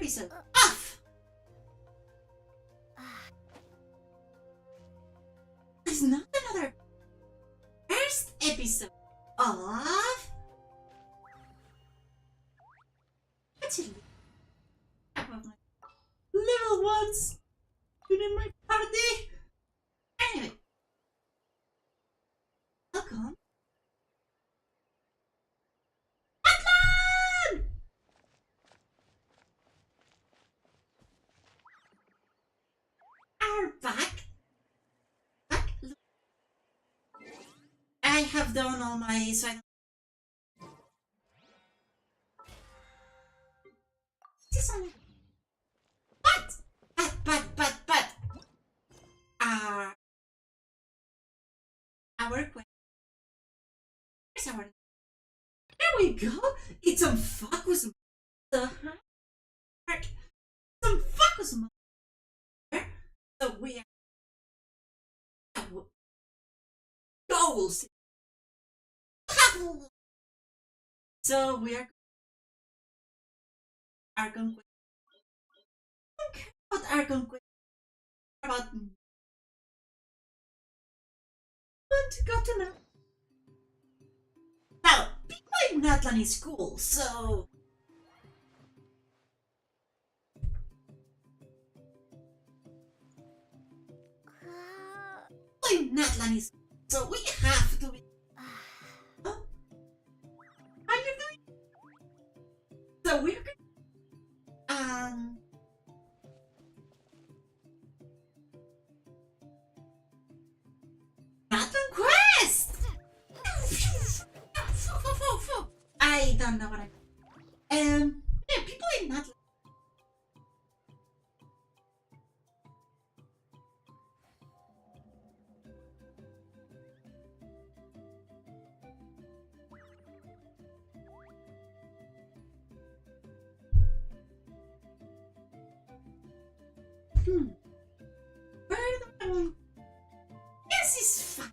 episode of... It's not another first episode of... Actually, I have my level ones in my party. Anyway, welcome. Natlan! Are back. I have done all my... So this one. But. Our question. Where's our... There we go. It's on focus. The heart. Some focus. So we are goals. So we are Argon. Okay, about Argon. About want to go to now. People in Natlan is cool, so people in Natlan is so we have to be. Huh? How are you doing? So we're good. Natlan quest. I don't know what I. Yeah, people in Natlan. Where do I want? Yes, it's fine.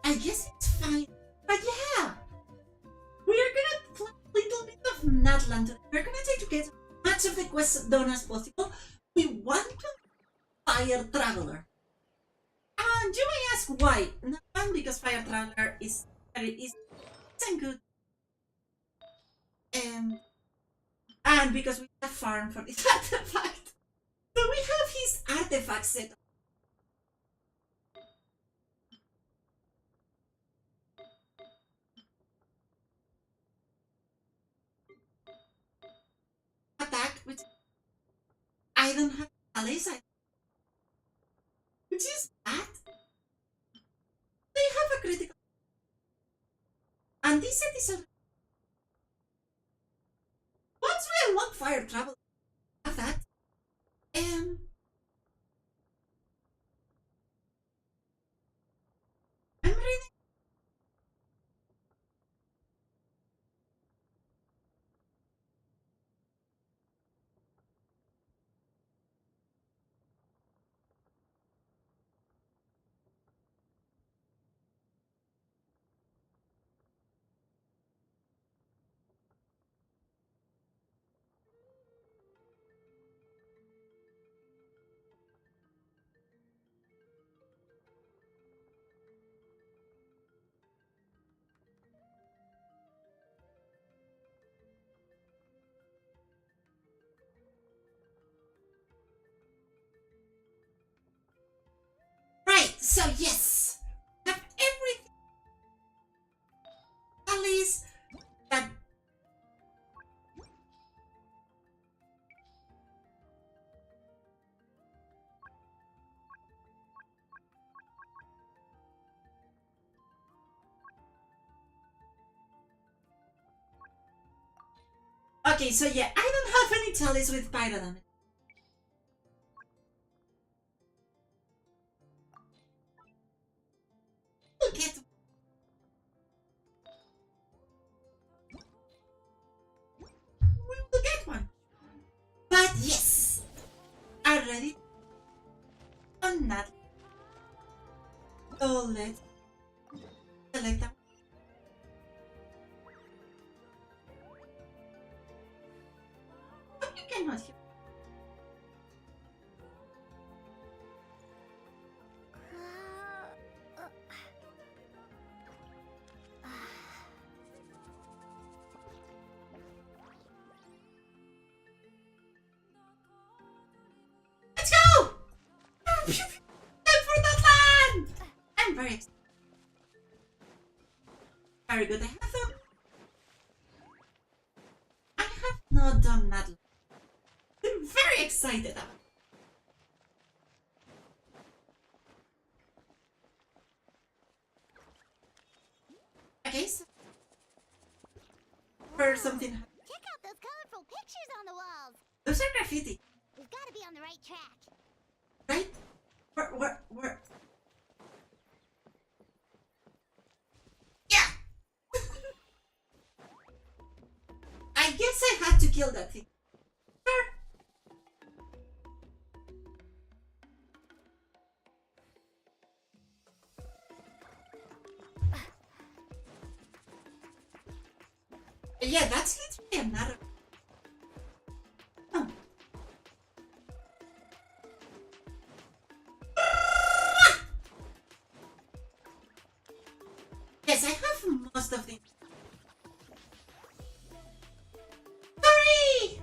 I guess it's fine. But yeah, we are gonna play a little bit of Natlan. We're gonna try to get as much of the quests done as possible. We want to Fire Traveler. And you may ask why. Not one, because Fire Traveler is very easy and good. And because we have farm for this artifact. So we have his artifact set. Attack, which I don't have allies, which is bad. They have a critical. And this set is a. Once we unlock Fire Travel, have that. I'm reading. Right, so yes, have everything. Allies that. Okay, so yeah, I don't have any tallies with pyro damage. We'll get. We will get one. But yes, are ready on that. So let's I like that. But you cannot hear. Let's go! Time for Natlan! I'm very excited. Very good. I have not done Natlan. I'm very excited about it. Okay, so for something. Check out those colorful pictures on the walls. Those are graffiti, We've got to be on the right track. right? Where? Yeah! I guess I had to kill that thing. Sure. Yeah, that's literally another. Oh. Yes, I have most of the. Sorry!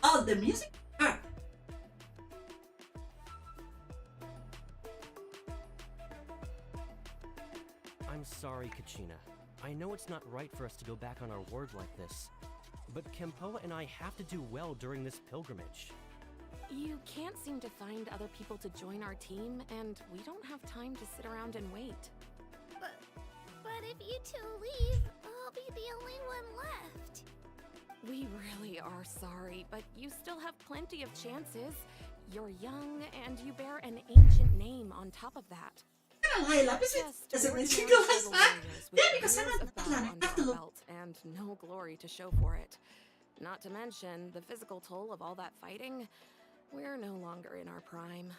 Oh, the music? Ah. I'm sorry, Kachina. I know it's not right for us to go back on our word like this, but Kempoa and I have to do well during this pilgrimage. You can't seem to find other people to join our team, and we don't have time to sit around and wait. But if you two leave, I'll be the only one left. We really are sorry, but you still have plenty of chances. You're young, and you bear an ancient name on top of that. I'm gonna lie, Lapis Just doesn't ordinary make you civil back. warriors with Yeah, because I'm years not of Natlan. battle I under have to our look. belt and no glory to show for it. Not to mention the physical toll of all that fighting. We're no longer in our prime.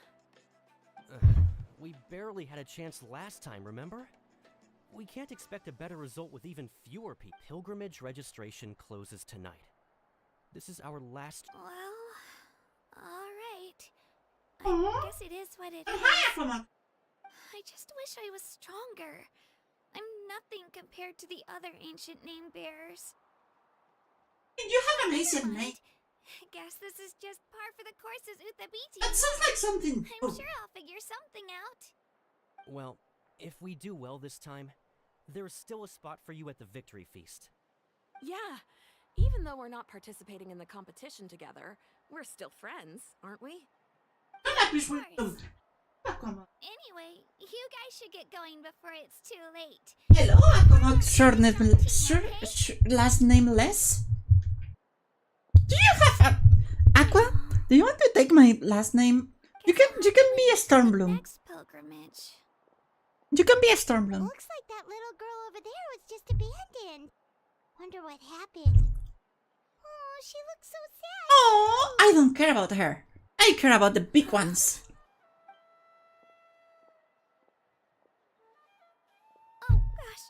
We barely had a chance last time, remember? We can't expect a better result with even fewer people. Pilgrimage registration closes tonight. This is our last... Well, alright. Aw. I guess it is what it I'm is. higher from a. I just wish I was stronger. I'm nothing compared to the other ancient name bearers. You have an Never ancient mind. name. Guess this is just par for the courses, Uthabiti. That sounds like something. I'm sure I'll figure something out. Well, if we do well this time, there's still a spot for you at the victory feast. Yeah, even though we're not participating in the competition together, we're still friends, aren't we? Lapis will do. Oh, come on. Anyway, you guys should get going before it's too late. Hello, Aqua. Short name, last name less. Do you have a Aqua? Do you want to take my last name? You can be a Stormbloom. Next pilgrimage. You can be a Stormbloom. Looks like that little girl over there was just abandoned. Wonder what happened. Oh, she looks so sad. Oh, I don't care about her. I care about the big ones. Oh gosh,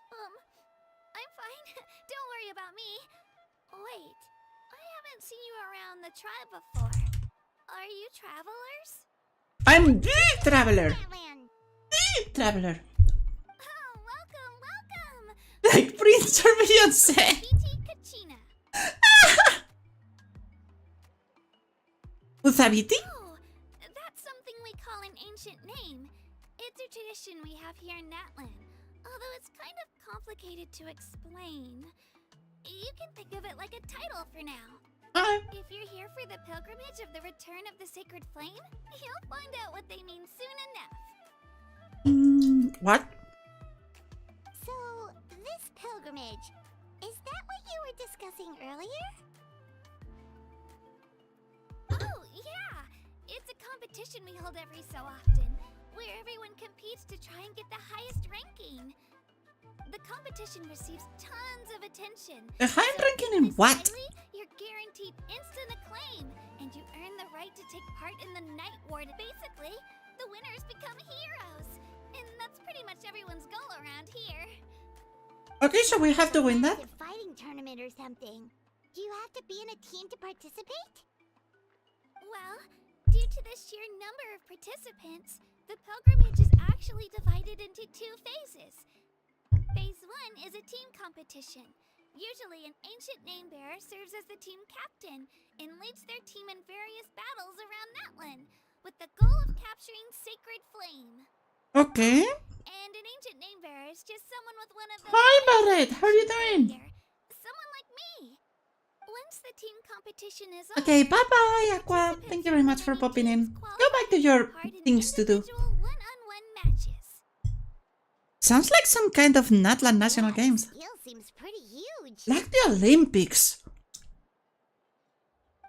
I'm fine. Don't worry about me. Wait, I haven't seen you around the tribe before. Are you travelers? I'm the traveler. Natlan. The traveler. Oh, welcome. Like Prince or Beyonce. P.T. Kachina. Uthabiti? Oh, that's something we call an ancient name. It's a tradition we have here in Natlan, although it's kind of complicated to explain. You can think of it like a title for now. If you're here for the pilgrimage of the return of the sacred flame, you'll find out what they mean soon enough. What? So, this pilgrimage, is that what you were discussing earlier? Oh, yeah! It's a competition we hold every so often, where everyone competes to try and get the highest ranking. The competition receives tons of attention. A high So ranking if in you what? highly, you're guaranteed instant acclaim, and you earn the right to take part in the Night Ward. Basically, the winners become heroes. And that's pretty much everyone's goal around here. Okay, so we have to win that? A fighting tournament or something. Do you have to be in a team to participate? Well, due to the sheer number of participants, the pilgrimage is actually divided into 2 phases. Phase 1 is a team competition. Usually, an ancient name bearer serves as the team captain and leads their team in various battles around Natlan, with the goal of capturing Sacred Flame. Okay. And an ancient name bearer is just someone with one of those. Hi, Barret. How are you doing? Someone like me. Once the team competition is over, Okay, bye-bye, Aqua. Thank you very much for popping in. Go back to your things to do. One-on-one matches. Sounds like some kind of Natlan National Games. Skill seems pretty huge. Like the Olympics.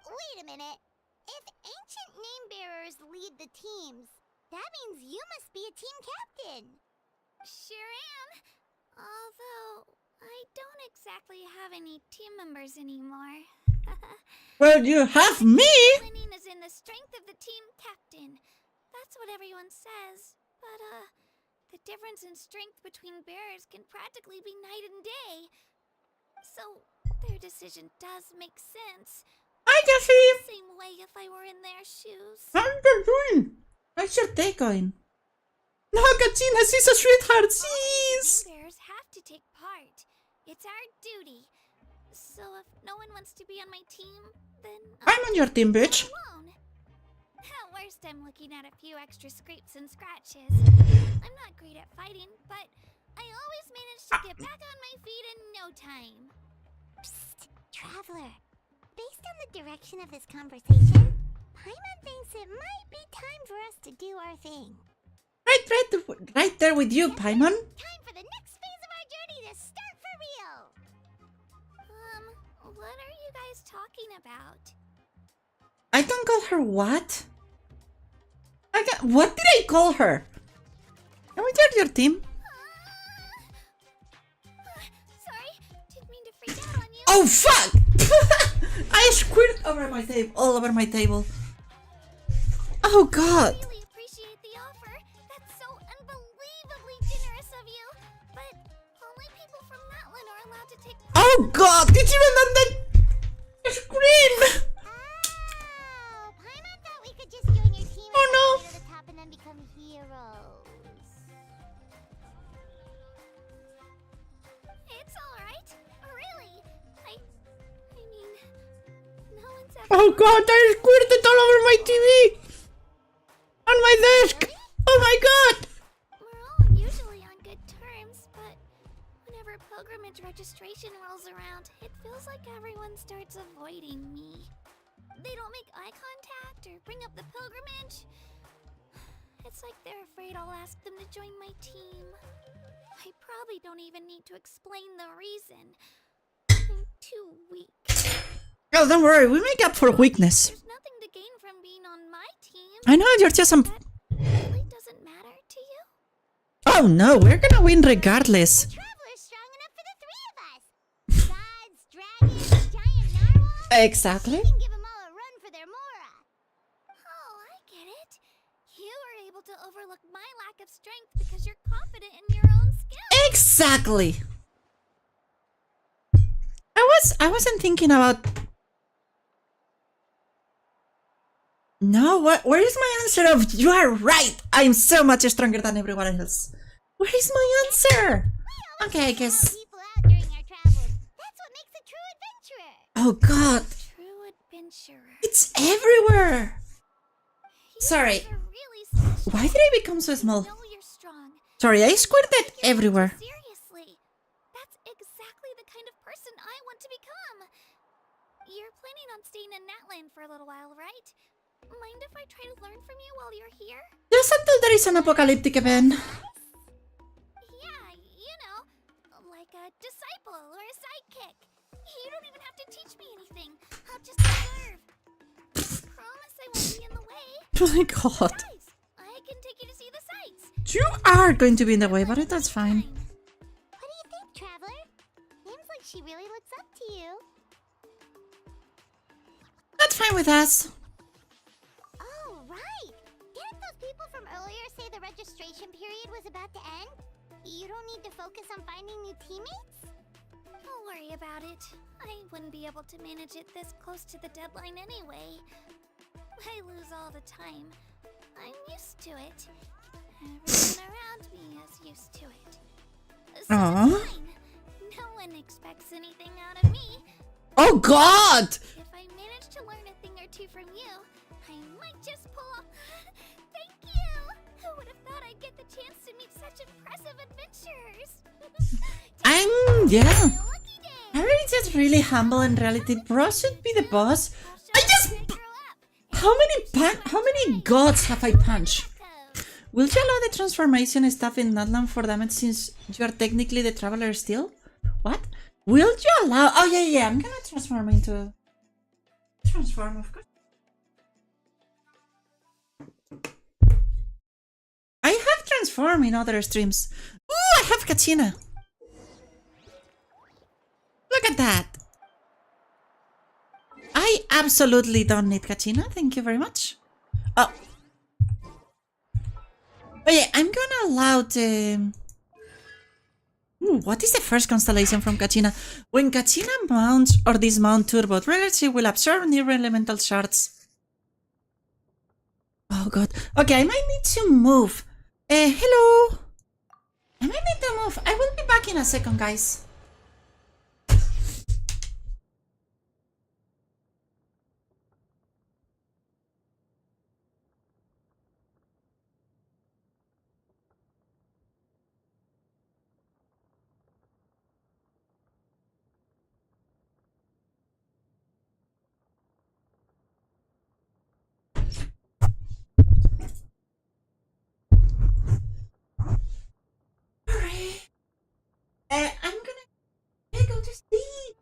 Wait a minute. If ancient name bearers lead the teams, that means you must be a team captain. Sure am. Although, I don't exactly have any team members anymore. Well, you have me. Winning is in the strength of the team captain. That's what everyone says. But, the difference in strength between bearers can practically be night and day. So, their decision does make sense. Hi, The Jeffy. same way if I were in their shoes. How are you doing? How's your day going? No, Katina, she's a sweetheart. She's... Name bearers have to take part. It's our duty. So if no one wants to be on my team, then I'm on your team, bitch. alone. At worst, I'm looking at a few extra scrapes and scratches. I'm not great at fighting, but I always manage to get back on my feet in no time. Psst, Traveler. Based on the direction of this conversation, Paimon thinks it might be time for us to do our thing. Right there with you, Paimon. Time for the next phase of our journey to start for real. What are you guys talking about? I don't call her what? What did I call her? Can we join your team? Sorry, didn't mean to freak out on you. Oh, fuck! I squirted over my table, all over my table. Oh, God. I really appreciate the offer. That's so unbelievably generous of you. But only people from Natlan are allowed to take part. Oh, God. Did you even scream? Oh, Paimon thought we could just join your team Oh, no. and go to the top and then become heroes. It's alright. Really. I mean, no one's ever. Oh, God. I squirted all over my TV. On my desk. Oh, my God. We're all usually on good terms, but whenever pilgrimage registration rolls around, it feels like everyone starts avoiding me. They don't make eye contact or bring up the pilgrimage. It's like they're afraid I'll ask them to join my team. I probably don't even need to explain the reason. I'm too weak. Oh, don't worry. We make up for weakness. There's nothing to gain from being on my team. I know you're just some... That really doesn't matter to you? Oh, no. We're gonna win regardless. Traveler's strong enough for the three of us. Gods, dragons, giant narwhals. Exactly. We can give them all a run for their mora. Oh, I get it. You were able to overlook my lack of strength because you're confident in your own skill. Exactly. I wasn't thinking about... No, where is my answer of you are right? I'm so much stronger than everyone else. Where is my answer? Okay, I guess... People out during our travels. That's what makes a true adventurer. Oh, God. True adventurer. It's everywhere. You Sorry. guys are really special. Why did I become so small? I know you're strong. Sorry, I squirted You're everywhere. Seriously. That's exactly the kind of person I want to become. You're planning on staying in Natlan for a little while, right? Mind if I try to learn from you while you're here? Just until there is an apocalyptic event. Yeah, you know, like a disciple or a sidekick. You don't even have to teach me anything. I'll just observe. Promise I won't be in the way. Oh my God. Guys, I can take you to see the sights. You are going to be in the way, but that's fine. What do you think, Traveler? Seems like she really looks up to you. That's fine with us. Oh, right. Didn't those people from earlier say the registration period was about to end? You don't need to focus on finding new teammates? Don't worry about it. I wouldn't be able to manage it this close to the deadline anyway. I lose all the time. I'm used to it. Everyone around me is used to it. So it's fine. No one expects anything out of me. Oh God! If I manage to learn a thing or two from you, I might just pull off. Thank you! Who would have thought I'd get the chance to meet such impressive adventurers? Yeah. Lucky day! Harry is really humble and reality. Bro should be the boss. I'll I just. show you when I grow up. How many gods have I punched? Will you allow the transformation stuff in Natlan for damage since you are technically the traveler still? What? Will you allow? Oh yeah, I'm gonna transform into. Transform, of course. I have transformed in other streams. Ooh, I have Kachina. Look at that. I absolutely don't need Kachina. Thank you very much. Oh. Oh yeah, I'm gonna allow the... what is the first constellation from Kachina? When Kachina mounts or dismount Turbo Trigger, she will absorb new elemental shards. Oh god. Okay, I might need to move. Hello. I might need to move. I will be back in a second, guys. I'm gonna go to sleep.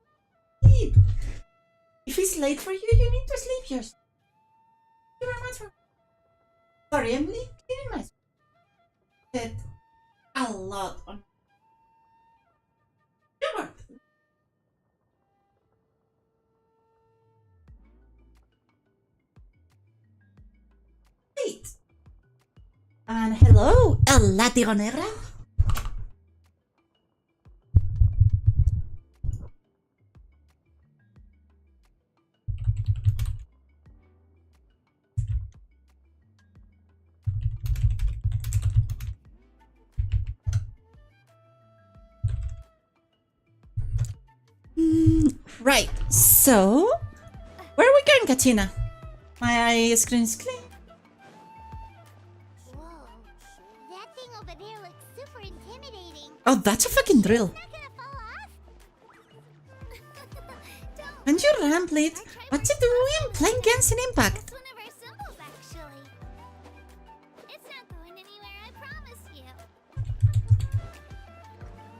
If it's late for you, you need to sleep. Just. Thank you very much for. Sorry, I'm cleaning my. Said a lot on. Sure. Wait. And hello, El Látigo Negro. Right, so where are we going, Katina? My screen is clean. Whoa. That thing over there looks super intimidating. Oh, that's a fucking drill. Not gonna fall off? And you run, please. What you doing? Playing Genshin Impact. It's one of our symbols, actually. It's not going anywhere, I promise you.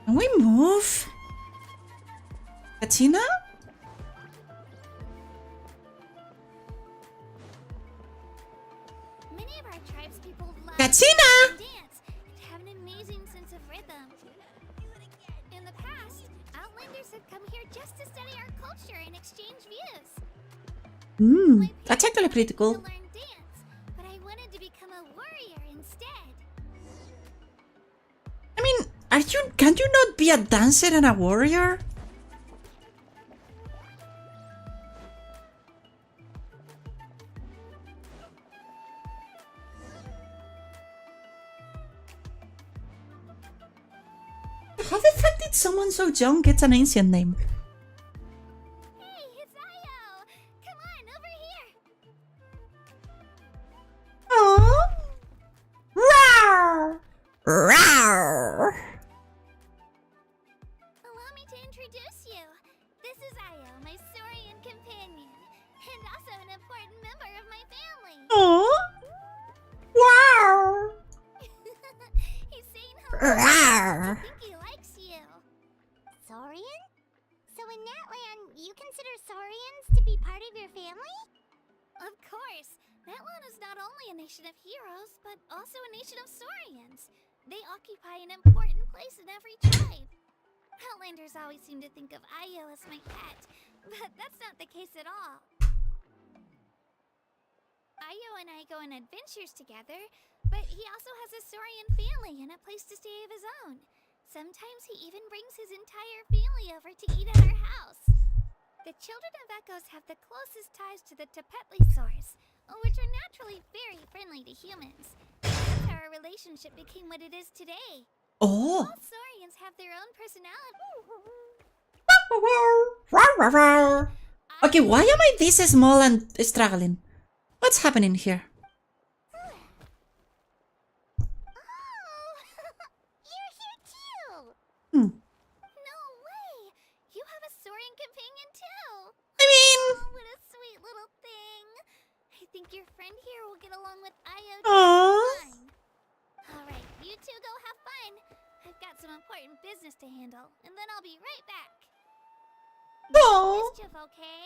Can we move? Katina? Many of our tribespeople love Katina! to dance and have an amazing sense of rhythm. In the past, Outlanders have come here just to study our culture and exchange views. That's actually pretty To cool. learn dance, but I wanted to become a warrior instead. I mean, can you not be a dancer and a warrior? How the fuck did someone so young get an ancient name? Hey, it's Io! Come on, over here! Aww. Rawr! Rawr! Allow me to introduce you. This is Io, my Saurian companion, and also an important member of my family. Aww. Wow! He's saying hello. Rawr! I think he likes you. Saurian? So in Natlan, you consider Saurians to be part of your family? Of course. Natlan is not only a nation of heroes, but also a nation of Saurians. They occupy an important place in every tribe. Outlanders always seem to think of Io as my pet, but that's not the case at all. Io and I go on adventures together, But he also has a Saurian family and a place to stay of his own. Sometimes he even brings his entire family over to eat at our house. The children of Echoes have the closest ties to the Tepetli source, which are naturally very friendly to humans. That's how our relationship became what it is today. Oh. All Saurians have their own personality. Okay, why am I this small and struggling? What's happening here? Oh, you're here too. Hmm. No way! You have a Saurian companion too! I mean... Oh, what a sweet little thing! I think your friend here will get along with Io just Aww. fine. Alright, you two go have fun. I've got some important business to handle, and then I'll be right back. Aww. Mischief, okay?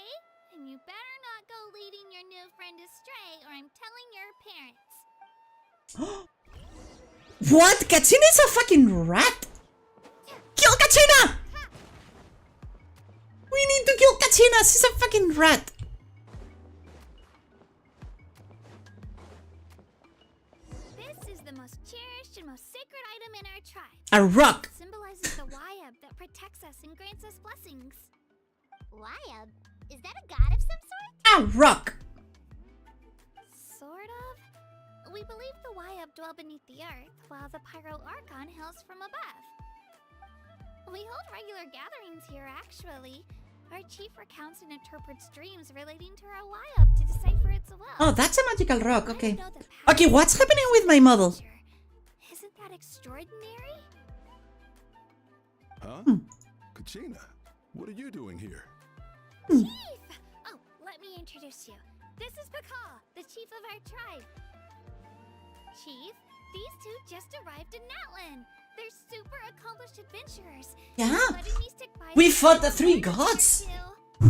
And you better not go leading your new friend astray, or I'm telling your parents. What? Katsina is a fucking rat? Kill Katsina! We need to kill Katsina. She's a fucking rat. This is the most cherished and most sacred item in our tribe. A rock. It symbolizes the Wayab that protects us and grants us blessings. Wayab? Is that a god of some sort? A rock. Sort of. We believe the Wayab dwell beneath the earth, while the Pyro Archon hails from above. We hold regular gatherings here, actually. Our chief recounts and interprets dreams relating to our Wayab to decipher its will. Oh, that's a magical rock. I Okay. don't know the power Okay, what's of happening with my model? nature. Isn't that extraordinary? Huh? Kachina, what are you doing here? Chief! Oh, let me introduce you. This is Pakal, the chief of our tribe. Chief, these two just arrived in Natlan. They're super accomplished adventurers. Yeah. Letting me stick by We them fought the for three a year or gods. two.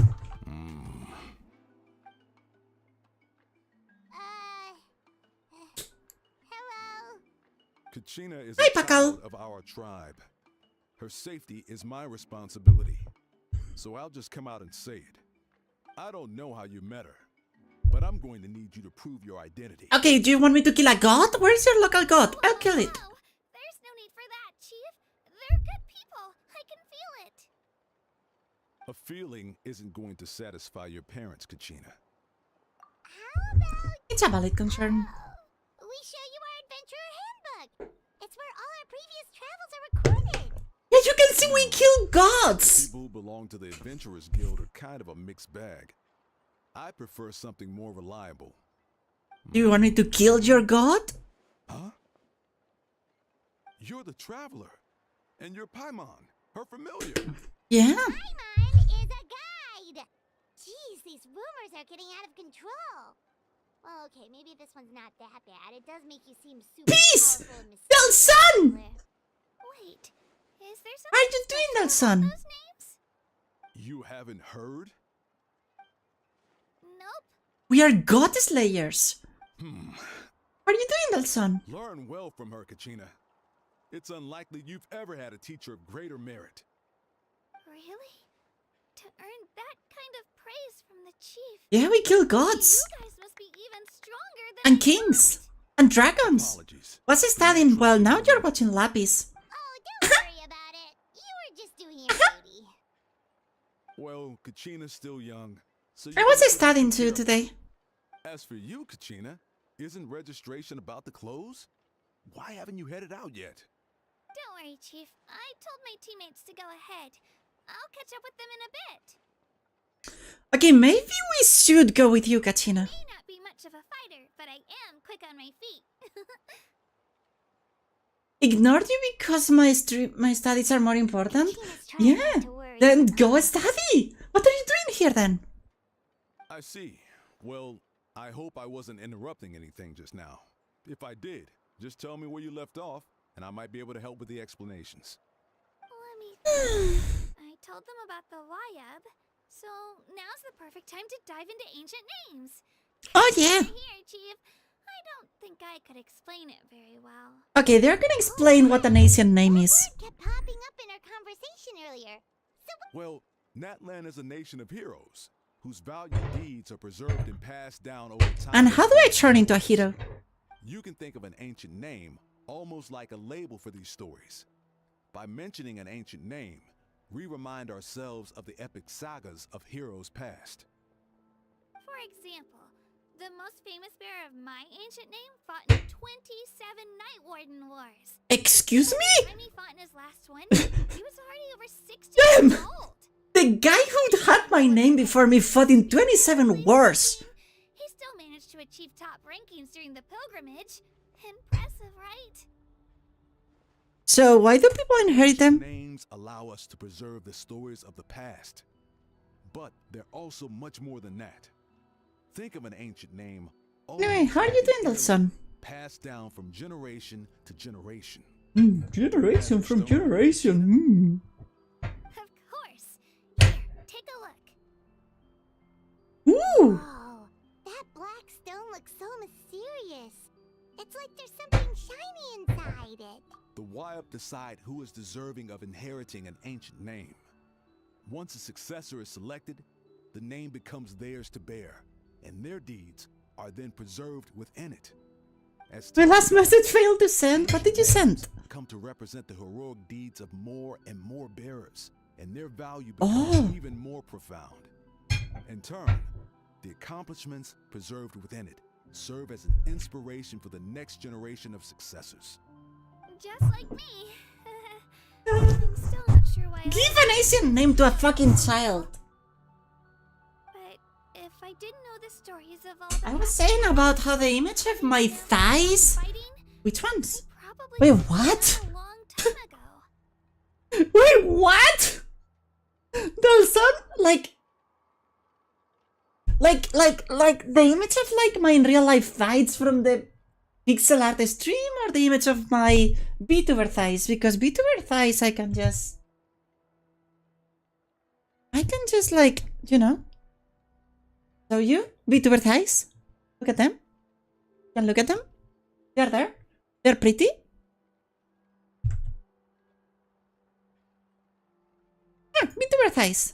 Hello. Kachina is Hi, a Pakal. child of our tribe. Her safety is my responsibility. So I'll just come out and say it. I don't know how you met her, but I'm going to need you to prove your identity. Okay, do you want me to kill a god? Where's your local god? I'll kill it. Whoa. There's no need for that, Chief. They're good people. I can feel it. A feeling isn't going to satisfy your parents, Kachina. How about It's a valid concern. we show you our adventurer handbook? It's where all our previous travels are recorded. Yeah, you can see we kill gods. People who belong to the Adventurers Guild are kind of a mixed bag. I prefer something more reliable. Do you want me to kill your god? Huh? You're the traveler, and you're Paimon, her familiar. Yeah. Paimon is a guide. Jeez, these rumors are getting out of control. Well, okay, maybe this one's not that bad. It does make you seem super Peace! powerful and mysterious. Delson! Wait, is there something What are you doing, special about Nelson? those names? You haven't heard? Nope. We are god slayers. Hmm. What are you doing, Nelson? Learn well from her, Kachina. It's unlikely you've ever had a teacher of greater merit. Really? To earn that kind of praise from the chief? Yeah, we kill You gods. guys must be even stronger than And I kings. thought. And dragons. Apologies. What's studying? Well, now you're watching Lapis. Oh, don't worry about it. You were just doing your duty. Well, Kachina's still young, so you I was better be studying too careful. today. As for you, Kachina, isn't registration about to close? Why haven't you headed out yet? Don't worry, Chief. I told my teammates to go ahead. I'll catch up with them in a bit. Okay, maybe we should go with you, Katina. May not be much of a fighter, but I am quick on my feet. Ignored you because my studies are more important? Tina's trying Yeah. not to worry. Then go study. What are you doing here then? I see. Well, I hope I wasn't interrupting anything just now. If I did, just tell me where you left off, and I might be able to help with the explanations. Let me think. I told them about the Wayab, so now's the perfect time to dive into ancient names. Oh yeah. Here, Chief. I don't think I could explain it very well. Okay, they're gonna explain what an Asian name is. Word kept popping up in our conversation earlier. Well, Natlan is a nation of heroes, whose valiant deeds are preserved and passed down over time. And how do I turn into a hero? You can think of an ancient name almost like a label for these stories. By mentioning an ancient name, we remind ourselves of the epic sagas of heroes past. For example, the most famous bearer of my ancient name fought in 27 Night Warden Wars. Excuse By me? the time he fought in his last one, he was already over 60 Damn! years old. The guy who had my name before me fought in 27 wars. He still managed to achieve top rankings during the pilgrimage. Impressive, right? So why do people inherit them? Names allow us to preserve the stories of the past. But they're also much more than that. Think of an ancient name. Anyway, how are you doing, Delson? Passed down from generation to generation. Generation from generation. Of course. Here, take a look. Ooh! Whoa, that black stone looks so mysterious. It's like there's something shiny inside it. The Wyup decide who is deserving of inheriting an ancient name. Once a successor is selected, the name becomes theirs to bear, and their deeds are then preserved within it. As My last message failed to send. What did you send? come to represent the heroic deeds of more and more bearers, and their value becomes Oh. even more profound. In turn, the accomplishments preserved within it serve as an inspiration for the next generation of successors. Just like me. I'm still not sure why Give an Asian name to a fucking child. But if I didn't know the stories of all the I was saying about how the image of my thighs. fighting, Which ones? probably Wait, would have what? died a long time ago. Wait, what? Delson? Like the image of like my in real life thighs from the pixel art stream, or the image of my VTuber thighs? Because VTuber thighs I can just like, you know. So you VTuber thighs? Look at them. You can look at them. They're there. They're pretty. Yeah, VTuber thighs.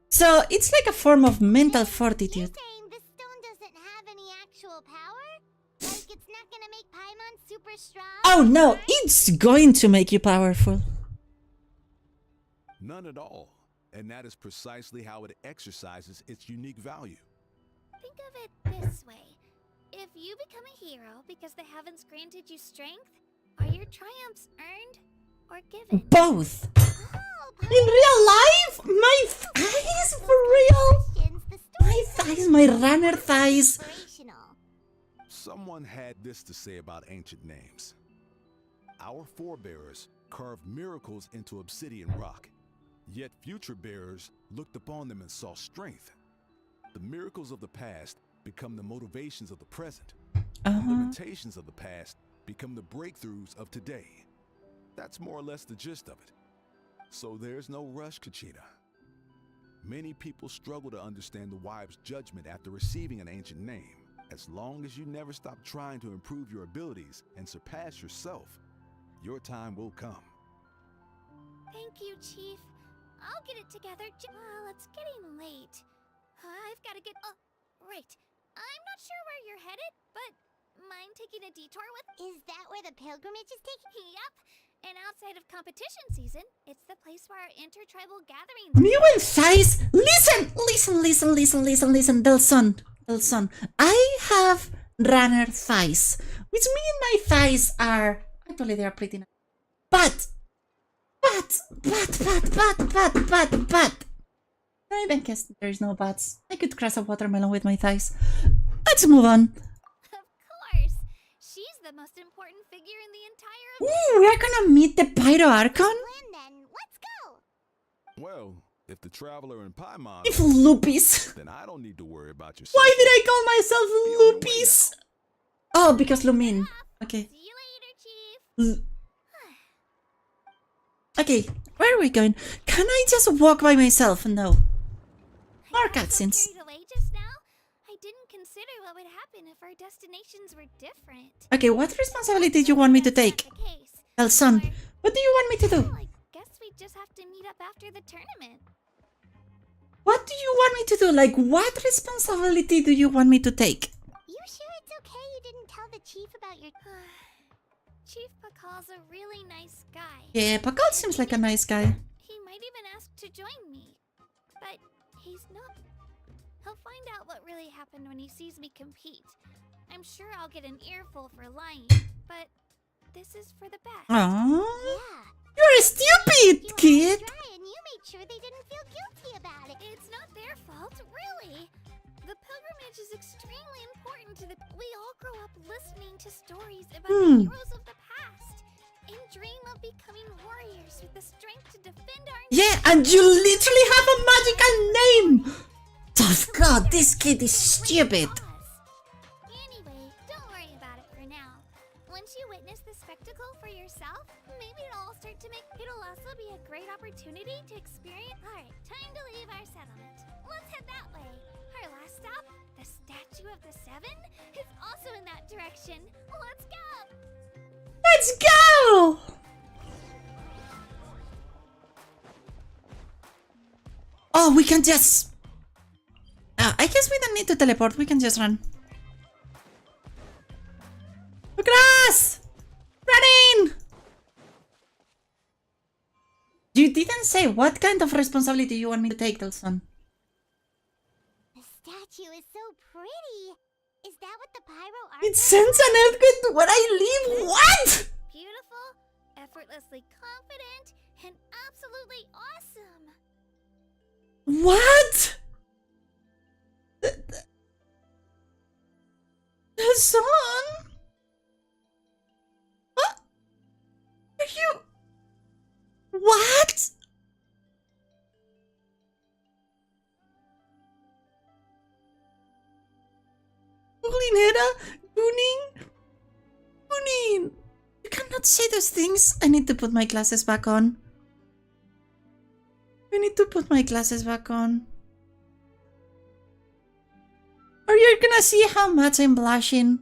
So it's like a form of mental You're fortitude. saying this stone doesn't have any actual power? Like it's not gonna make Paimon super strong? Oh no, right? it's going to make you powerful. None at all, and that is precisely how it exercises its unique value. Think of it this way. If you become a hero because the heavens granted you strength, are your triumphs earned or given? Both. Oh, In real life? My thighs? For real? questions, the My story thighs, my runner thighs. inspirational. Someone had this to say about ancient names. Our forebears carved miracles into obsidian rock, yet future bearers looked upon them and saw strength. The miracles of the past become the motivations of the present. The limitations of the past become the breakthroughs of today. That's more or less the gist of it. So there's no rush, Kachina. Many people struggle to understand the Wyup's judgment after receiving an ancient name. As long as you never stop trying to improve your abilities and surpass yourself, your time will come. Thank you, Chief. I'll get it together. Well, it's getting late. I've got to get. Oh, right. I'm not sure where you're headed, but mind taking a detour with? Is that where the pilgrimage is taking? Yep. And outside of competition season, it's the place where our intertribal gatherings. Mutant thighs? Listen, Delson. I have runner thighs, which mean my thighs are actually they are pretty nice. But I don't guess there's no buts. I could crush a watermelon with my thighs. Let's move on. Of course. She's the most important figure in the entire. Ooh, we're gonna meet the Pyro Archon? Plan then, let's go! Well, if the traveler in Paimon, If Lupis. then I don't need to worry about your Why safety. did I call myself Be on your way Lupis? Oh, because Lumin. Okay. See you later, Chief. Okay, where are we going? Can I just walk by myself? No. More I got so cutscenes. carried away just now. I didn't consider what would happen if our destinations were different. Okay, what responsibility do you want me to That's take? not the case. Elson, what do you want me to do? Well, I guess we just have to meet up after the tournament. What do you want me to do? Like, what responsibility do you want me to take? You sure it's okay you didn't tell the chief about your... Chief Pakal's a really nice guy. Yeah, Pakal seems like a nice guy. He might even ask to join me. But he's not. He'll find out what really happened when he sees me compete. I'm sure I'll get an earful for lying, but this is for the best. Aww. Yeah. You're stupid, You kid. asked Dry and you made sure they didn't feel guilty about it. It's not their fault, really. The pilgrimage is extremely important to the... We all grow up listening to stories about the heroes of the past and dream of becoming warriors with the strength to defend our... Yeah, and you literally have a magical name. Oh God, this kid is stupid. Anyway, don't worry about it for now. Once you witness the spectacle for yourself, maybe it'll all start to make... It'll also be a great opportunity to experience... Alright, time to leave our settlement. Let's head that way. Our last stop, the Statue of the Seven, is also in that direction. Let's go! Let's go. Oh, we can just... I guess we don't need to teleport. We can just run. Look at us! Running! You didn't say what kind of responsibility you want me to take, Delson. The statue is so pretty. Is that what the pyro art? It sends an earthquake to where I live. What? Beautiful, effortlessly confident, and absolutely awesome. What? The song? What? Are you... What? Gulinera? Gunin? You cannot say those things. I need to put my glasses back on. I need to put my glasses back on. Or you're gonna see how much I'm blushing.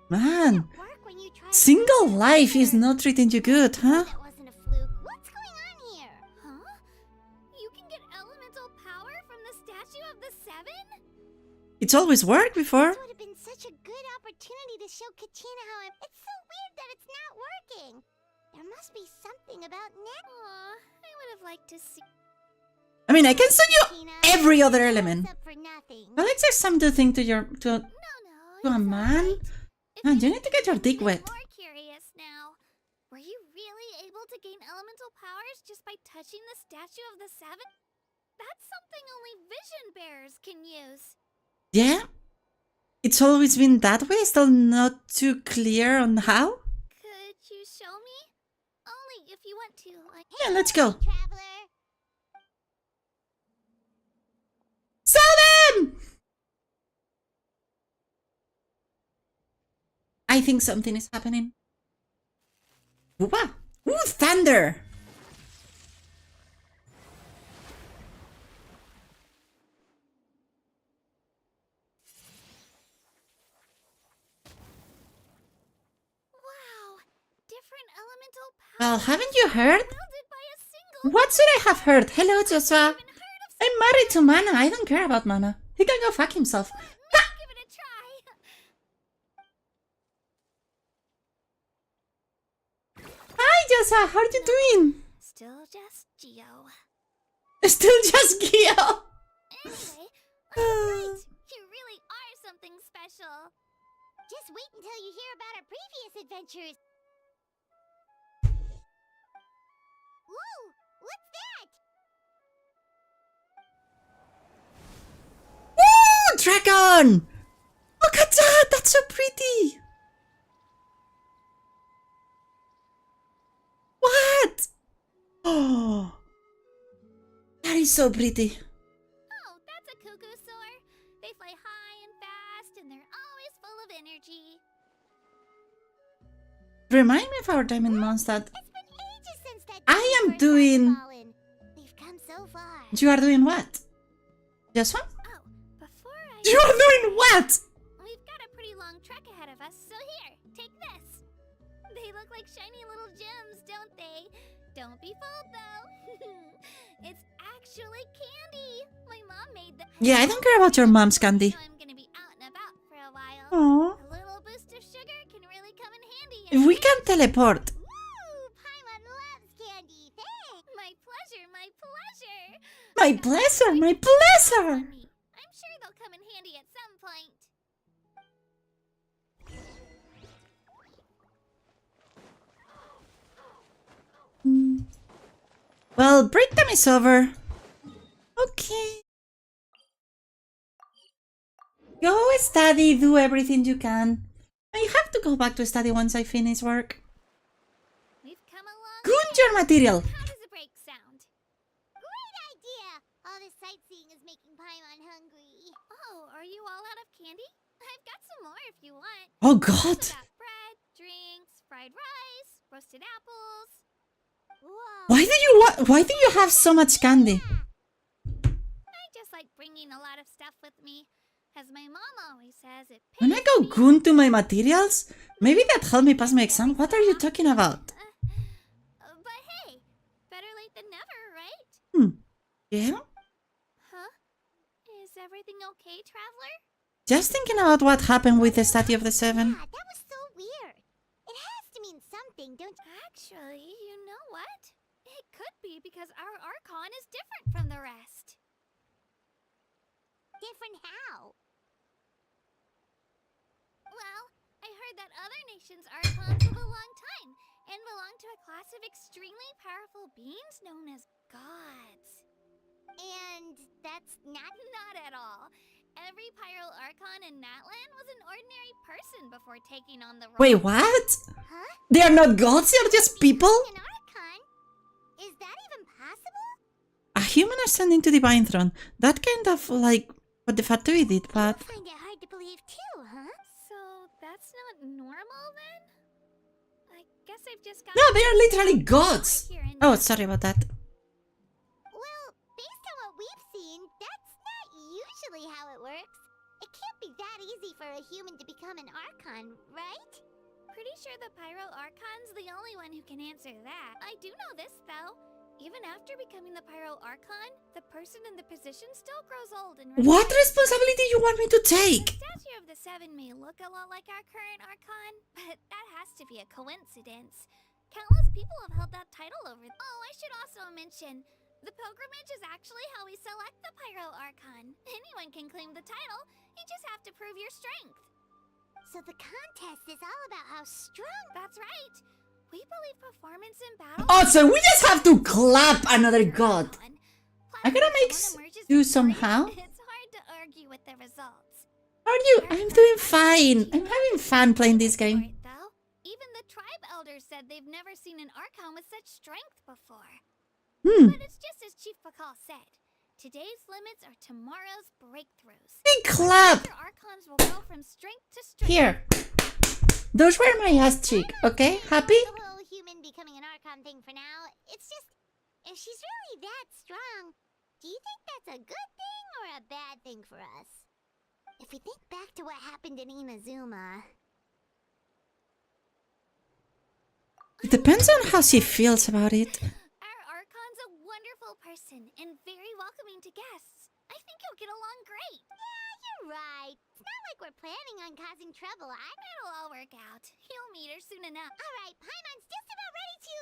Man, Work when you try single life is not treating you good, huh? That wasn't a fluke. What's going on here? Huh? You can get elemental power from the Statue of the Seven? It's always worked before. This would have been such a good opportunity to show Kachina how I'm... It's so weird that it's not working. There must be something about Net. Aw, I would have liked to see... I mean, I can send you Kachina. every other It's element. up for nothing. Alex has something to think to your... to No, a it's man? alright. If Man, you anything, need to get your I'm dick even wet. more curious now. Were you really able to gain elemental powers just by touching the Statue of the Seven? That's something only vision bearers can use. Yeah? It's always been that way? Still not too clear on how? Could you show me? Only if you want to. Yeah, let's go. Traveler. Sell them! I think something is happening. Whoopah! Ooh, thunder! Wow, different elemental powers. Well, haven't you heard? Wielded by a single. What should I have heard? Hello, Joshua. Even heard of I'm married to Mana. I don't care about Mana. He can go fuck himself. Give it a try. Hi, Joshua. How are you doing? Still just Geo. Still just Gio. Anyway, great. You really are something special. Just wait until you hear about our previous adventures. Whoa! What's that? Woo! Dragon! Look at that! That's so pretty! What? Oh, that is so pretty. Oh, that's a cuckoo soar. They fly high and fast, and they're always full of energy. Remind me of our time in Mondstadt. It's been ages since that I day am first doing- got fallen. We've come so far. You are doing what? Joshua? Oh, before I... You are doing what? We've got a pretty long trek ahead of us, so here, take this. They look like shiny little gems, don't they? Don't be fooled though. It's actually candy. My mom made the. Yeah, I don't care about your mom's candy. So I'm gonna be out and about for a while. Aww. A little boost of sugar can really come in handy. If we can teleport. Woo! Paimon loves candy. Thanks. My pleasure, my pleasure. My pleasure, my pleasure. I'm sure they'll come in handy at some point. Well, break time is over. Okay. Go study, do everything you can. I have to go back to study once I finish work. We've come a long Good way. your material. How does a break sound? Great idea. All this sightseeing is making Paimon hungry. Oh, are you all out of candy? I've got some more if you want. Oh God. Also got bread, drinks, fried rice, roasted apples. Whoa. Why do you have so much candy? I just like bringing a lot of stuff with me. As my mom always says, it When I pays go me. goon to my materials, maybe that helped me pass my exam. What are you talking about? But hey, better late than never, right? Yeah? Huh? Is everything okay, Traveler? Just thinking about what happened with the Statue of the Seven. Yeah, that was so weird. It has to mean something, don't you? Actually, you know what? It could be because our Archon is different from the rest. Different how? Well, I heard that other nations' Archons live a long time and belong to a class of extremely powerful beings known as gods. And that's not Not at all. Every Pyro Archon in Natlan was an ordinary person before taking on the role. Wait, what? Huh? They are not gods, they are just people? An Archon? Is that even possible? A human ascending to divine throne. That kind of like what the Fatui did, but... I find it hard to believe too, huh? So that's not normal then? I guess I've just got. No, they are literally gods! Here in Oh, sorry about that. Well, based on what we've seen, that's not usually how it works. It can't be that easy for a human to become an Archon, right? Pretty sure the Pyro Archon's the only one who can answer that. I do know this though. Even after becoming the Pyro Archon, the person in the position still grows old and What responsibility you want me to take? The Statue of the Seven may look a lot like our current Archon, but that has to be a coincidence. Countless people have held that title over. Oh, I should also mention, the pilgrimage is actually how we select the Pyro Archon. Anyone can claim the title, you just have to prove your strength. So the contest is all about how strong. That's right. We believe performance in battle. Oh, so we just have to clap another god. I gotta make you somehow. It's hard to argue with the results. How are you? I'm doing fine. I'm having fun playing this game. Though, even the tribe elders said they've never seen an Archon with such strength before. But it's just as Chief Pakal said. Today's limits are tomorrow's breakthroughs. Big clap! Future Archons will go from strength to strength. Here. Those were my ass cheek, okay? Happy? The whole human becoming an Archon thing for now. It's just, if she's really that strong, do you think that's a good thing or a bad thing for us? If we think back to what happened in Inazuma... It depends on how she feels about it. Our Archon's a wonderful person and very welcoming to guests. I think you'll get along great. Yeah, you're right. It's not like we're planning on causing trouble. It'll all work out. You'll meet her soon enough. Alright, Paimon's just about ready to...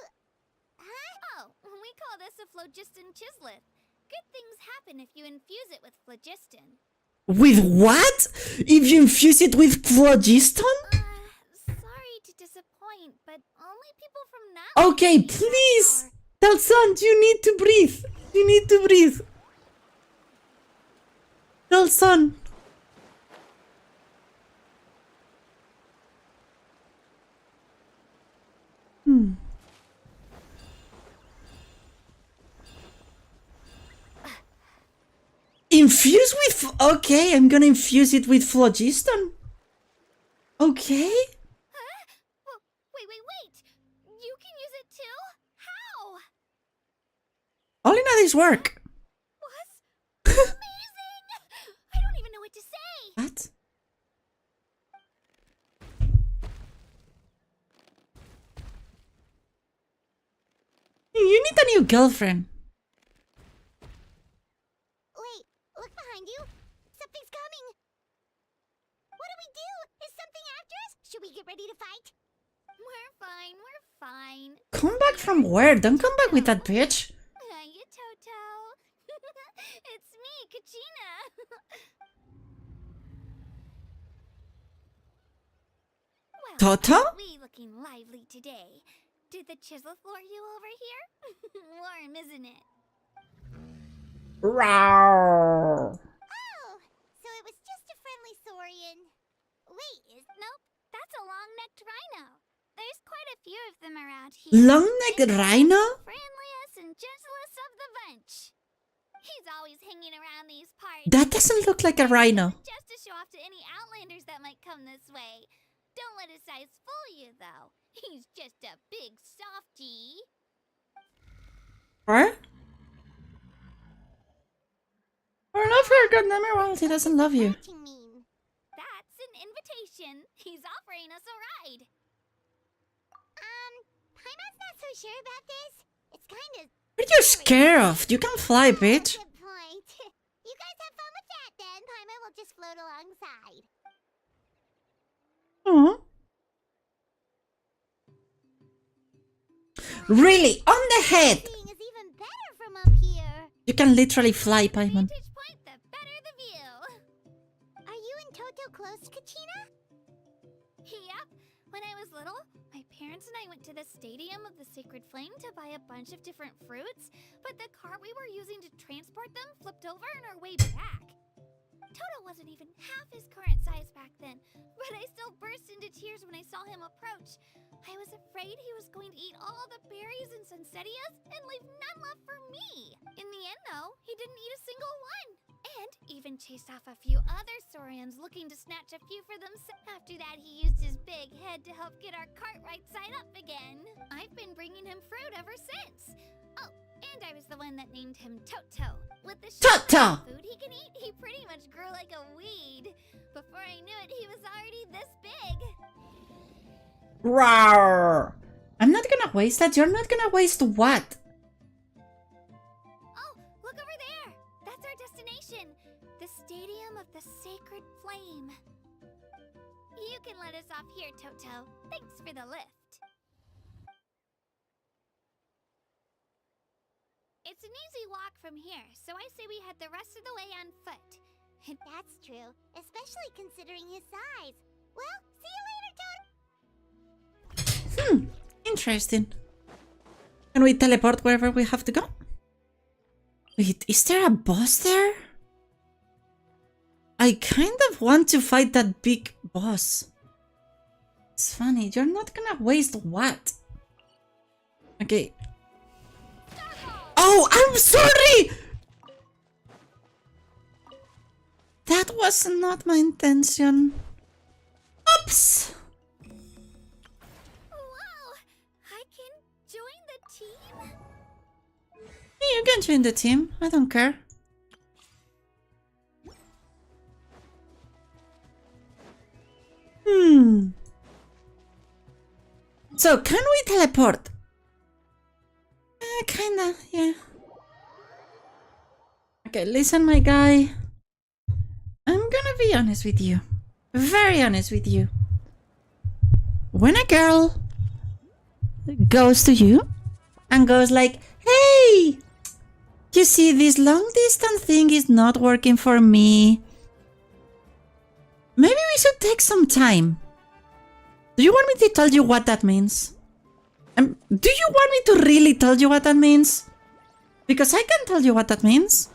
Huh? Oh, we call this a phlogiston chisleth. Good things happen if you infuse it with phlogiston. With what? If you infuse it with phlogiston? Sorry to disappoint, but only people from Natlan. Okay, please! Telson, you need to breathe. You need to breathe. Telson. Infuse with... Okay, I'm gonna infuse it with phlogiston. Okay. Huh? Well, wait. You can use it too? How? All in all this work. Was amazing! I don't even know what to say. What? new girlfriend. Wait, look behind you. Something's coming. What do we do? Is something after us? Should we get ready to fight? We're fine, we're fine. Come back from where? Don't come back with that bitch. Hiya, Toto. It's me, Kachina. Well, Toto? aren't we looking lively today? Did the chisel floor you over here? Warm, isn't it? Rawr. Oh, so it was just a friendly saurian. Wait, Nope, that's a long-necked rhino. There's quite a few of them around here. Long-necked rhino? Friendliest and gentlest of the bunch. He's always hanging around these parts. That doesn't look like a rhino. Just to show off to any outlanders that might come this way. Don't let his size fool you, though. He's just a big softie. What? Or not for good number one, he doesn't love you. watching mean? That's an invitation. He's offering us a ride. Paimon's not so sure about this. It's kind of... What are you scared of? You can fly, bitch. Good point. You guys have fun with that then. Paimon will just float alongside. Aw. Really? On the head! Seeing is even better from up here. You can literally fly, Paimon. Vantage point, the better the view. Are you and Toto close, Kachina? Yep. When I was little, my parents and I went to the Stadium of the Sacred Flame to buy a bunch of different fruits, but the cart we were using to transport them flipped over on our way back. Toto wasn't even half his current size back then, but I still burst into tears when I saw him approach. I was afraid he was going to eat all the berries and sunsettias and leave none left for me. In the end, though, he didn't eat a single one. And even chased off a few other saurians looking to snatch a few for themselves. After that, he used his big head to help get our cart right side up again. I've been bringing him fruit ever since. Oh, and I was the one that named him Toto. With the Toto! food he can eat, he pretty much grew like a weed. Before I knew it, he was already this big. Rawr. I'm not gonna waste that. You're not gonna waste what? Oh, look over there! That's our destination! The Stadium of the Sacred Flame. You can let us off here, Toto. Thanks for the lift. It's an easy walk from here, so I say we head the rest of the way on foot. That's true, especially considering his size. Well, see you later, Toto. Interesting. Can we teleport wherever we have to go? Wait, is there a boss there? I kind of want to fight that big boss. It's funny, you're not gonna waste what? Okay. Oh, I'm sorry! That was not my intention. Oops! Wow! I can join the team? You can join the team. I don't care. So, can we teleport? Kinda, yeah. Okay, listen, my guy. I'm gonna be honest with you. Very honest with you. When a girl goes to you and goes like, hey, you see, this long distance thing is not working for me. Maybe we should take some time. Do you want me to tell you what that means? Do you want me to really tell you what that means? Because I can tell you what that means.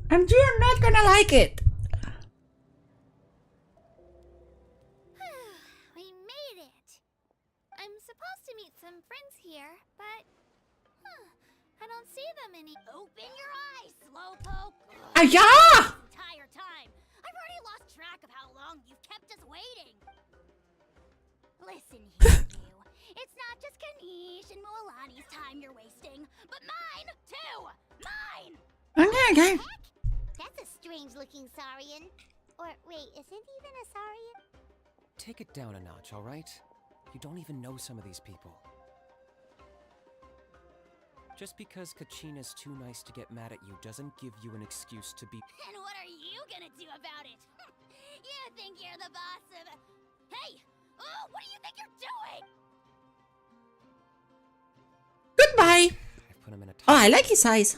And you're not gonna like it. We made it. I'm supposed to meet some friends here, but I don't see them any. Open your eyes, Slowpoke. Aya! Entire time. I've already lost track of how long you've kept us waiting. Listen here, you. It's not just Kanish and Moalani's time you're wasting, but mine, too! Mine! Okay. That's a strange-looking saurian. Or wait, is it even a Saurian? Take it down a notch, alright? You don't even know some of these people. Just because Kachina's too nice to get mad at you doesn't give you an excuse to be— And what are you gonna do about it? You think you're the boss of... Hey! Oh, what do you think you're doing? Goodbye. I've put him in a Oh, I like his eyes.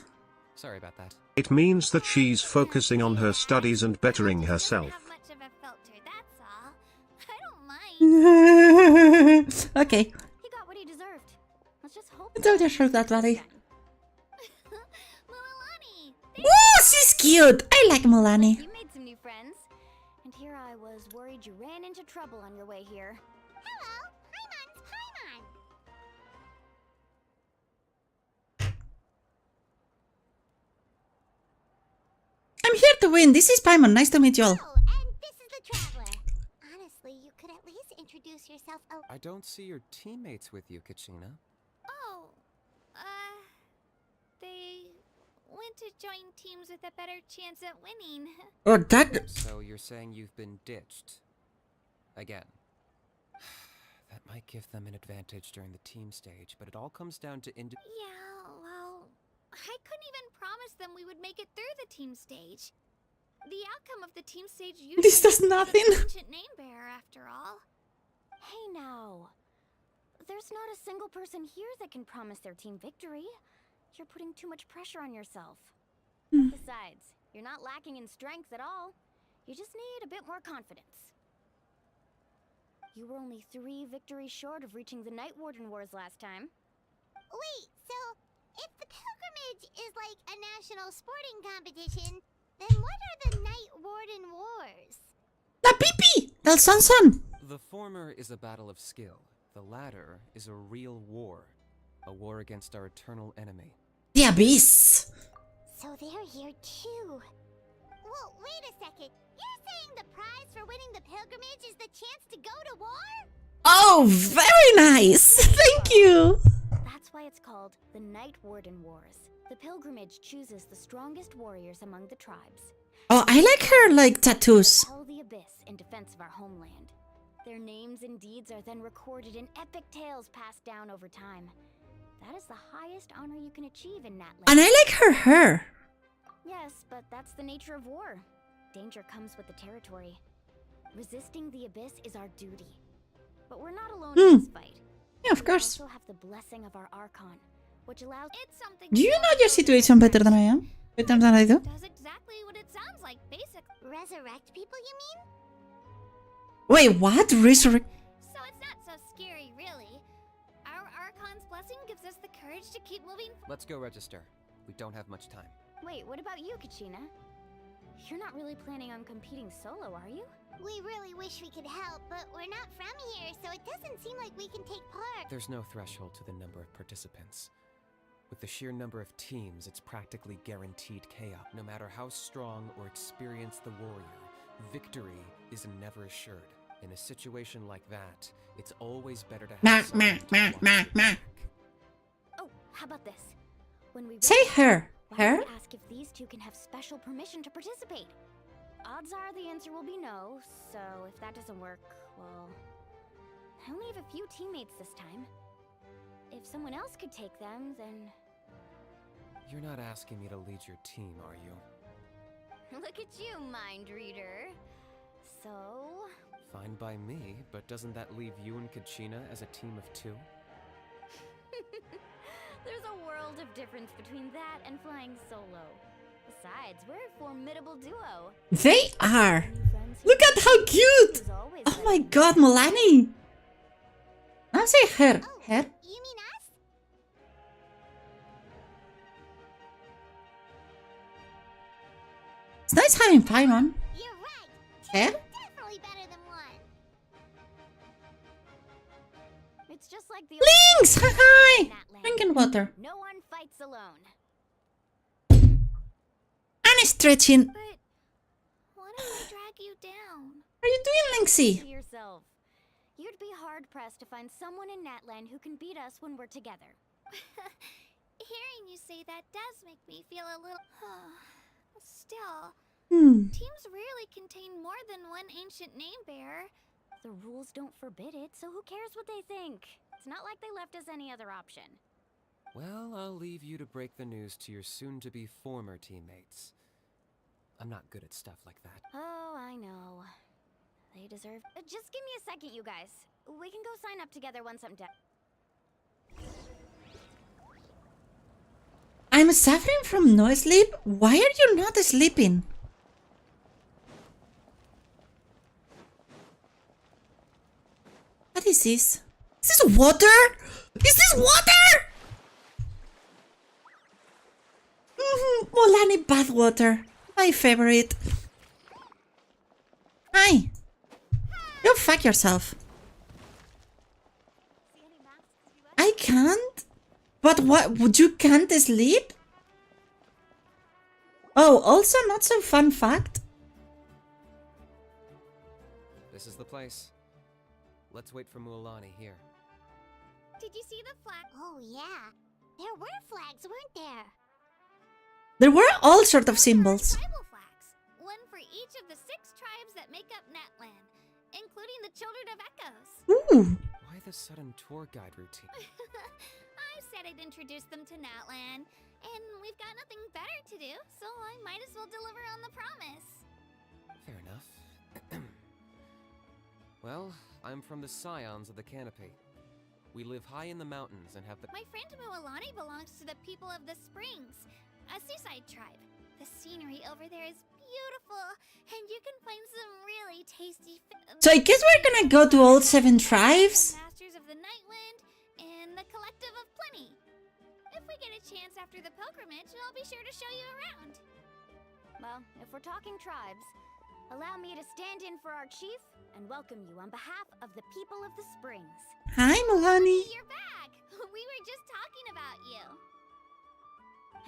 Sorry about that. It means that she's focusing on her studies and bettering Doesn't herself. have much of a filter, that's all. I don't mind. Okay. He got what he deserved. Let's just hope. Don't just show that, buddy. Milani, Oh, she's cute. I like Milani. you made some new friends. And here I was worried you ran into trouble on your way here. Hello! Paimon's Paimon! I'm here to win. This is Paimon. Nice to meet you all. Oh, and this is the Traveler. Honestly, you could at least introduce yourself. Oh, I don't see your teammates with you, Kachina. Oh, they went to join teams with a better chance at winning. Oh, that. So you're saying you've been ditched? Again. That might give them an advantage during the team stage, but it all comes down to Yeah, well, I couldn't even promise them we would make it through the team stage. The outcome of the team stage usually This does is the nothing. ancient name bearer, after all. Hey now, there's not a single person here that can promise their team victory. You're putting too much pressure on yourself. Besides, you're not lacking in strength at all. You just need a bit more confidence. You were only 3 victories short of reaching the Night Warden Wars last time. wait, so if the pilgrimage is like a national sporting competition, then what are the Night Warden Wars? La pipi. Del son son. The former is a battle of skill. The latter is a real war. A war against our eternal enemy. The abyss. So they're here too. Well, wait a second. You're saying the prize for winning the pilgrimage is the chance to go to war? Oh, very nice. Thank you. That's why it's called the Night Warden Wars. The pilgrimage chooses the strongest warriors among the tribes. Oh, I like her like tattoos. Hell the abyss in defense of our homeland. Their names and deeds are then recorded in epic tales passed down over time. That is the highest honor you can achieve in Natlan. And I like her hair. Yes, but that's the nature of war. Danger comes with the territory. Resisting the abyss is our duty. But we're not alone in this fight. Yeah, of course. We also have the blessing of our Archon, which allows it's something. Do you know your situation better than I am? Better than I do? Does exactly what it sounds like, basically. Resurrect people, you mean? Wait, what? Resurrect? So it's not so scary, really. Our Archon's blessing gives us the courage to keep moving. Let's go register. We don't have much time. Wait, what about you, Kachina? You're not really planning on competing solo, are you? We really wish we could help, but we're not from here, so it doesn't seem like we can take part. There's no threshold to the number of participants. With the sheer number of teams, it's practically guaranteed chaos. No matter how strong or experienced the warrior, victory is never assured. In a situation like that, it's always better to Meh, have someone to meh, watch meh, your meh. back. Oh, how about this? When we Say register, her. why Her? don't we ask if these two can have special permission to participate? Odds are the answer will be no, so if that doesn't work, well, I only have a few teammates this time. If someone else could take them, then... You're not asking me to lead your team, are you? Look at you, mind reader. So... Fine by me, but doesn't that leave you and Kachina as a team of 2? There's a world of difference between that and flying solo. Besides, we're a formidable duo. They are. New friends who Look at how cute. is always Oh better my than god, nothing. Milani. Now say her. Oh, Her? you mean us? It's nice having Paimon. You're right. Eh? Two is definitely better than one. It's just like the Links! Hi, hi! Natlan. Drinking water. No one fights alone. And stretching. But what if I drag you down? What are you doing, Linksy? To yourself. You'd be hard pressed to find someone in Natlan who can beat us when we're together. Hearing you say that does make me feel a little. Still, Teams rarely contain more than one ancient name bearer. The rules don't forbid it, so who cares what they think? It's not like they left us any other option. Well, I'll leave you to break the news to your soon-to-be former teammates. I'm not good at stuff like that. Oh, I know. They deserve... just give me a second, you guys. We can go sign up together once I'm done. I'm suffering from no sleep. Why are you not sleeping? What is this? Is this water? Is this water? Molani bathwater. My favorite. Hi. Go fuck yourself. I can't? But what? Would you can't sleep? Oh, also not so fun fact. This is the place. Let's wait for Mualani here. Did you see the flag? Oh, yeah. There were flags, weren't there? There were all sorts of symbols. Tribal flags. One for each of the 6 tribes that make up Natlan, including the Children of Echoes. Ooh. Why the sudden tour guide routine? I said I'd introduce them to Natlan, and we've got nothing better to do, so I might as well deliver on the promise. Fair enough. Well, I'm from the Scions of the Canopy. We live high in the mountains and have the... My friend Mualani belongs to the people of the Springs, a seaside tribe. The scenery over there is beautiful, and you can find some really tasty... So I guess we're gonna go to all 7 tribes? Masters of the Nightwind and the Collective of Plenty. If we get a chance after the pilgrimage, I'll be sure to show you around. Well, if we're talking tribes, allow me to stand in for our chief and welcome you on behalf of the people of the Springs. Hi, Molani. You're back! We were just talking about you.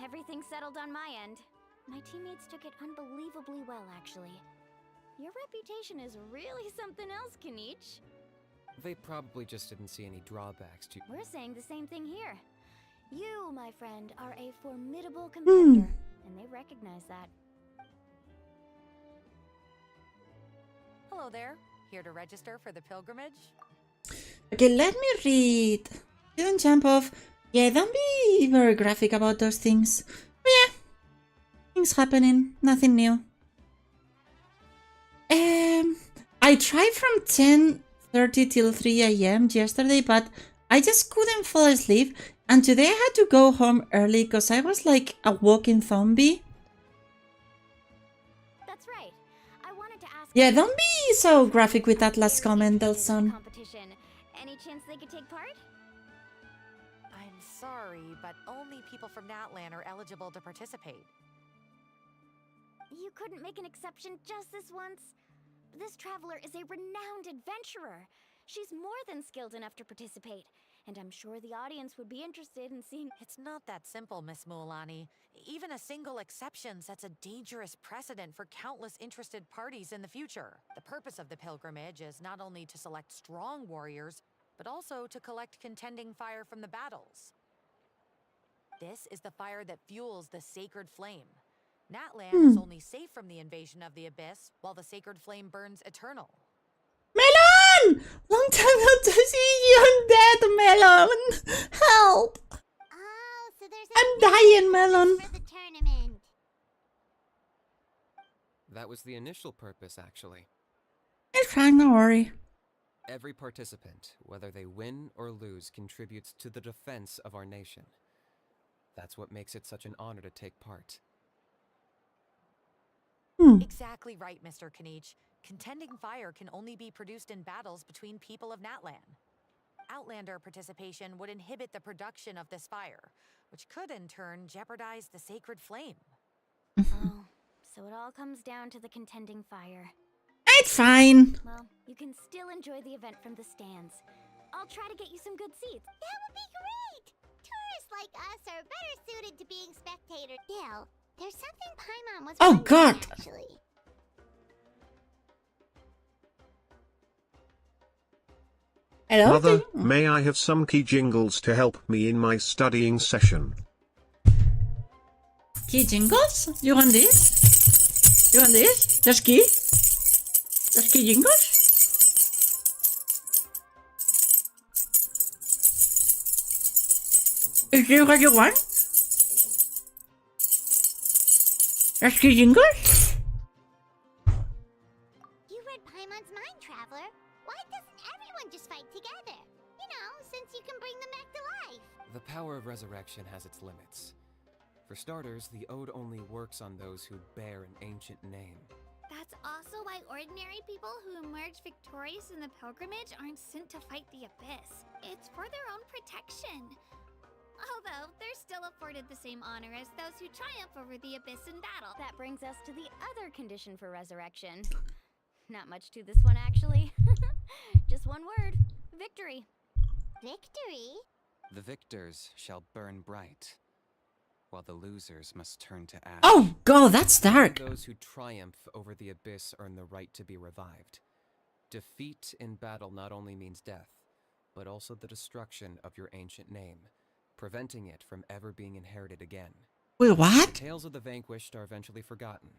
Everything settled on my end. My teammates took it unbelievably well, actually. Your reputation is really something else, Kanich. They probably just didn't see any drawbacks to... We're saying the same thing here. You, my friend, are a formidable competitor, and they recognize that. Hello there. Here to register for the pilgrimage? Okay, let me read. Didn't jump off. Yeah, don't be very graphic about those things. But yeah, things happening. Nothing new. I tried from 10:30 till 3 a.m. yesterday, but I just couldn't fall asleep. And today I had to go home early because I was like a walking zombie. That's right. I wanted to ask... Yeah, don't be so graphic with that last comment, Delson. Competition. Any chance they could take part? I'm sorry, but only people from Natlan are eligible to participate. You couldn't make an exception just this once? This traveler is a renowned adventurer. She's more than skilled enough to participate, and I'm sure the audience would be interested in seeing... It's not that simple, Miss Mualani. Even a single exception sets a dangerous precedent for countless interested parties in the future. The purpose of the pilgrimage is not only to select strong warriors, but also to collect contending fire from the battles. This is the fire that fuels the sacred flame. Natlan is only safe from the invasion of the Abyss, while the sacred flame burns eternal. Melon! Long time not to see you. I'm dead, Melon. Help! Oh, so there's I'm dying, Melon. for the tournament. That was the initial purpose, actually. It's fine, don't worry. Every participant, whether they win or lose, contributes to the defense of our nation. That's what makes it such an honor to take part. Exactly right, Mr. Kanich. Contending fire can only be produced in battles between people of Natlan. Outlander participation would inhibit the production of this fire, which could in turn jeopardize the sacred flame. Oh, so it all comes down to the contending fire. It's fine. Well, you can still enjoy the event from the stands. I'll try to get you some good seats. That would be great! Tourists like us are better suited to being spectators. Still, there's something Paimon was Oh, wondering, God. actually. Hello? Mother, may I have some key jingles to help me in my studying session? Key jingles? You want this? You want this? There's key? There's key jingles? Is this what you want? There's key jingles? You read Paimon's mind, Traveler. Why doesn't everyone just fight together? You know, since you can bring them back to life. The power of resurrection has its limits. For starters, the ode only works on those who bear an ancient name. That's also why ordinary people who emerge victorious in the pilgrimage aren't sent to fight the abyss. It's for their own protection. Although, they're still afforded the same honor as those who triumph over the abyss in battle. That brings us to the other condition for resurrection. Not much to this one, actually. Just one word. Victory. Victory? The victors shall burn bright, while the losers must turn to ash. Oh god, that's dark. Those who triumph over the abyss earn the right to be revived. Defeat in battle not only means death, but also the destruction of your ancient name, preventing it from ever being inherited again. Wait, what? The tales of the vanquished are eventually forgotten,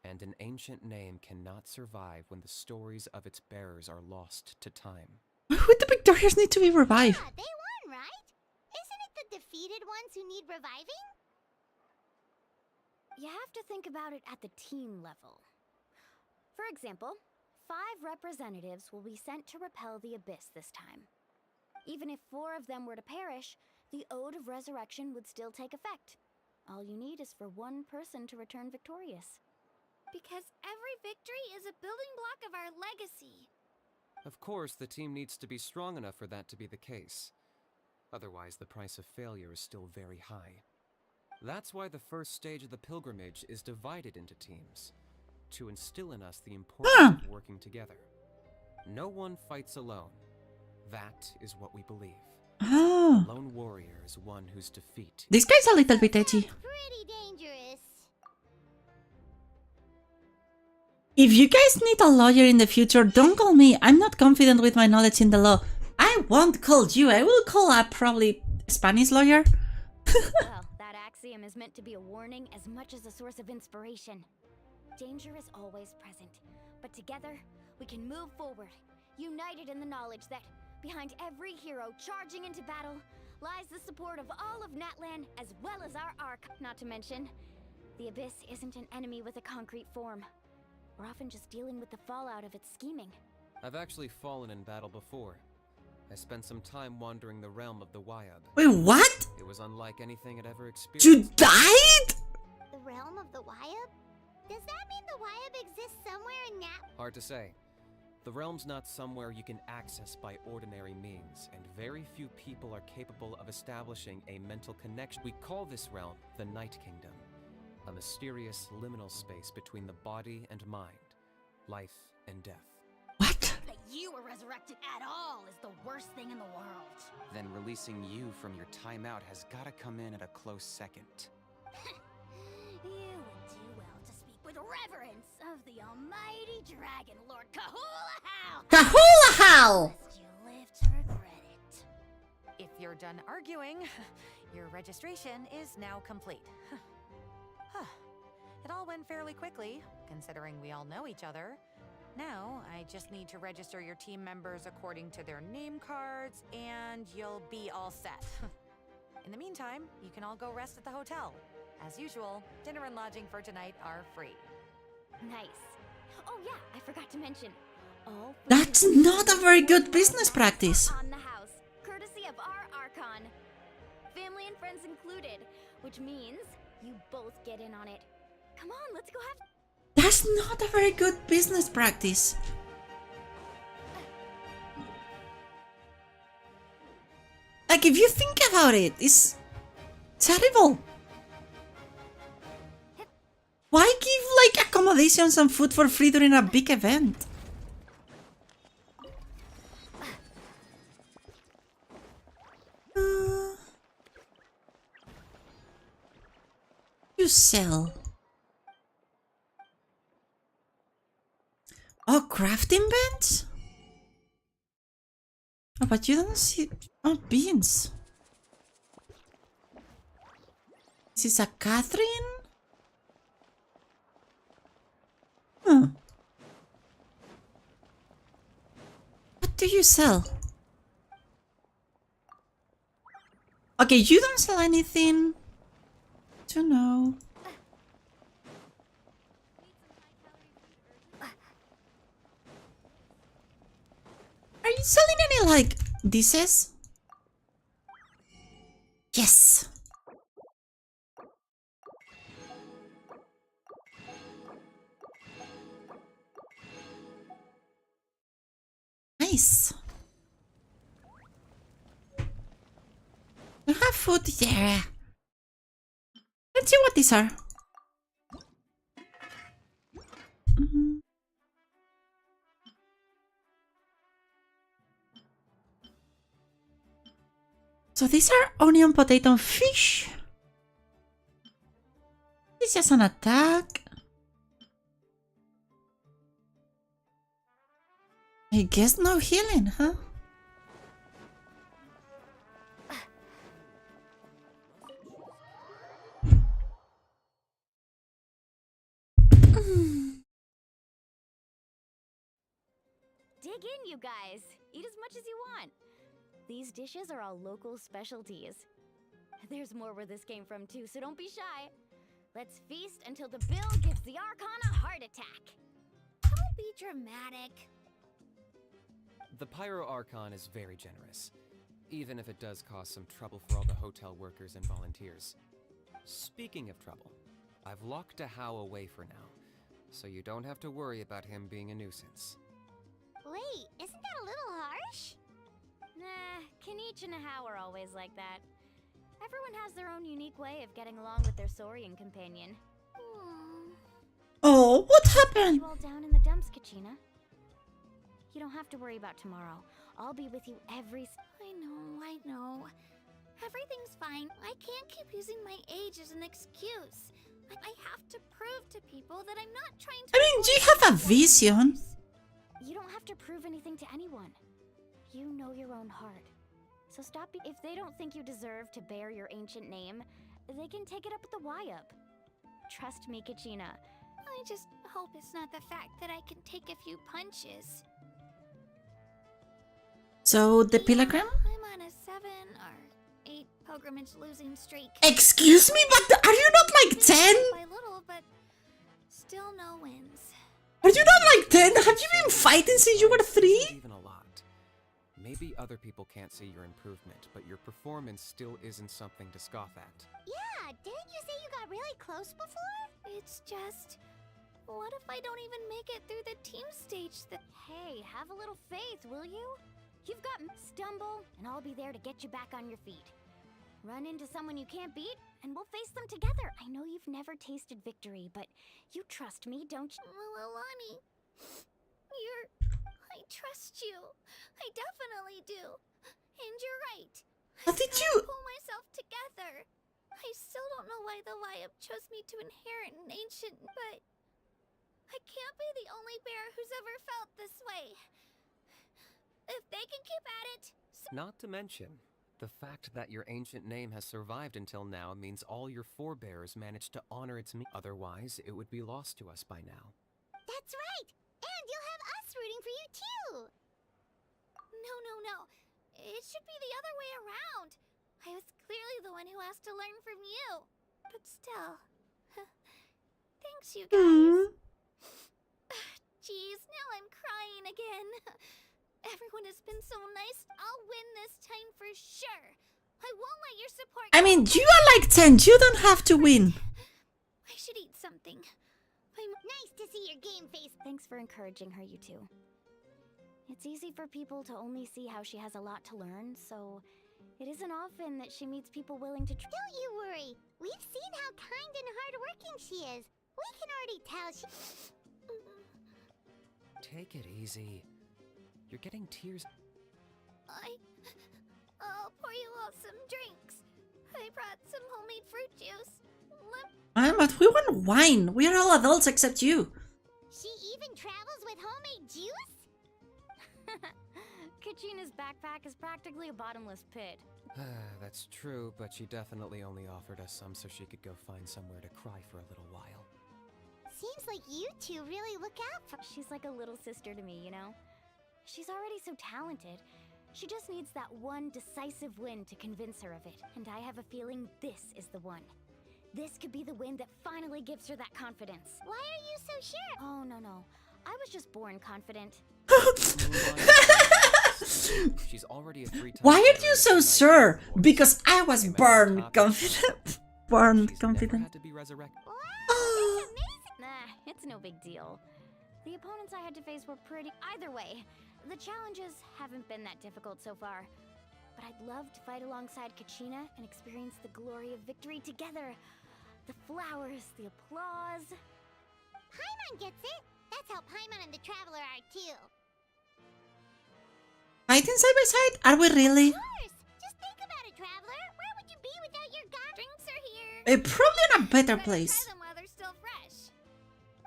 and an ancient name cannot survive when the stories of its bearers are lost to time. Why would the victorious need to be revived? Yeah, they won, right? Isn't it the defeated ones who need reviving? You have to think about it at the team level. For example, 5 representatives will be sent to repel the abyss this time. Even if 4 of them were to perish, the Ode of Resurrection would still take effect. All you need is for 1 person to return victorious. Because every victory is a building block of our legacy. Of course, the team needs to be strong enough for that to be the case. Otherwise, the price of failure is still very high. That's why the first stage of the pilgrimage is divided into teams, to instill in us the importance of working together. No one fights alone. That is what we believe. Oh. A lone warrior is one whose defeat... This guy's a little bit edgy. Pretty dangerous. If you guys need a lawyer in the future, don't call me. I'm not confident with my knowledge in the law. I won't call you. I will call a probably Spanish lawyer. Well, that axiom is meant to be a warning as much as a source of inspiration. Danger is always present, but together we can move forward, united in the knowledge that behind every hero charging into battle lies the support of all of Natlan as well as our Ark. Not to mention, the Abyss isn't an enemy with a concrete form. We're often just dealing with the fallout of its scheming. I've actually fallen in battle before. I spent some time wandering the realm of the Wyab. Wait, what? It was unlike anything I'd ever experienced. You died? The realm of the Wyab? Does that mean the Wyab exists somewhere in Hard to say. The realm's not somewhere you can access by ordinary means, and very few people are capable of establishing a mental connection. We call this realm the Night Kingdom, a mysterious liminal space between the body and mind, life and death. What? That you were resurrected at all is the worst thing in the world. Then releasing you from your timeout has gotta come in at a close second. You would do well to speak with reverence of the almighty dragon lord Kahula-Hal! Kahula-Hal! Lest you live to regret it. If you're done arguing, your registration is now complete. It all went fairly quickly, considering we all know each other. Now, I just need to register your team members according to their name cards, and you'll be all set. In the meantime, you can all go rest at the hotel. As usual, dinner and lodging for tonight are free. Nice. Oh yeah, I forgot to mention. All food That's and not a very good business practice. on the house, courtesy of our Archon. Family and friends included, which means you both get in on it. Come on, let's go have... That's not a very good business practice. Like, if you think about it, it's terrible. Why give, like, accommodations and food for free during a big event? You sell. Oh, crafting bench? Oh, but you don't see... Oh, beans. This is a Catherine? you sell? Okay, you don't sell anything. To know. Are you selling any like dishes? Yes. Nice. We have food there. Let's see what these are. Mhm. So these are onion, potato, and fish. It's just an attack. I guess no healing, huh? Dig in, you guys. Eat as much as you want. These dishes are all local specialties. There's more where this came from too, so don't be shy. Let's feast until the bill gives the Archon a heart attack. Don't be dramatic. The Pyro Archon is very generous, even if it does cause some trouble for all the hotel workers and volunteers. Speaking of trouble, I've locked a How away for now, so you don't have to worry about him being a nuisance. Wait, isn't that a little harsh? Nah, Kenichi and How are always like that. Everyone has their own unique way of getting along with their Saurian companion. Oh, what happened? You all down in the dumps, Kachina. You don't have to worry about tomorrow. I'll be with you every... I know. Everything's fine. I can't keep using my age as an excuse. I have to prove to people that I'm not trying to... I mean, you have a vision. You don't have to prove anything to anyone. You know your own heart. So stop. If they don't think you deserve to bear your ancient name, they can take it up with the Y-Up. Trust me, Kachina. I just hope it's not the fact that I can take a few punches. So, the pilgrim? I'm on a 7 or 8 pilgrimage losing streak. Excuse me, but are you not like 10? By little, but still no wins. Are you not like 10? Have you been fighting since you were 3? Even a lot. Maybe other people can't see your improvement, but your performance still isn't something to scoff at. Yeah, didn't you say you got really close before? It's just... What if I don't even make it through the team stage? Hey, have a little faith, will you? You've got stumble, and I'll be there to get you back on your feet. Run into someone you can't beat, and we'll face them together. I know you've never tasted victory, but you trust me, don't you? Well, Alani, I trust you. I definitely do. And you're right. How did you... Pull myself together. I still don't know why the Y-Up chose me to inherit an ancient, but I can't be the only bear who's ever felt this way. If they can keep at it... Not to mention, the fact that your ancient name has survived until now means all your forebears managed to honor its meaning. Otherwise, it would be lost to us by now. That's right! And you'll have us rooting for you too! No. It should be the other way around. I was clearly the one who asked to learn from you. But still... Thanks, you guys. Jeez, now I'm crying again. Everyone has been so nice. I'll win this time for sure. I won't let your support... I mean, you are like 10. You don't have to win. I should eat something. Nice to see your game face. Thanks for encouraging her, you two. It's easy for people to only see how she has a lot to learn, so it isn't often that she meets people willing to... Don't you worry. We've seen how kind and hardworking she is. We can already tell she... Take it easy. You're getting tears. I'll pour you all some drinks. I brought some homemade fruit juice. But we want wine. We are all adults except you. She even travels with homemade juice? Kachina's backpack is practically a bottomless pit. That's true, but she definitely only offered us some so she could go find somewhere to cry for a little while. Seems like you two really look out for... She's like a little sister to me, you know? She's already so talented. She just needs that one decisive win to convince her of it. And I have a feeling this is the one. This could be the win that finally gives her that confidence. Why are you so sure? Oh, no. I was just born confident. She's already a 3-time. Why are you so sure? Because I was born confident. Born She's confident. never had to be resurrected. Oh. Nah, it's no big deal. The opponents I had to face were pretty... Either way, the challenges haven't been that difficult so far. But I'd love to fight alongside Kachina and experience the glory of victory together. The flowers, the applause... Paimon gets it. That's how Paimon and the Traveler are too. Fighting side by side? Are we really? Of course. Just think about it, Traveler. Where would you be without your god? Drinks are here. Probably in a better Better place. try them while they're still fresh.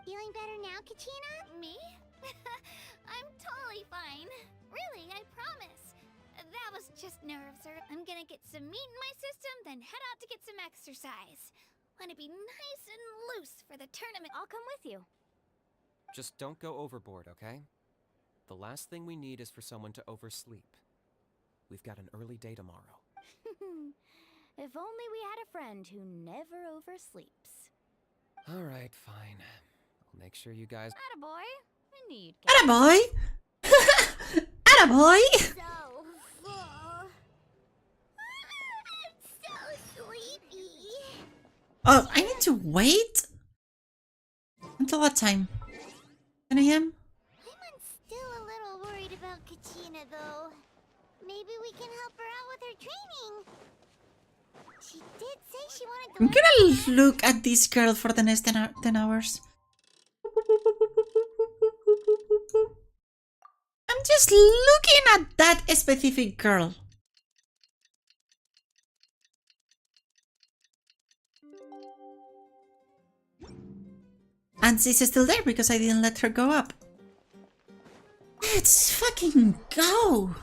Feeling better now, Kachina? Me? I'm totally fine. Really, I promise. That was just nerves. I'm gonna get some meat in my system, then head out to get some exercise. Want to be nice and loose for the tournament. I'll come with you. Just don't go overboard, okay? The last thing we need is for someone to oversleep. We've got an early day tomorrow. If only we had a friend who never oversleeps. All right, fine. I'll make sure you guys... Attaboy. Indeed. Attaboy! Attaboy! So full. I'm so sleepy. Oh, I need to wait? Until what time? 10 a.m.? I'm still a little worried about Kachina, though. Maybe we can help her out with her training. She did say she wanted to I'm learn gonna look at this girl for the next 10 hours. I'm just looking at that specific girl. And she's still there because I didn't let her go up. Let's fucking go!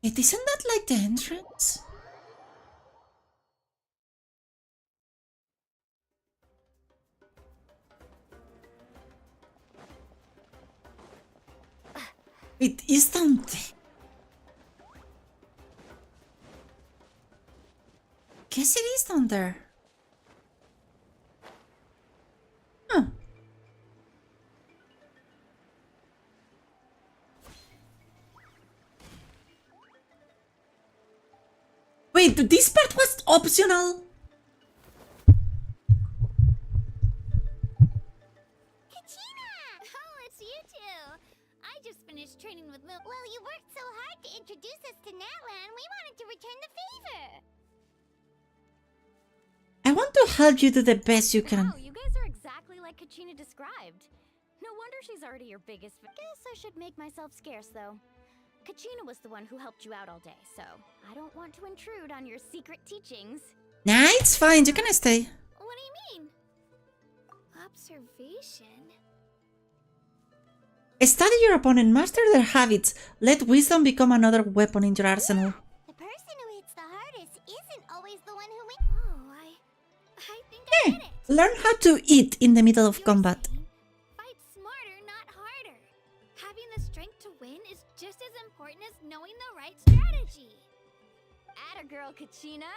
It isn't that like the entrance? It is down there. Guess it is down there. Huh. Wait, this part was optional? Kachina! Oh, it's you two. I just finished training with Mil. Well, you worked so hard to introduce us to Natlan, we wanted to return the favor. I want to help you do the best you can. Wow, you guys are exactly like Kachina described. No wonder she's already your biggest fan. Guess I should make myself scarce, though. Kachina was the one who helped you out all day, so I don't want to intrude on your secret teachings. Nah, it's fine. You can stay. What do you mean? Observation? Study your opponent, master their habits. Let wisdom become another weapon in your arsenal. The person who hits the hardest isn't always the one who wins. Oh, I think I get it. Learn how to eat in the middle of You're combat. saying fight smarter, not harder. Having the strength to win is just as important as knowing the right strategy. Atta girl, Kachina.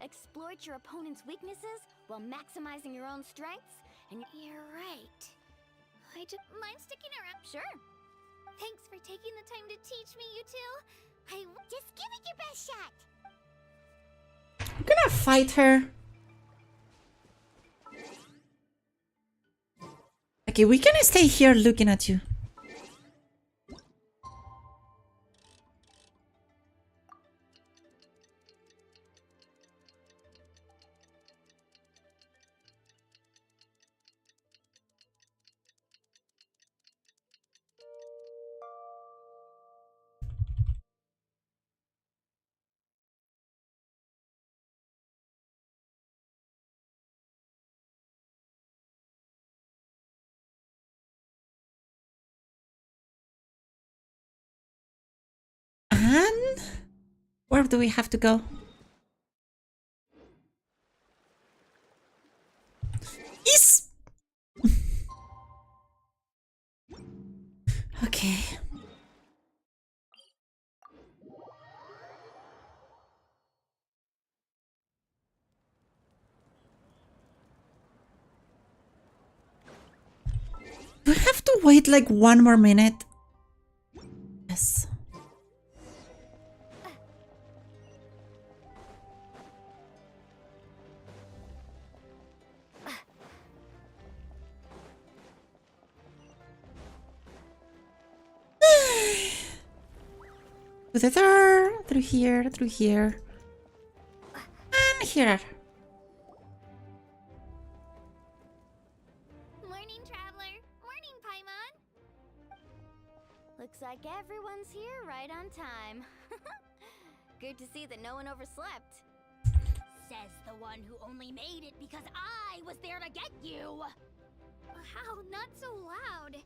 Exploit your opponent's weaknesses while maximizing your own strengths, and You're right. I just mind sticking around. sure. Thanks for taking the time to teach me, you two. Just give it your best shot. I'm gonna fight her. Okay, we can stay here looking at you. And where do we have to go? Is okay. Do I have to wait like 1 more minute? Yes. To the door, through here, and here. Morning, traveler. Morning, Paimon. Looks like everyone's here right on time. Good to see that no one overslept. Says the one who only made it because I was there to get you. How? Not so loud.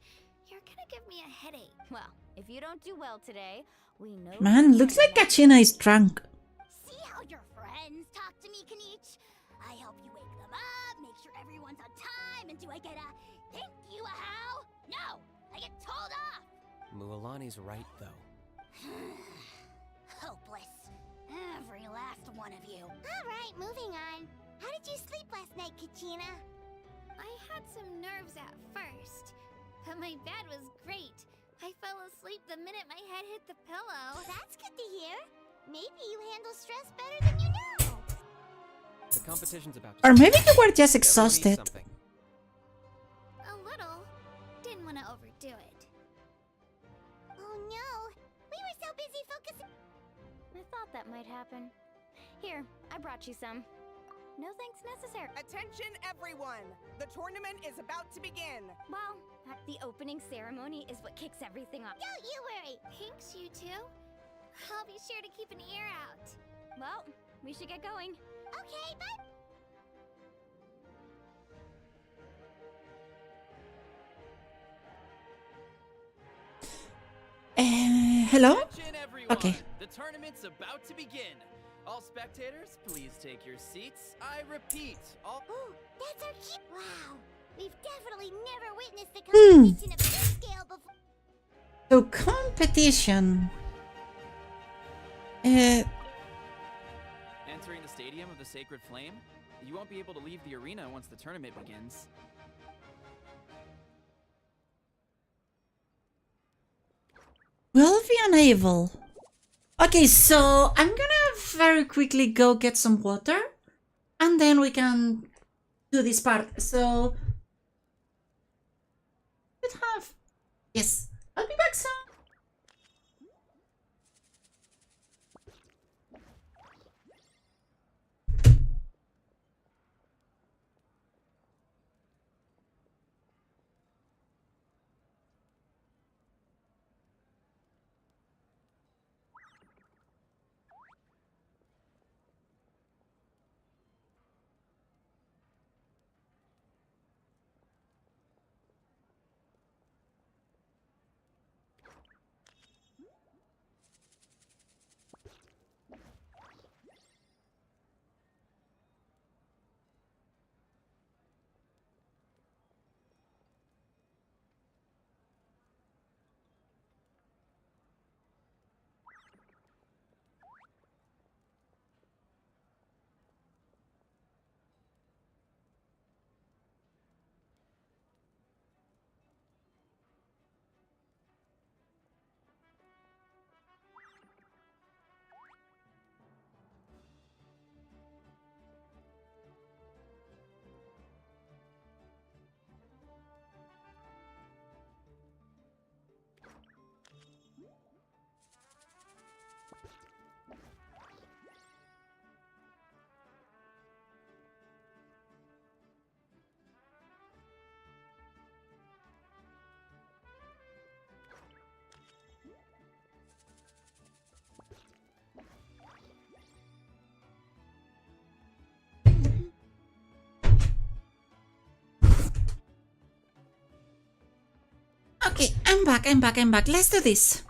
You're gonna give me a headache. Well, if you don't do well today, we know. Man, looks like Kachina is drunk. See how your friends talk to me, Kanich? I help you wake them up, make sure everyone's on time, and do I get a thank you a how? No, I get told off. Mualani's right, though. Hopeless. Every last one of you. Alright, moving on. How did you sleep last night, Kachina? I had some nerves at first, but my bed was great. I fell asleep the minute my head hit the pillow. That's good to hear. Maybe you handle stress better than you know. The competition's about to Or maybe you were just Everyone needs exhausted. something. A little. Didn't want to overdo it. Oh no, we were so busy focusing. I thought that might happen. Here, I brought you some. No thanks necessary. Attention, everyone! The tournament is about to begin. Well, the opening ceremony is what kicks everything off. Don't you worry. Thanks, you two. I'll be sure to keep an ear out. Well, we should get going. Okay, bye. Hello? Attention, everyone. Okay. The tournament's about to begin. All spectators, please take your seats. I repeat, all... Ooh, that's our keep. Wow, we've definitely never witnessed a competition of this scale before. So competition. Entering the Stadium of the Sacred Flame, you won't be able to leave the arena once the tournament begins. Will be unable. Okay, so I'm gonna very quickly go get some water and then we can do this part. So, let's have. Yes, I'll be back soon. Okay, I'm back. Let's do this.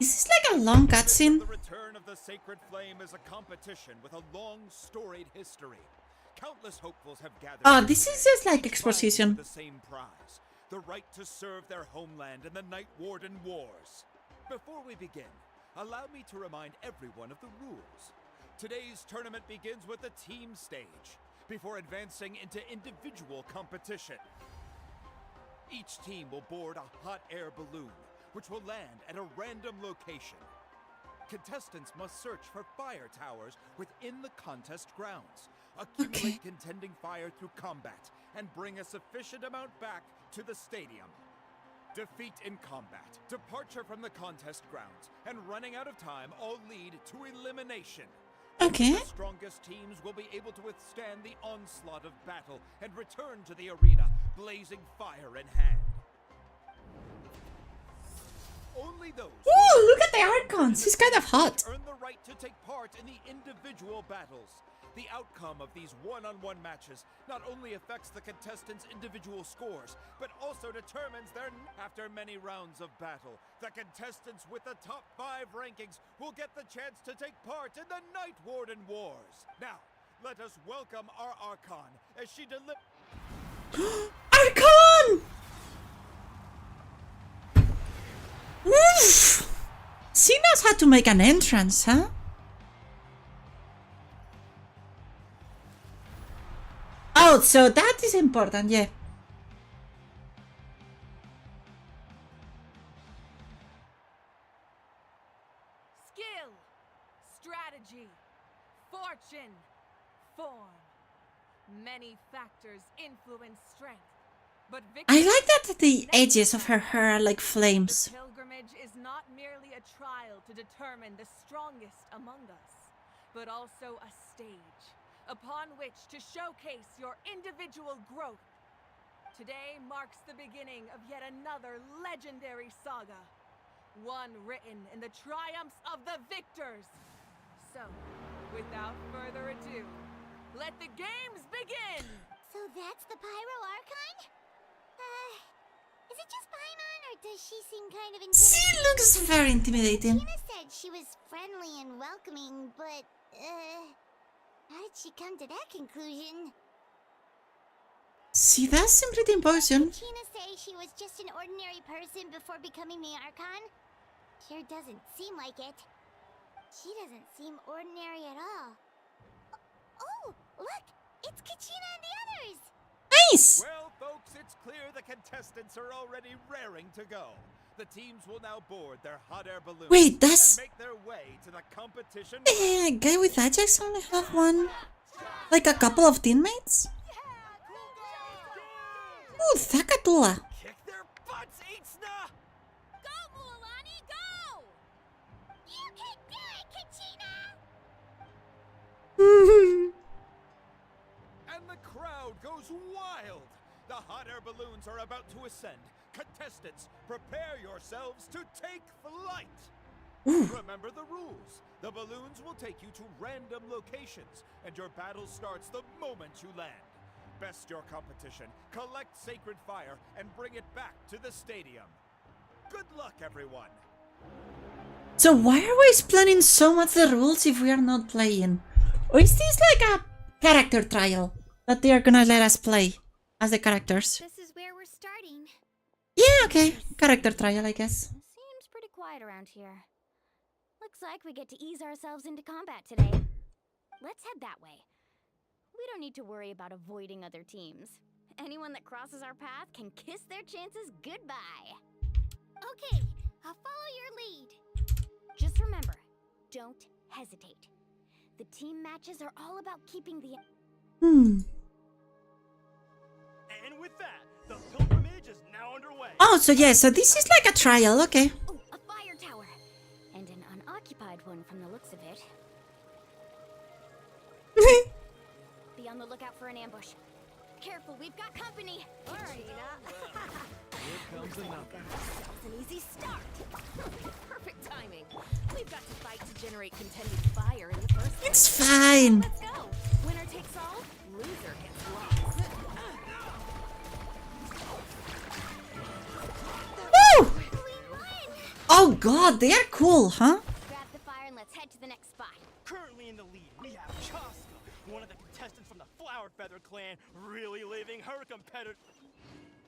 Is this like a long cutscene? The return of the sacred flame is a competition with a long, storied history. Countless hopefuls have gathered. Oh, this is just like exposition. The same prize, the right to serve their homeland in the Night Warden Wars. Before we begin, allow me to remind everyone of the rules. Today's tournament begins with the team stage, before advancing into individual competition. Each team will board a hot air balloon, which will land at a random location. Contestants must search for fire towers within the contest grounds, accumulate contending fire through combat, and bring a sufficient amount back to the stadium. Defeat in combat, departure from the contest grounds, and running out of time all lead to elimination. Okay. The strongest teams will be able to withstand the onslaught of battle and return to the arena, blazing fire in hand. Only those Ooh, look at the Archons. He's kind of hot. earn the right to take part in the individual battles. The outcome of these one-on-one matches not only affects the contestants' individual scores, but also determines their... After many rounds of battle, the contestants with the top 5 rankings will get the chance to take part in the Night Warden Wars. Now, let us welcome our Archon as she delivers... Archon! Oof! She knows how to make an entrance, huh? Oh, so that is important, yeah. Skill, strategy, fortune, form. Many factors influence strength, but I like that the edges of her hair are like flames. The pilgrimage is not merely a trial to determine the strongest among us, but also a stage upon which to showcase your individual growth. Today marks the beginning of yet another legendary saga, one written in the triumphs of the victors. So, without further ado, let the games begin! So that's the Pyro Archon? Is it just Paimon, or does she seem kind of intimidating? She looks very intimidating. Tina said she was friendly and welcoming, but, how did she come to that conclusion? She does seem pretty imposing. Did Tina say she was just an ordinary person before becoming the Archon? Sure doesn't seem like it. She doesn't seem ordinary at all. Oh, look! It's Kachina and the others! Nice! Well, folks, it's clear the contestants are already raring to go. The teams will now board their hot air balloons Wait, that's... and make their way to the competition. Guy with Ajax only have one... Like a couple of teammates? Ooh, Thakatula! Kick their butts, Itzna! Go, Mualani, go! You can do it, Kachina! And the crowd goes wild. The hot air balloons are about to ascend. Contestants, prepare yourselves to take flight. Remember the rules. The balloons will take you to random locations, and your battle starts the moment you land. Best your competition, collect sacred fire, and bring it back to the stadium. Good luck, everyone. So why are we explaining so much the rules if we are not playing? Or is this like a character trial that they are gonna let us play as the characters? This is where we're starting. Yeah, okay. Character trial, I guess. Seems pretty quiet around here. Looks like we get to ease ourselves into combat today. Let's head that way. We don't need to worry about avoiding other teams. Anyone that crosses our path can kiss their chances goodbye. Okay, I'll follow your lead. Just remember, don't hesitate. The team matches are all about keeping the... And with that, the pilgrimage is now underway. Oh, so yeah, so this is like a trial, okay. Oh, a fire tower. And an unoccupied one from the looks of it. Be on the lookout for an ambush. Careful, we've got company. All right, Here comes another. That's an easy start. Perfect timing. We've got to fight to generate contending fire in the first place. It's fine. Let's go. Winner takes all, loser gets lost. Woo! Oh god, they are cool, huh? Grab the fire and let's head to the next spot. Currently in the lead, we have Chaska, one of the contestants from the Flower Feather clan, really leaving her competitor.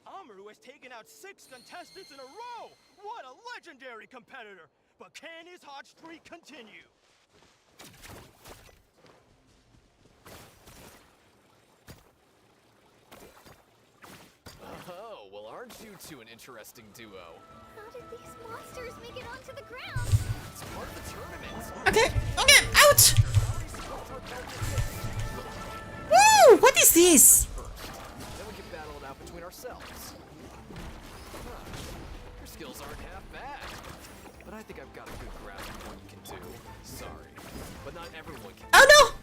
Amaru has taken out 6 contestants in a row! What a legendary competitor! But can his hot streak continue? Oh, well, aren't you two an interesting duo? How did these monsters make it onto the ground? It's part of the tournament. Okay, ouch! Woo! What is this? Then we can battle it out between ourselves. Huh. Your skills aren't half bad. But I think I've got a good grasp of what you can do. Sorry, but not everyone can. Oh no!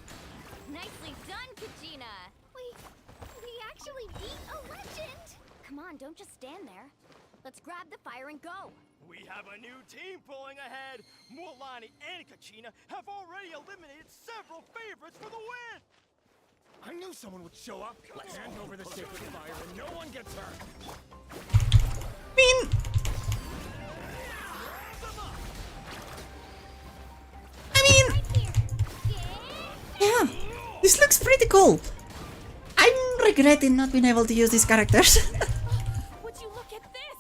Nicely done, Kachina! We actually beat a legend! Come on, don't just stand there. Let's grab the fire and go. We have a new team pulling ahead. Mualani and Kachina have already eliminated several favorites for the win. I knew someone would show up. Let's hand over the sacred fire and no one gets hurt. Yeah, this looks pretty cool. I'm regretting not being able to use these characters. Would you look at this?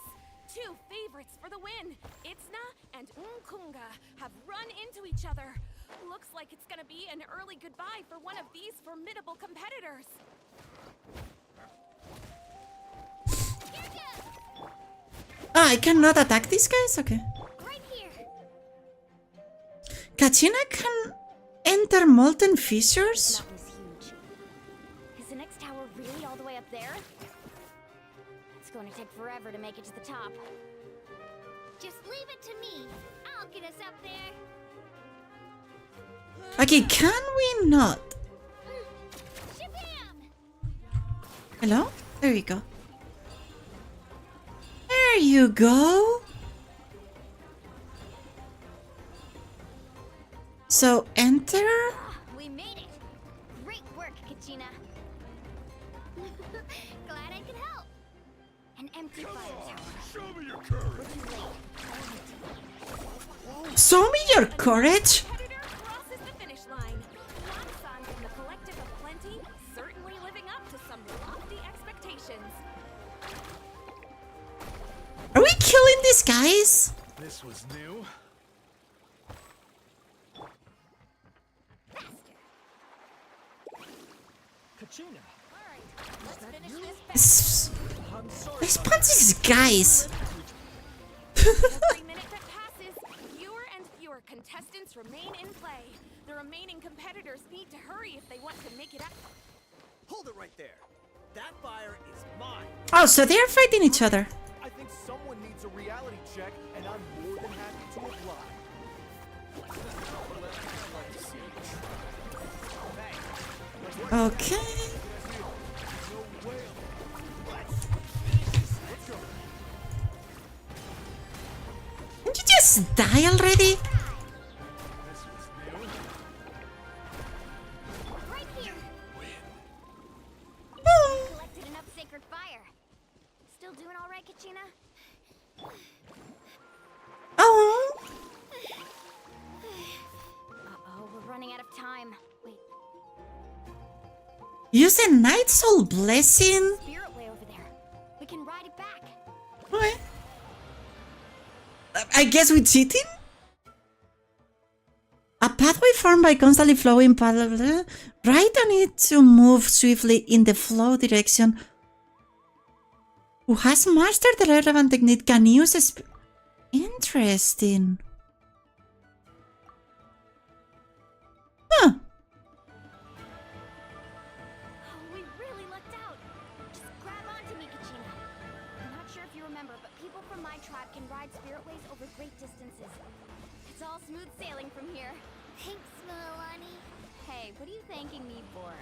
2 favorites for the win. Itzna and Unkunga have run into each other. Looks like it's gonna be an early goodbye for one of these formidable competitors. I cannot attack these guys? Okay. Right here. Kachina can enter molten fissures? Mountain's huge. Is the next tower really all the way up there? It's going to take forever to make it to the top. Just leave it to me. I'll get us up there. Okay, can we not? Shabam! Hello? There you go. There you go. So enter. We made it. Great work, Kachina. Glad I could help. An empty fire tower. Show me your courage. Show me your courage. Competitor crosses the finish line. Lansan from the Collective of Plenty, certainly living up to some lofty expectations. Are we killing these guys? This was new. Kachina. Response these guys. Every minute that passes, fewer and fewer contestants remain in play. The remaining competitors need to hurry if they want to make it out. Hold it right there. That fire is mine. Oh, so they're fighting each other. I think someone needs a reality check, and I'm more than happy to apply. Okay. Did you just die already? Right here. Collected enough sacred fire. Still doing all right, Kachina? Oh. Uh-oh, we're running out of time. Wait, Use a Night Soul Blessing. Spirit Way over there. We can ride it back. Okay. I guess we're cheating? A pathway formed by constantly flowing paddle. Right on it to move swiftly in the flow direction. Who has mastered the relevant technique can use a interesting. Huh. Oh, we really lucked out. Just grab onto me, Kachina. I'm not sure if you remember, but people from my tribe can ride spirit ways over great distances. It's all smooth sailing from here. Thanks, Mualani. Hey, what are you thanking me for?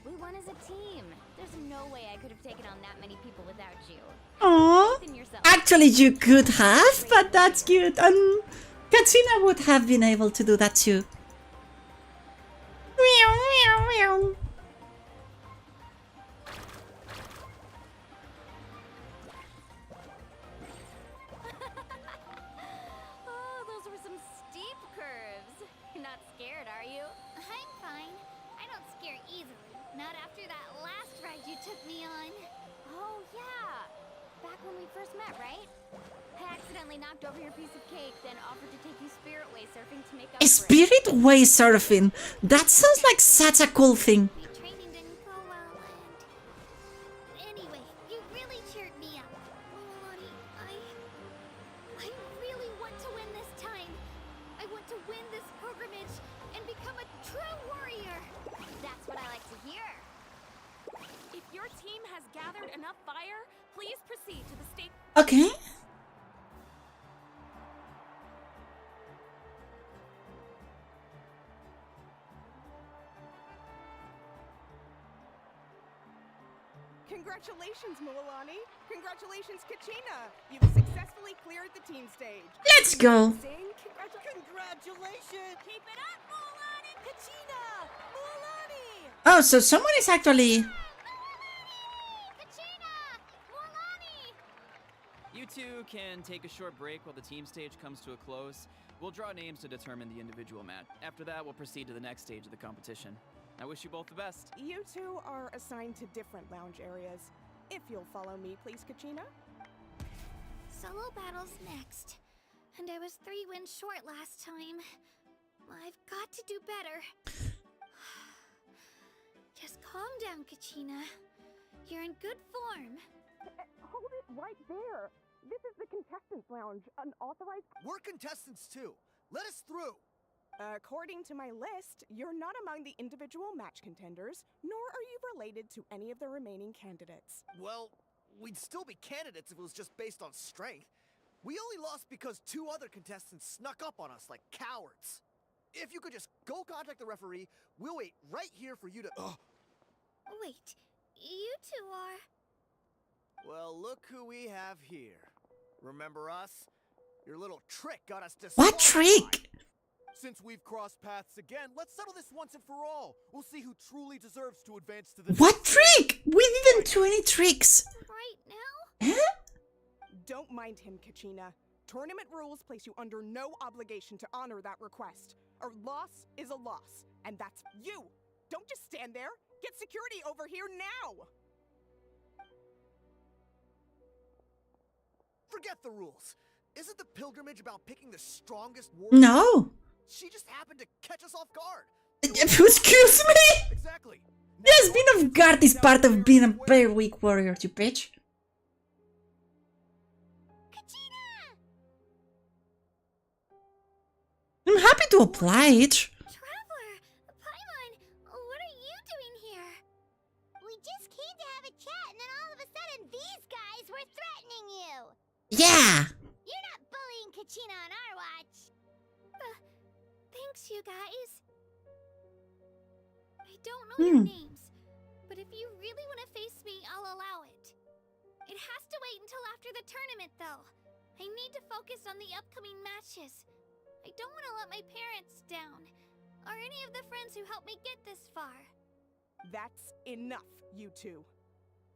We won as a team. There's no way I could have taken on that many people without you. Aww. Faith in yourself. Actually, you could have, but that's cute. And Katrina would have been able to do that too. Meow, meow, meow. took me on. Oh, yeah. Back when we first met, right? I accidentally knocked over your piece of cake, then offered to take you spirit way surfing to make up for it. Spirit way surfing. That sounds like such a cool thing. My training didn't go well, and anyway, you really cheered me up. Lottie, I really want to win this time. I want to win this pilgrimage and become a true warrior. That's what I like to hear. If your team has gathered enough fire, please proceed to the state. Okay. Congratulations, Mualani. Congratulations, Kachina. You've successfully cleared the team stage. Let's go. Congratulations! Keep it up, Mualani! Kachina! Mualani! Oh, so someone is actually... You two can take a short break while the team stage comes to a close. We'll draw names to determine the individual match. After that, we'll proceed to the next stage of the competition. I wish you both the best. You two are assigned to different lounge areas. If you'll follow me, please, Kachina. Solo battle's next. And I was 3 wins short last time. I've got to do better. Just calm down, Kachina. You're in good form. Hold it right there. This is the contestants' lounge, unauthorized. We're contestants too. Let us through. According to my list, you're not among the individual match contenders, nor are you related to any of the remaining candidates. Well, we'd still be candidates if it was just based on strength. We only lost because 2 other contestants snuck up on us like cowards. If you could just go contact the referee, we'll wait right here for you to... Wait, you two are... Well, look who we have here. Remember us? Your little trick got us to... What trick? Since we've crossed paths again, let's settle this once and for all. We'll see who truly deserves to advance to the... What trick? We didn't do any tricks. Right now? Huh? Don't mind him, Kachina. Tournament rules place you under no obligation to honor that request. A loss is a loss, and that's you. Don't just stand there. Get security over here now. Forget the rules. Isn't the pilgrimage about picking the strongest warrior? No. She just happened to catch us off guard. Excuse me? Exactly. Yes, being off guard is part of being a very weak warrior, you bitch. I'm happy to oblige. Traveler! Paimon! What are you doing here? We just came to have a chat, and then all of a sudden, these guys were threatening you. Yeah. You're not bullying Kachina on our watch. Thanks, you guys. I don't know your names, but if you really want to face me, I'll allow it. It has to wait until after the tournament, though. I need to focus on the upcoming matches. I don't want to let my parents down, or any of the friends who helped me get this far. That's enough, you two.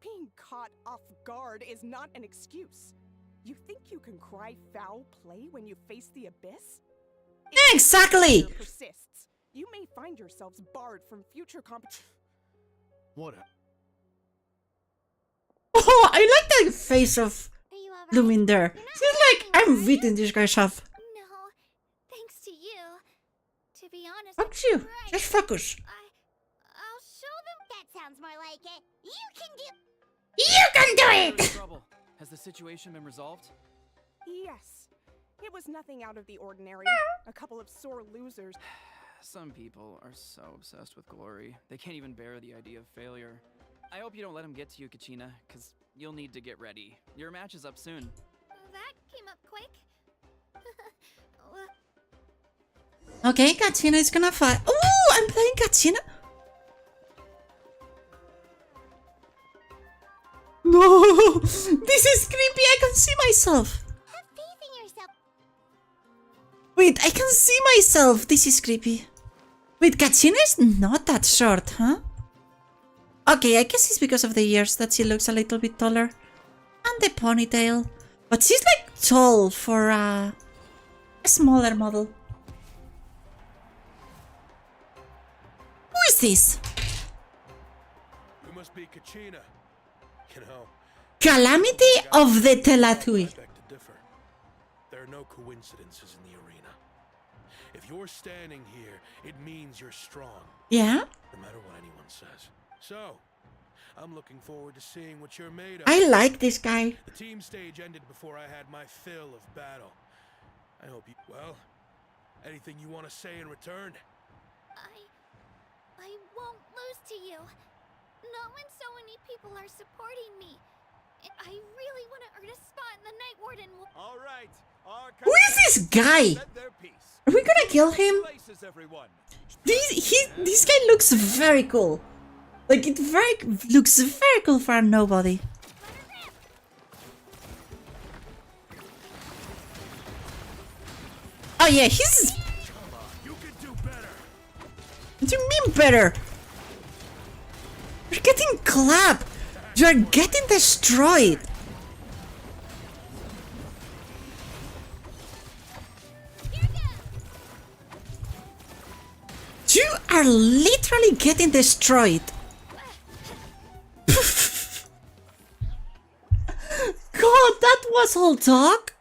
Being caught off guard is not an excuse. You think you can cry foul play when you face the abyss? Exactly. If persists, you may find yourselves barred from future competition. What? Oh, I like the face of Lumin there. She's like, I'm beating this guy's up. No, thanks to you. To be honest, Fuck you. Just focus. I'll show them. That sounds more like it. You can do... You can do There's it! trouble. Has the situation been resolved? Yes. It was nothing out of the ordinary. A couple of sore losers. Some people are so obsessed with glory, they can't even bear the idea of failure. I hope you don't let him get to you, Kachina, because you'll need to get ready. Your match is up soon. That came up quick. Okay, Kachina is gonna fight. Ooh, I'm playing Kachina. No, this is creepy. I can see myself. Have faith in yourself. Wait, I can see myself. This is creepy. Wait, Kachina is not that short, huh? Okay, I guess it's because of the years that she looks a little bit taller. And the ponytail. But she's like tall for a smaller model. Who is this? You must be Kachina. You know, Calamity of the Telathui. I beg to differ. There are no coincidences in the arena. If you're standing here, it means you're strong. Yeah? No matter what anyone says. So, I'm looking forward to seeing what you're made of. I like this guy. The team stage ended before I had my fill of battle. I hope you... Well, anything you want to say in return? I won't lose to you. Not when so many people are supporting me. I really want to earn a spot in the Night Warden. All right. Who is this guy? Are we gonna kill him? This guy looks very cool. Like it looks very cool for a nobody. Oh yeah, he's. What do you mean better? You're getting clapped. You're getting destroyed. You are literally getting destroyed. God, that was all talk?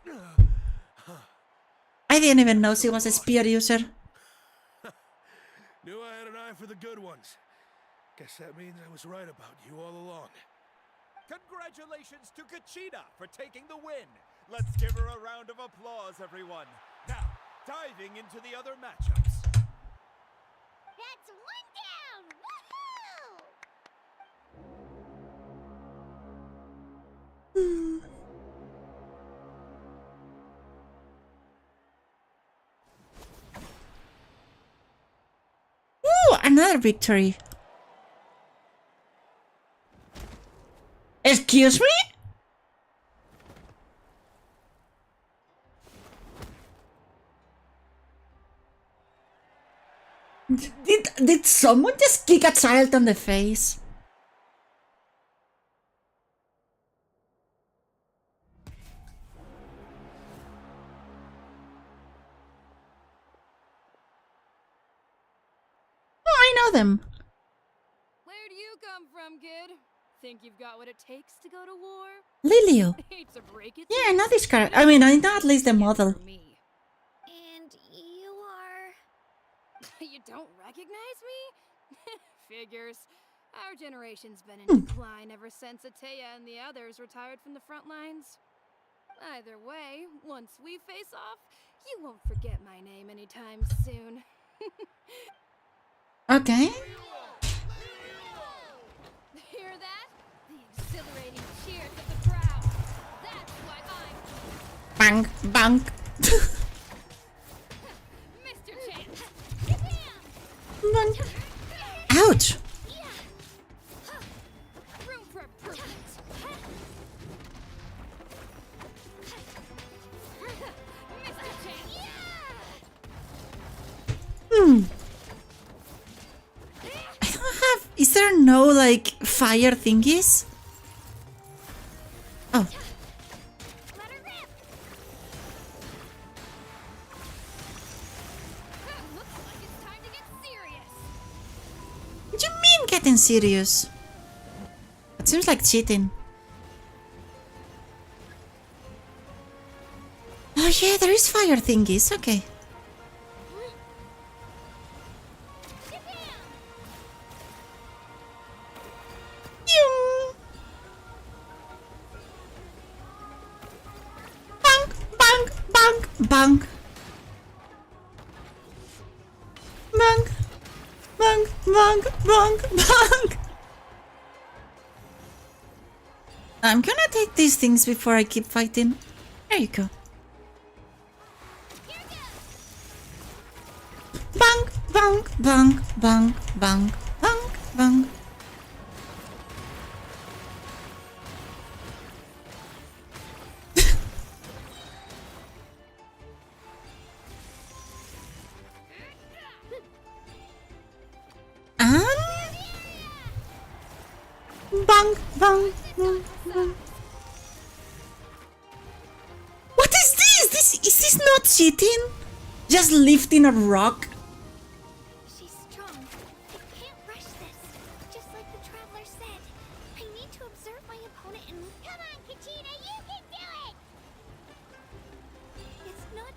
I didn't even know she was a spear user. Knew I had an eye for the good ones. Guess that means I was right about you all along. Congratulations to Kachina for taking the win. Let's give her a round of applause, everyone. Now, diving into the other matchups. That's one down! Woohoo! Ooh, another victory. Excuse me? Did someone just kick a child on the face? Oh, I know them. Where do you come from, kid? Think you've got what it takes to go to war? Lilio. Hate to break it. Yeah, I know this character. I mean, I know at least the model. And you are... You don't recognize me? Figures. Our generation's been in decline ever since Ateya and the others retired from the front lines. Either way, once we face off, you won't forget my name anytime soon. Okay. Hear that? The exhilarating cheers of the crowd. That's why I'm... Bang, bang. Mr. Chance. Bang. Ouch. Room for improvement. Mr. Chance. I don't have... Is there no, like, fire thingies? Oh. What do you mean getting serious? It seems like cheating. Oh yeah, there is fire thingies, okay. Bang, bang, bang, bang. Bang, bang, bang, bang, bang. I'm gonna take these things before I keep fighting. There you go. Bang, bang, bang, bang, bang, bang, bang. Bang, bang, bang, bang. What is this? Is this not cheating? Just lifting a rock? She's strong. I can't rush this. Just like the Traveler said. I need to observe my opponent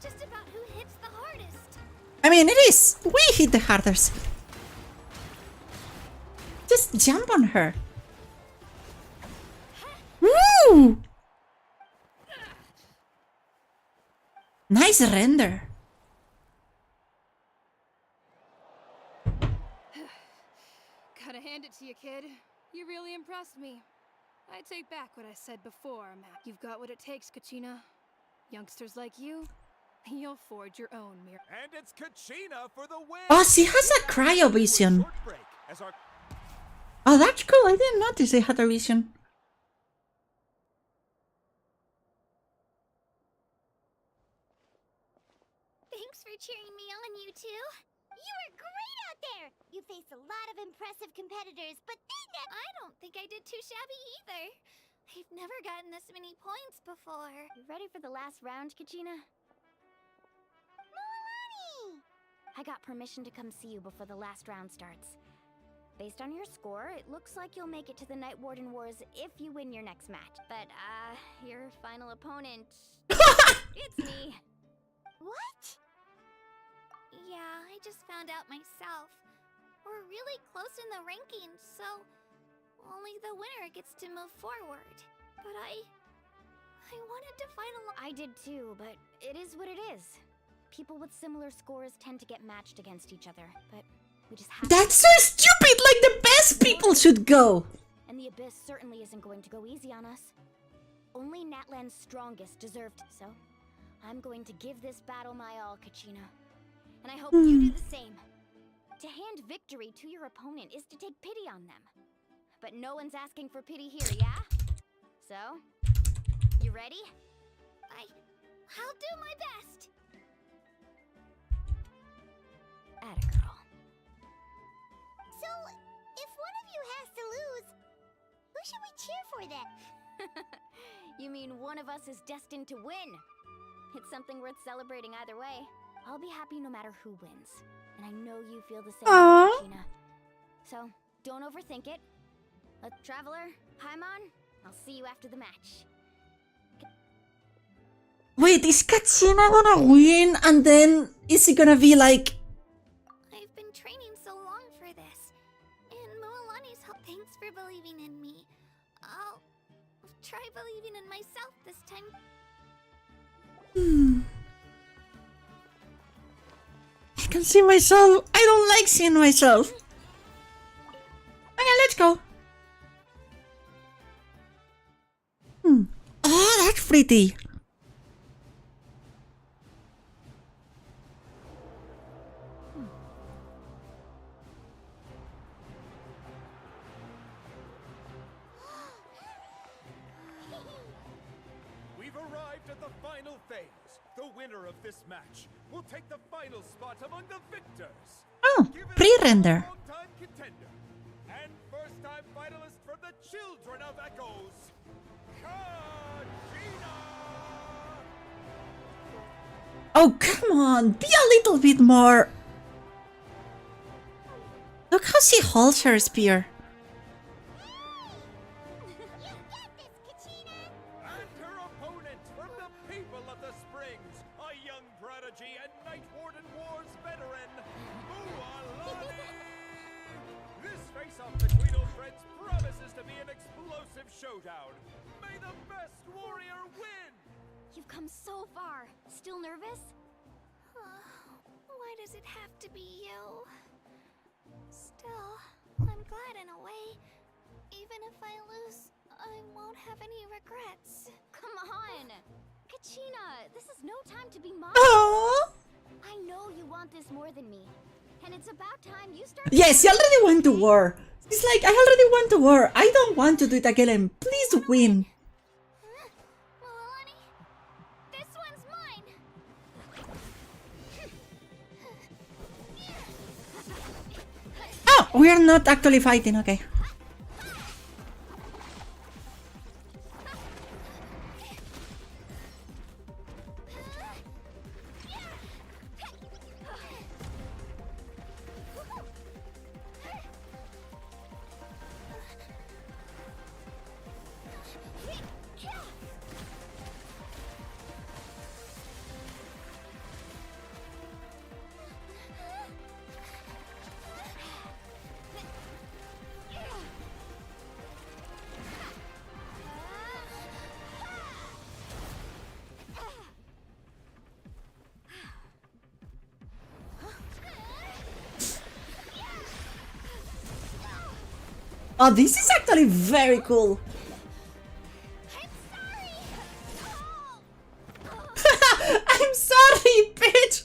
just about who hits the hardest. I mean, it is. We hit the hardest. Just jump on her. Woo! Nice render. Gotta hand it to you, kid. You really impressed me. I take back what I said before, Mac. You've got what it takes, Kachina. Youngsters like you, you'll forge your own mirror. And it's Kachina for the win. Oh, she has a cryovision. Oh, that's cool. I didn't notice they had a vision. Thanks for cheering me on, you two. You were great out there. You faced a lot of impressive competitors, but I don't think I did too shabby either. I've never gotten this many points before. You ready for the last round, Kachina? Milani! I got permission to come see you before the last round starts. Based on your score, it looks like you'll make it to the Night Warden Wars if you win your next match. But, your final opponent... it's me. What? Yeah, I just found out myself. We're really close in the rankings, so only the winner gets to move forward. But I wanted to I did too, but it is what it is. People with similar scores tend to get matched against each other, but we just have That's so stupid! Like the best people should go! And the Abyss certainly isn't going to go easy on us. Only Natlan's strongest deserved, so I'm going to give this battle my all, Kachina. And I hope you do the same. To hand victory to your opponent is to take pity on them. But no one's asking for pity here, yeah? So, you ready? I'll do my best. Atta girl. So, if one of you has to lose, who should we cheer for then? You mean one of us is destined to win? It's something worth celebrating either way. I'll be happy no matter who wins. And I know you feel the same way, Kachina. So, don't overthink it. Traveler, Paimon, I'll see you after the match. Wait, is Kachina gonna win? And then is it gonna be like... I've been training so long for this. And Mualani's help. Thanks for believing in me. I'll try believing in myself this time. I can see myself. I don't like seeing myself. Okay, let's go. Oh, that's pretty. We've arrived at the final phase. The winner of this match will take the final spot among the victors. Oh, pre-render. Long-time contender and first-time finalist from the Children of Echoes, Kachina! Oh, come on. Be a little bit more... Look how she holds her spear. And her opponent from the people of the Springs, a young prodigy and Night Warden Wars veteran, Mualani! This face-off between old friends promises to be an explosive showdown. May the best warrior win! You've come so far. Still nervous? Why does it have to be you? Still, I'm glad in a way. Even if I lose, I won't have any regrets. Come on! Kachina, this is no time to be modest. I know you want this more than me. And it's about time you start... Yes, she already went to war. It's like, I already went to war. I don't want to do it again. Please win. Mualani, this one's mine. Oh, we are not actually fighting. Okay. Oh, this is actually very cool. I'm sorry, bitch.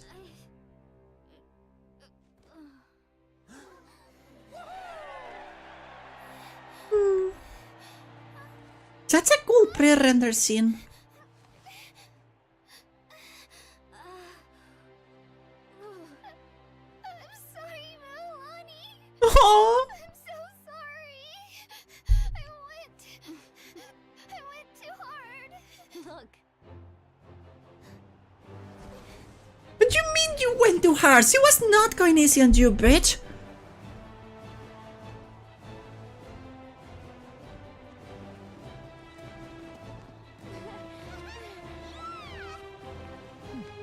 Such a cool pre-render scene. I'm sorry, Milani. Oh. I'm so sorry. I went too hard. Look. What do you mean you went too hard? She was not going easy on you, bitch.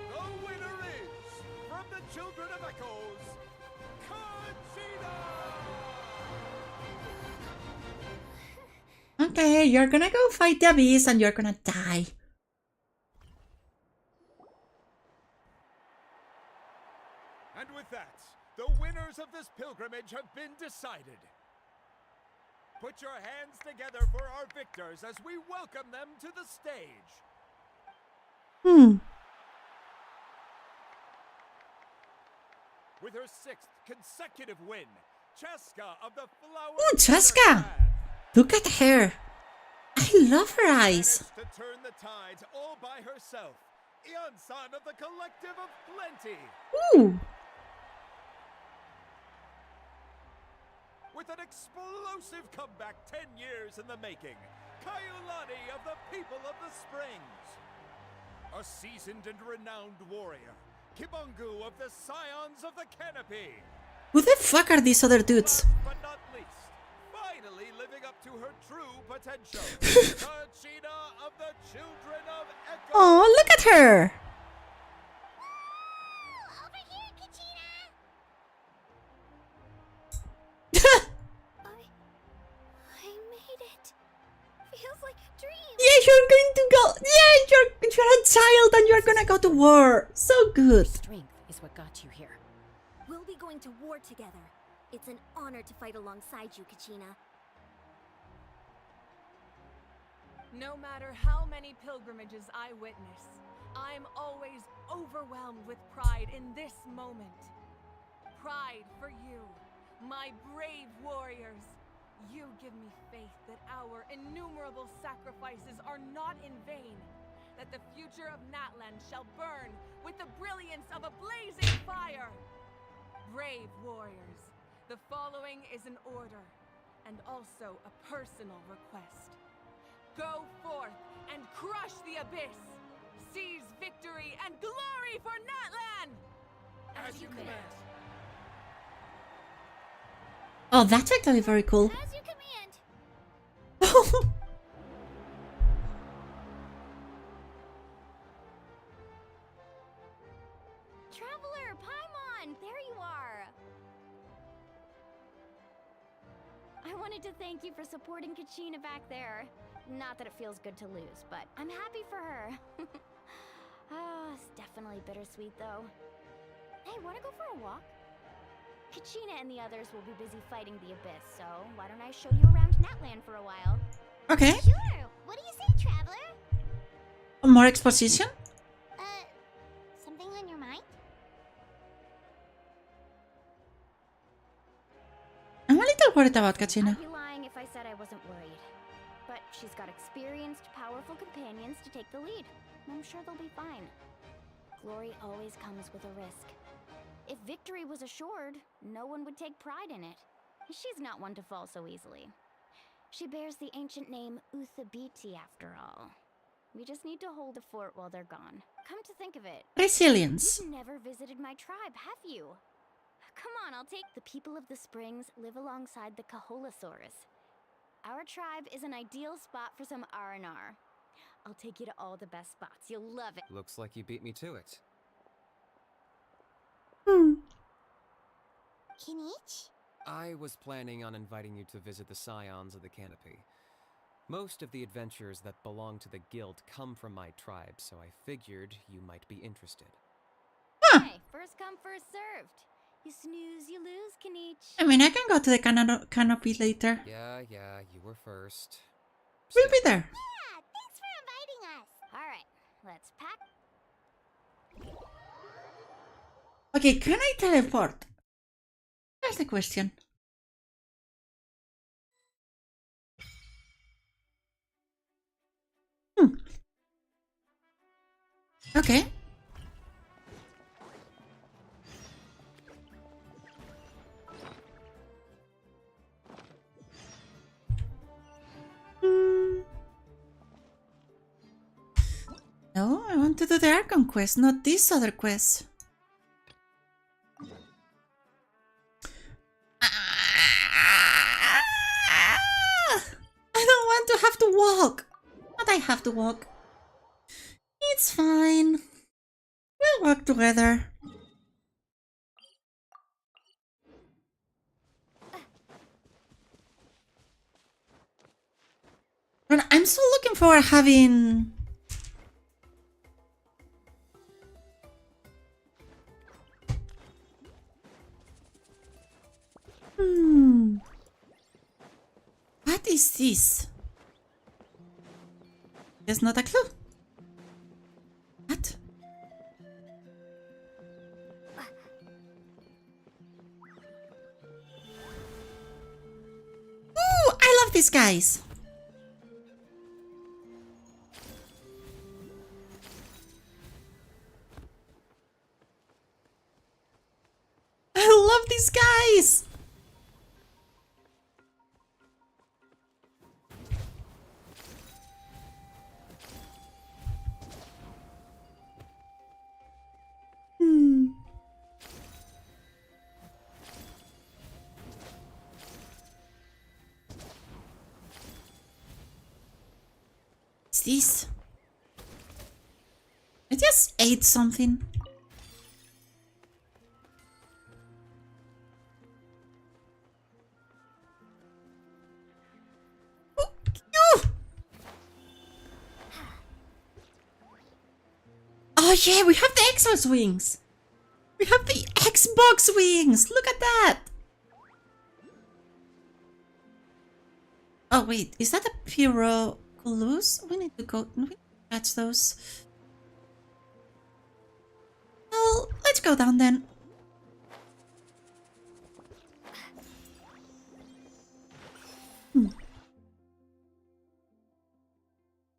The winner is, from the Children of Echoes, Conchita! Okay, you're gonna go fight the abyss and you're gonna die. And with that, the winners of this pilgrimage have been decided. Put your hands together for our victors as we welcome them to the stage. With her 6th consecutive win, Cheska of the Flower Ooh, Cheska! Look at her. I love her eyes. managed to turn the tides all by herself. Ian-san of the Collective of Plenty. Ooh. With an explosive comeback 10 years in the making, Kaiulani of the People of the Springs. A seasoned and renowned warrior, Kibangu of the Scions of the Canopy. Who the fuck are these other dudes? But not least, finally living up to her true potential, Conchita of the Children of Echo. Oh, look at her. Over here, Kachina! I made it. Feels like a dream. Yeah, you're going to go. Yeah, you're a child and you're gonna go to war. So good. Strength is what got you here. We'll be going to war together. It's an honor to fight alongside you, Kachina. No matter how many pilgrimages I witness, I'm always overwhelmed with pride in this moment. Pride for you, my brave warriors. You give me faith that our innumerable sacrifices are not in vain, that the future of Natlan shall burn with the brilliance of a blazing fire. Brave warriors, the following is an order, and also a personal request. Go forth and crush the abyss! Seize victory and glory for Natlan! As you command. Oh, that's actually very cool. As you command. Traveler, Paimon, there you are. I wanted to thank you for supporting Kachina back there. Not that it feels good to lose, but I'm happy for her. It's definitely bittersweet though. Hey, wanna go for a walk? Kachina and the others will be busy fighting the abyss, so why don't I show you around Natlan for a while? Okay. Sure. What do you say, Traveler? More exposition? Something on your mind? I'm a little worried about Kachina. I'd be lying if I said I wasn't worried. But she's got experienced, powerful companions to take the lead. I'm sure they'll be fine. Glory always comes with a risk. If victory was assured, no one would take pride in it. She's not one to fall so easily. She bears the ancient name Uthabiti after all. We just need to hold the fort while they're gone. Come to think of it, Resilience. you've never visited my tribe, have you? Come on, I'll take the people of the springs live alongside the Kaholasaurus. Our tribe is an ideal spot for some R&R. I'll take you to all the best spots. You'll love it. Looks like you beat me to it. Kinich? I was planning on inviting you to visit the Scions of the Canopy. Most of the adventurers that belong to the guild come from my tribe, so I figured you might be interested. Hey, first come, first served. You snooze, you lose, Kanich. I mean, I can go to the canopy later. Yeah, you were first. We'll be there. Yeah, thanks for inviting us. Alright, let's pack. Okay, can I teleport? That's the question. Okay. No, I want to do the Archon quest, not this other quest. I don't want to have to walk. But I have to walk. It's fine. We'll walk together. And I'm still looking for having... What is this? There's not a clue. What? Ooh, I love these guys. I love these guys. What's this? I just ate something. Oh yeah, we have the Xbox wings. We have the Xbox wings. Look at that. Oh wait, is that a Pyroculus? We need to go. We need to catch those. Well, let's go down then.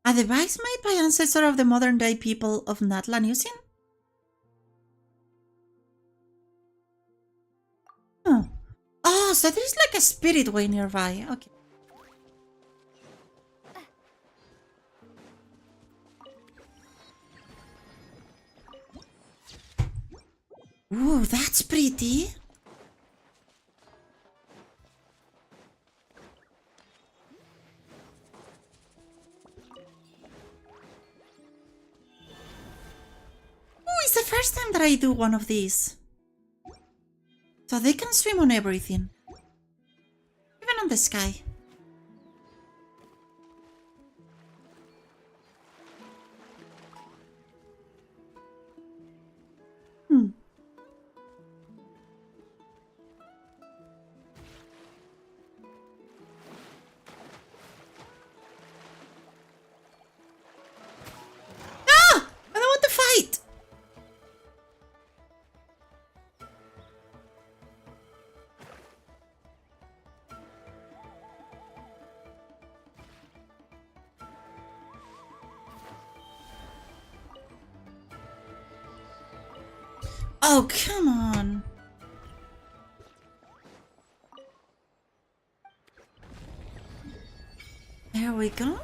A device made by ancestor of the modern day people of Natlan using? Oh. Oh, so there's like a spirit way nearby. Okay. Ooh, that's pretty. It's the first time that I do one of these. So they can swim on everything. Even on the sky. Ah! I don't want to fight! Oh, come on. There we go.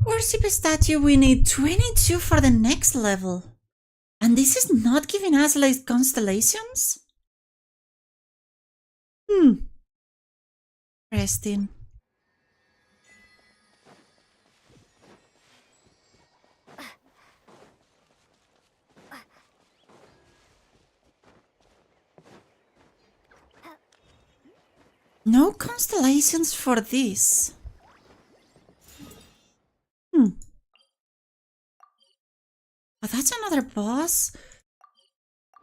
Worship statue, we need 22 for the next level. And this is not giving us like constellations? Interesting. No constellations for this. Oh, that's another boss.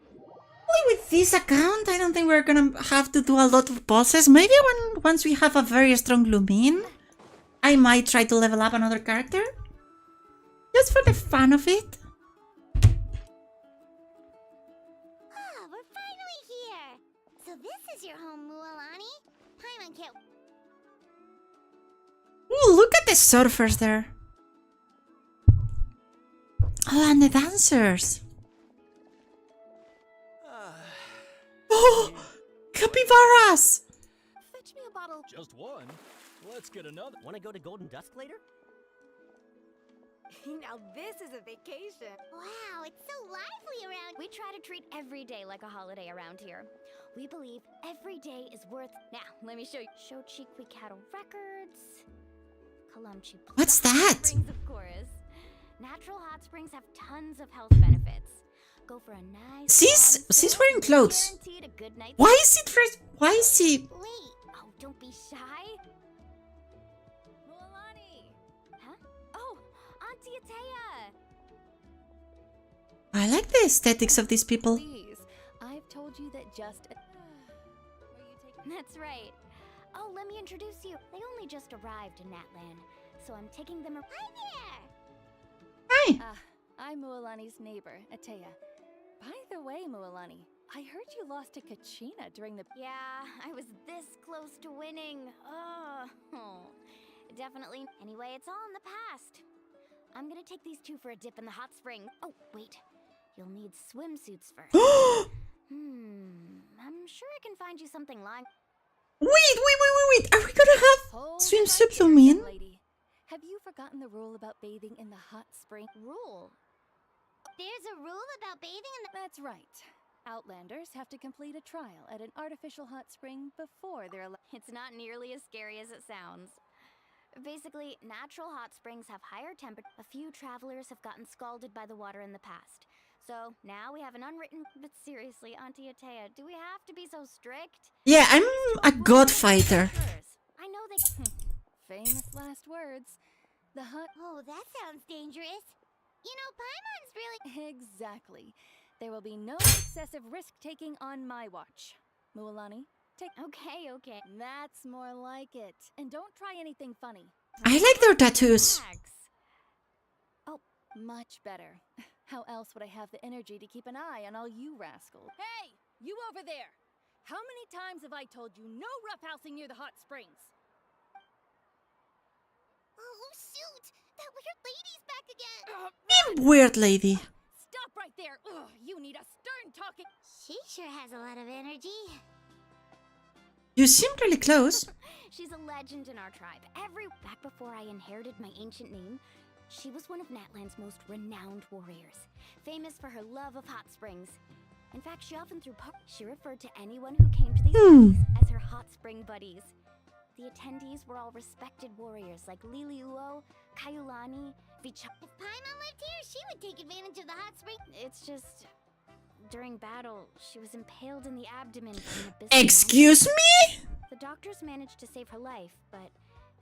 Only with this account, I don't think we're gonna have to do a lot of bosses. Maybe once we have a very strong Lumin, I might try to level up another character. Just for the fun of it. Ah, we're finally here. So this is your home, Mualani. Paimon can't. Ooh, look at the surfers there. Oh, and the dancers. Oh, capybaras. Fetch me a bottle. Just one? Let's get another. Want to go to Golden Dusk later? Now this is a vacation. Wow, it's so lively around. We try to treat every day like a holiday around here. We believe every day is worth. Now, let me show you. Shochik Cattle Records. Kalamchi. What's that? Springs, of course. Natural hot springs have tons of health benefits. Go for a nice. She's wearing clothes. Guaranteed a good night's Why is it fresh? Why is he? Wait. Oh, don't be shy. Mualani. Huh? Oh, Auntie Atea. I like the aesthetics of these people. Please, I've told you that just. That's right. Oh, let me introduce you. They only just arrived in Natlan, so I'm taking them. Hi there. Hi. I'm Mualani's neighbor, Atea. By the way, Mualani, I heard you lost to Kachina during the. Yeah, I was this close to winning. Oh, definitely. Anyway, it's all in the past. I'm gonna take these two for a dip in the hot spring. Oh, wait. You'll need swimsuits first. I'm sure I can find you something like. Wait. Are we gonna have swimsuit Lumin? Lady, have you forgotten the rule about bathing in the hot spring? Rule? There's a rule about bathing in the. That's right. Outlanders have to complete a trial at an artificial hot spring before they're allowed. It's not nearly as scary as it sounds. Basically, natural hot springs have higher temperature. A few travelers have gotten scalded by the water in the past. So now we have an unwritten. But seriously, Auntie Atea, do we have to be so strict? Yeah, I'm a god fighter. I know they. Famous last words. The hot. Oh, that sounds dangerous. You know, Paimon's really. Exactly. There will be no excessive risk-taking on my watch. Mualani, take. Okay. That's more like it. And don't try anything funny. I like their tattoos. Oh, much better. How else would I have the energy to keep an eye on all you rascals? Hey, you over there! How many times have I told you no roughhousing near the hot springs? Oh, shoot! That weird lady's back again! Weird lady. Stop right there! Ugh, you need a stern talking. She sure has a lot of energy. You seem really close. She's a legend in our tribe. Back before I inherited my ancient name, she was one of Natlan's most renowned warriors, famous for her love of hot springs. In fact, she often threw She referred to anyone who came to these parties as her hot spring buddies. The attendees were all respected warriors like Liliuo, Kaiulani, Vicha. If Paimon lived here, she would take advantage of the hot spring. It's just, during battle, she was impaled in the abdomen by an abyssal Excuse me? The doctors managed to save her life, but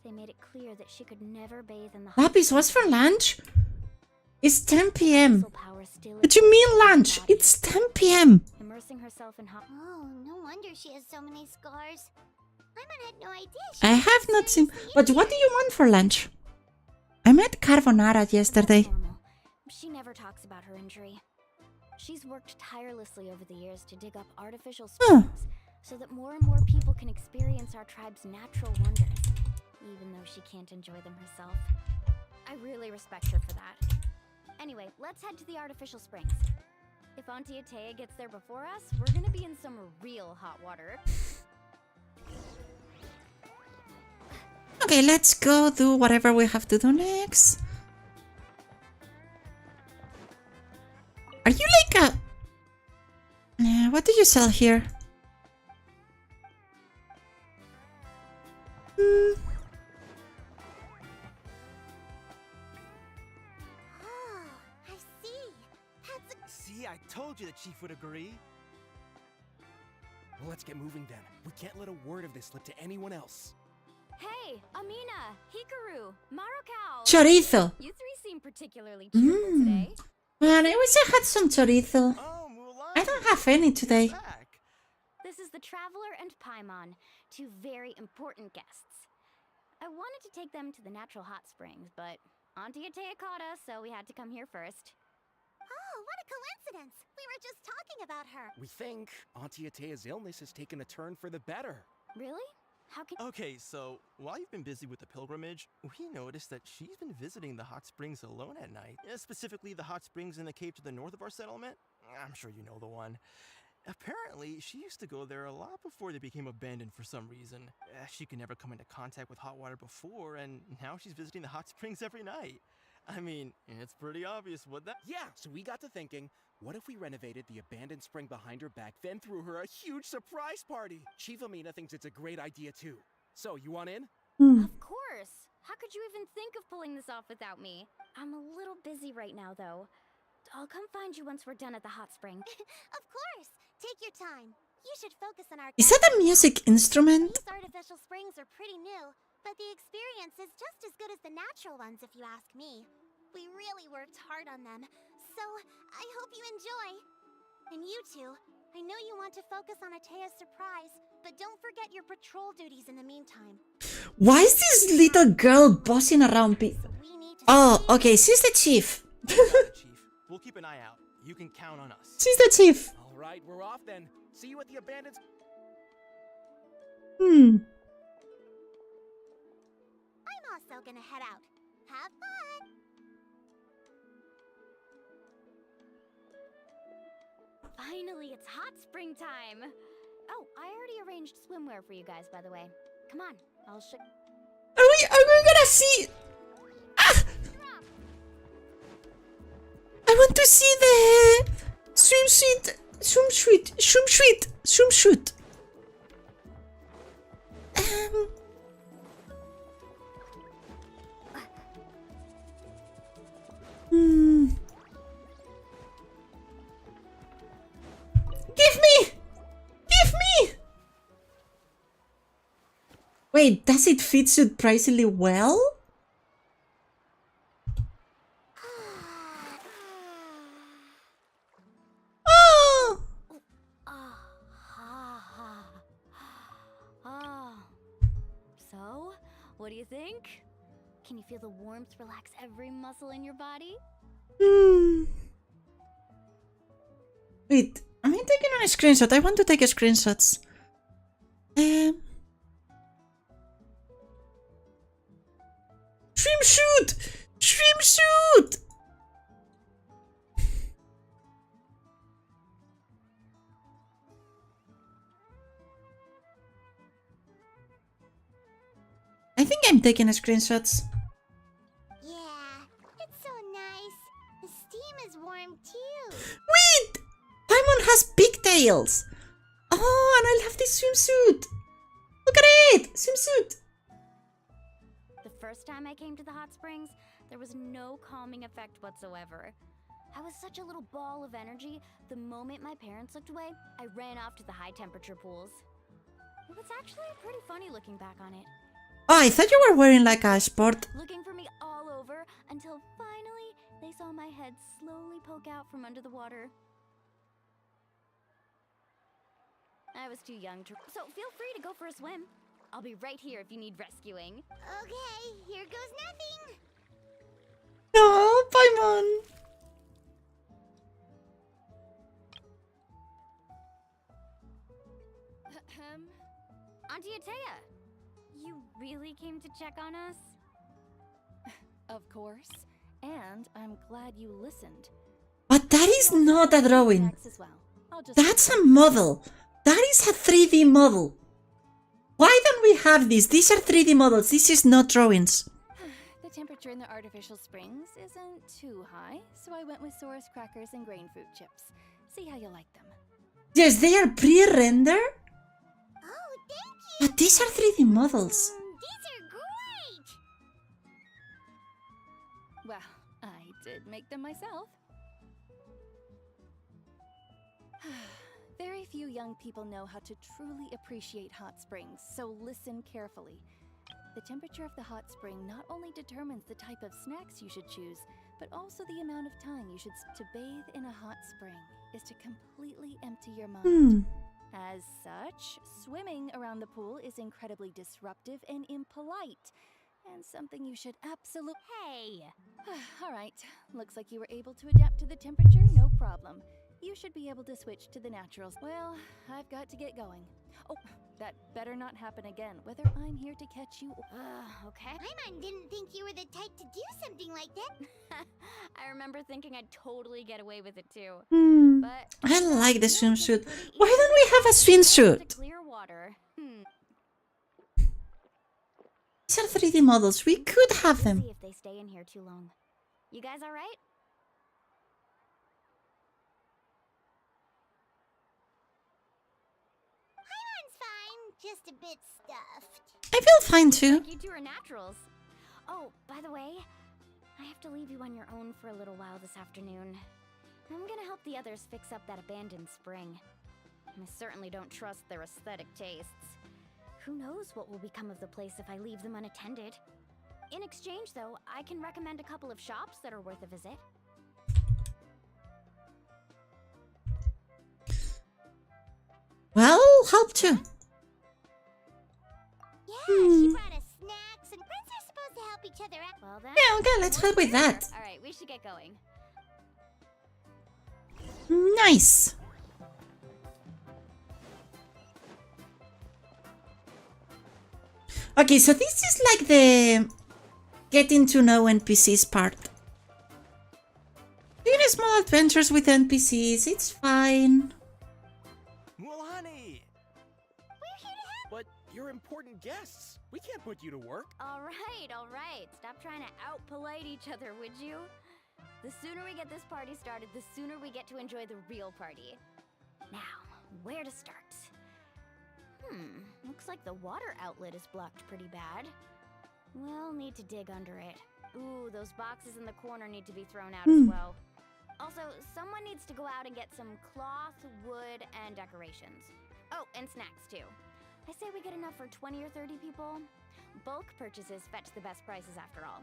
they made it clear that she could never bathe in the hot. Lapis, what's for lunch? It's 10 p.m. What do you mean lunch? It's 10 p.m. Immersing herself in hot. Oh, no wonder she has so many scars. Paimon had no idea. I have not seen. But what do you want for lunch? I made carbonara yesterday. She never talks about her injury. She's worked tirelessly over the years to dig up artificial springs so that more and more people can experience our tribe's natural wonders, even though she can't enjoy them herself. I really respect her for that. Anyway, let's head to the artificial springs. If Auntie Atea gets there before us, we're gonna be in some real hot water. Okay, let's go do whatever we have to do next. Are you like a... what do you sell here? Oh, I see. That's a... See, I told you the chief would agree. Well, let's get moving then. We can't let a word of this slip to anyone else. Hey, Amina, Hikaru, Marukao. Chorizo. You three seem particularly cheerful today. Man, I wish I had some chorizo. I don't have any today. This is the Traveler and Paimon, two very important guests. I wanted to take them to the natural hot springs, but Auntie Atea caught us, so we had to come here first. Oh, what a coincidence! We were just talking about her. We think Auntie Atea's illness has taken a turn for the better. Really? How can— Okay, so while you've been busy with the pilgrimage, we noticed that she's been visiting the hot springs alone at night. Specifically, the hot springs in the cave to the north of our settlement. I'm sure you know the one. Apparently, she used to go there a lot before they became abandoned for some reason. She could never come into contact with hot water before, and now she's visiting the hot springs every night. I mean, it's pretty obvious what that— Yeah, so we got to thinking, what if we renovated the abandoned spring behind her back, then threw her a huge surprise party? Chief Amina thinks it's a great idea too. So, you want in? Of course! How could you even think of pulling this off without me? I'm a little busy right now, though. I'll come find you once we're done at the hot spring. Of course! Take your time. You should focus on our— Is that a music instrument? These artificial springs are pretty new, but the experience is just as good as the natural ones if you ask me. We really worked hard on them, so I hope you enjoy. And you two, I know you want to focus on Atea's surprise, but don't forget your patrol duties in the meantime. Why is this little girl bossing around people? Oh, okay, she's the chief. Chief, we'll keep an eye out. You can count on us. She's the chief. All right, we're off then. See you at the abandoned... I'm also gonna head out. Have fun! Finally, it's hot spring time! Oh, I already arranged swimwear for you guys, by the way. Come on, I'll show— Are we gonna see? Ah! I want to see the swimsuit. Give me! Wait, does it fit surprisingly well? Oh! So, what do you think? Can you feel the warmth relax every muscle in your body? Wait, am I taking a screenshot? I want to take a screenshots. Swimsuit! I think I'm taking a screenshots. Yeah, it's so nice. The steam is warm too. Wait! Paimon has pigtails! Oh, and I love this swimsuit! Look at it! Swimsuit! The first time I came to the hot springs, there was no calming effect whatsoever. I was such a little ball of energy, the moment my parents looked away, I ran off to the high temperature pools. It was actually pretty funny looking back on it. Oh, I thought you were wearing like a sport. Looking for me all over until finally they saw my head slowly poke out from under the water. I was too young to, so feel free to go for a swim. I'll be right here if you need rescuing. Okay, here goes nothing. Oh, Paimon. Auntie Atea, you really came to check on us? Of course. And I'm glad you listened. But that is not a drawing. As well. That's a model. That is a 3D model. Why don't we have this? These are 3D models. This is not drawings. The temperature in the artificial springs isn't too high, so I went with Saurus crackers and grain fruit chips. See how you like them. Yes, they are pre-rendered. Oh, thank you. But these are 3D models. These are great. Well, I did make them myself. Very few young people know how to truly appreciate hot springs, so listen carefully. The temperature of the hot spring not only determines the type of snacks you should choose, but also the amount of time you should to bathe in a hot spring is to completely empty your mind. As such, swimming around the pool is incredibly disruptive and impolite, and something you should absolutely— Hey! Alright, looks like you were able to adapt to the temperature, no problem. You should be able to switch to the naturals. Well, I've got to get going. Oh, that better not happen again, whether I'm here to catch you or— Okay. Paimon didn't think you were the type to do something like that. I remember thinking I'd totally get away with it too. But I like the swimsuit. Why don't we have a swimsuit? Clear water. These are 3D models. We could have them. See if they stay in here too long. You guys all right? Paimon's fine, just a bit stuffed. I feel fine too. You two are naturals. Oh, by the way, I have to leave you on your own for a little while this afternoon. I'm gonna help the others fix up that abandoned spring. And I certainly don't trust their aesthetic tastes. Who knows what will become of the place if I leave them unattended. In exchange, though, I can recommend a couple of shops that are worth a visit. Well, help too. Yeah, she brought us snacks, and friends are supposed to help each other out. Well then. Yeah, okay, let's help with that. All right, we should get going. Nice. Okay, so this is like the getting to know NPCs part. Doing small adventures with NPCs, it's fine. Mulani! We're here to help! But you're important guests. We can't put you to work. All right. Stop trying to out-polite each other, would you? The sooner we get this party started, the sooner we get to enjoy the real party. Now, where to start? Looks like the water outlet is blocked pretty bad. We'll need to dig under it. Ooh, those boxes in the corner need to be thrown out as well. Also, someone needs to go out and get some cloth, wood, and decorations. Oh, and snacks too. I say we get enough for 20 or 30 people. Bulk purchases fetch the best prices after all.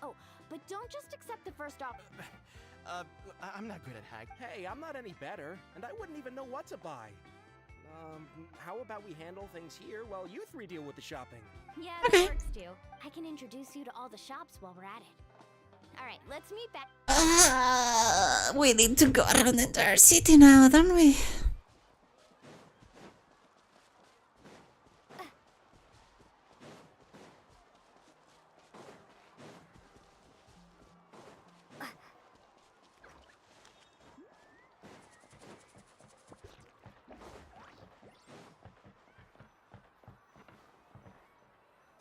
Oh, but don't just accept the first offer. I'm not good at hag. Hey, I'm not any better, and I wouldn't even know what to buy. How about we handle things here while you three deal with the shopping? Yeah, that works too. I can introduce you to all the shops while we're at it. All right, let's meet back. We need to go around the entire city now, don't we?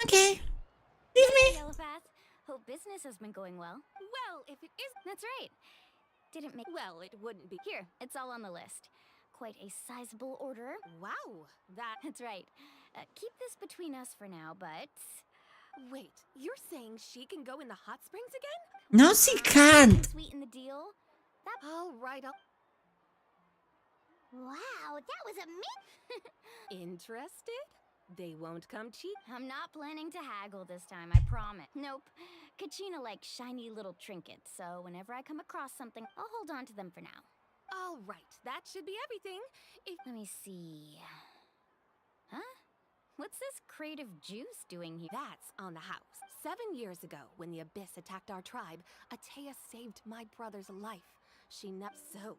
Okay. Leave me. Yellow Path. Hope business has been going well. Well, if it is— That's right. Didn't make— Well, it wouldn't be. Here, it's all on the list. Quite a sizable order. Wow, That's right. Keep this between us for now, but... Wait, you're saying she can go in the hot springs again? No, she can't. Sweeten the deal. All right, Wow, that was amazing. Interested? They won't come cheap. I'm not planning to haggle this time, I promise. Nope. Kachina likes shiny little trinkets, so whenever I come across something, I'll hold on to them for now. All right, that should be everything. Let me see... Huh? What's this crate of juice doing here? That's on the house. 7 years ago, when the Abyss attacked our tribe, Atea saved my brother's life. She so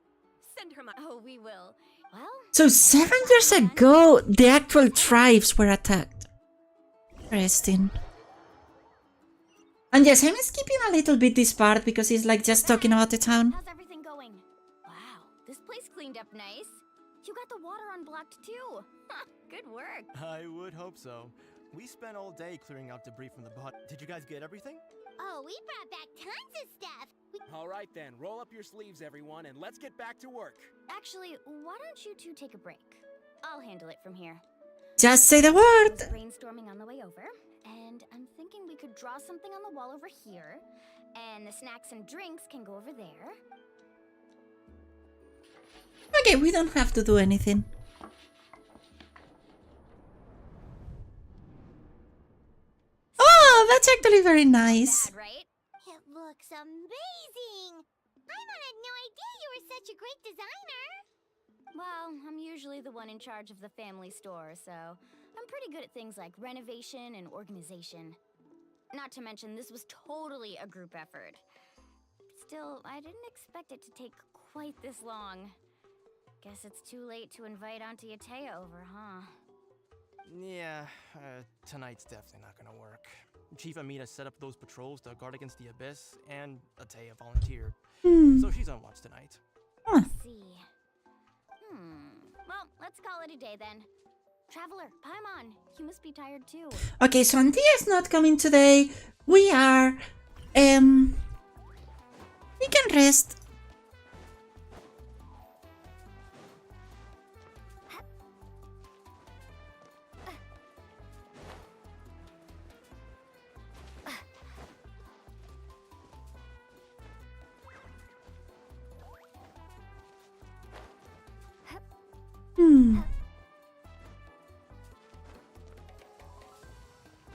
send her my— Oh, we will. Well... So 7 years ago, the actual tribes were attacked. Interesting. And yes, I'm skipping a little bit this part because he's like just talking about the town. How's everything going? Wow, this place cleaned up nice. You got the water unblocked too. Good work. I would hope so. We spent all day clearing out debris from the bot. Did you guys get everything? Oh, we brought back tons of stuff. All right then, roll up your sleeves, everyone, and let's get back to work. Actually, why don't you two take a break? I'll handle it from here. Just say the I word. was brainstorming on the way over, and I'm thinking we could draw something on the wall over here, and the snacks and drinks can go over there. Okay, we don't have to do anything. actually very nice. Bad, right? It looks amazing! Paimon had no idea you were such a great designer! Well, I'm usually the one in charge of the family store, so I'm pretty good at things like renovation and organization. Not to mention, this was totally a group effort. Still, I didn't expect it to take quite this long. Guess it's too late to invite Auntie Atea over, huh? Yeah, tonight's definitely not gonna work. Chief Amina set up those patrols to guard against the Abyss, and Atea volunteered. So she's on watch tonight. I see. Well, let's call it a day then. Traveler, Paimon, you must be tired too. Okay, so Antia's not coming today. We are. We can rest.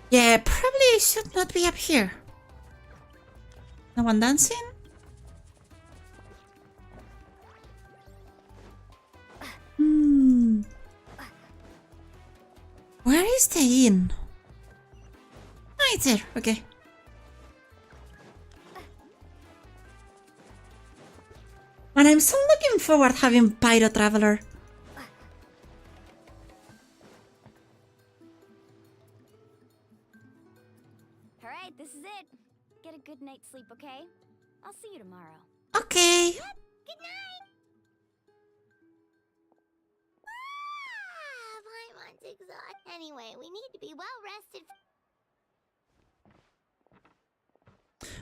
Yeah, probably I should not be up here. No one dancing? Where is the inn? Oh, it's there. Okay. And I'm so looking forward having Pyro Traveler. Alright, this is it. Get a good night's sleep, okay? I'll see you tomorrow. Okay. Good night! Paimon's exhausted. Anyway, we need to be well rested.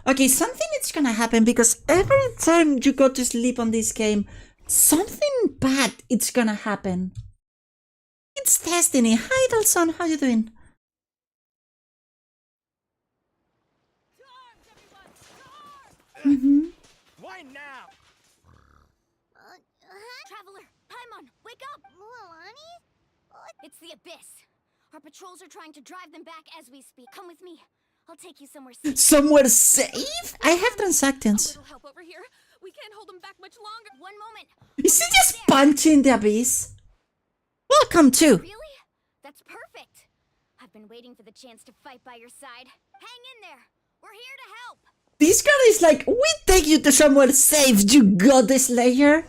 Okay, something is gonna happen because every time you go to sleep on this game, something bad it's gonna happen. It's destiny. Hi, Dalson. How you doing? Why now? Traveler, Paimon, wake up! Mualani? It's the Abyss. Our patrols are trying to drive them back as we speak. Come with me. I'll take you somewhere safe. Somewhere safe? I have transactions. Help over here. We can't hold them back much longer. One moment. Is he just punching the abyss? Welcome to. Really? That's perfect. I've been waiting for the chance to fight by your side. Hang in there. We're here to help. This girl is like, we take you to somewhere safe, you goddess slayer.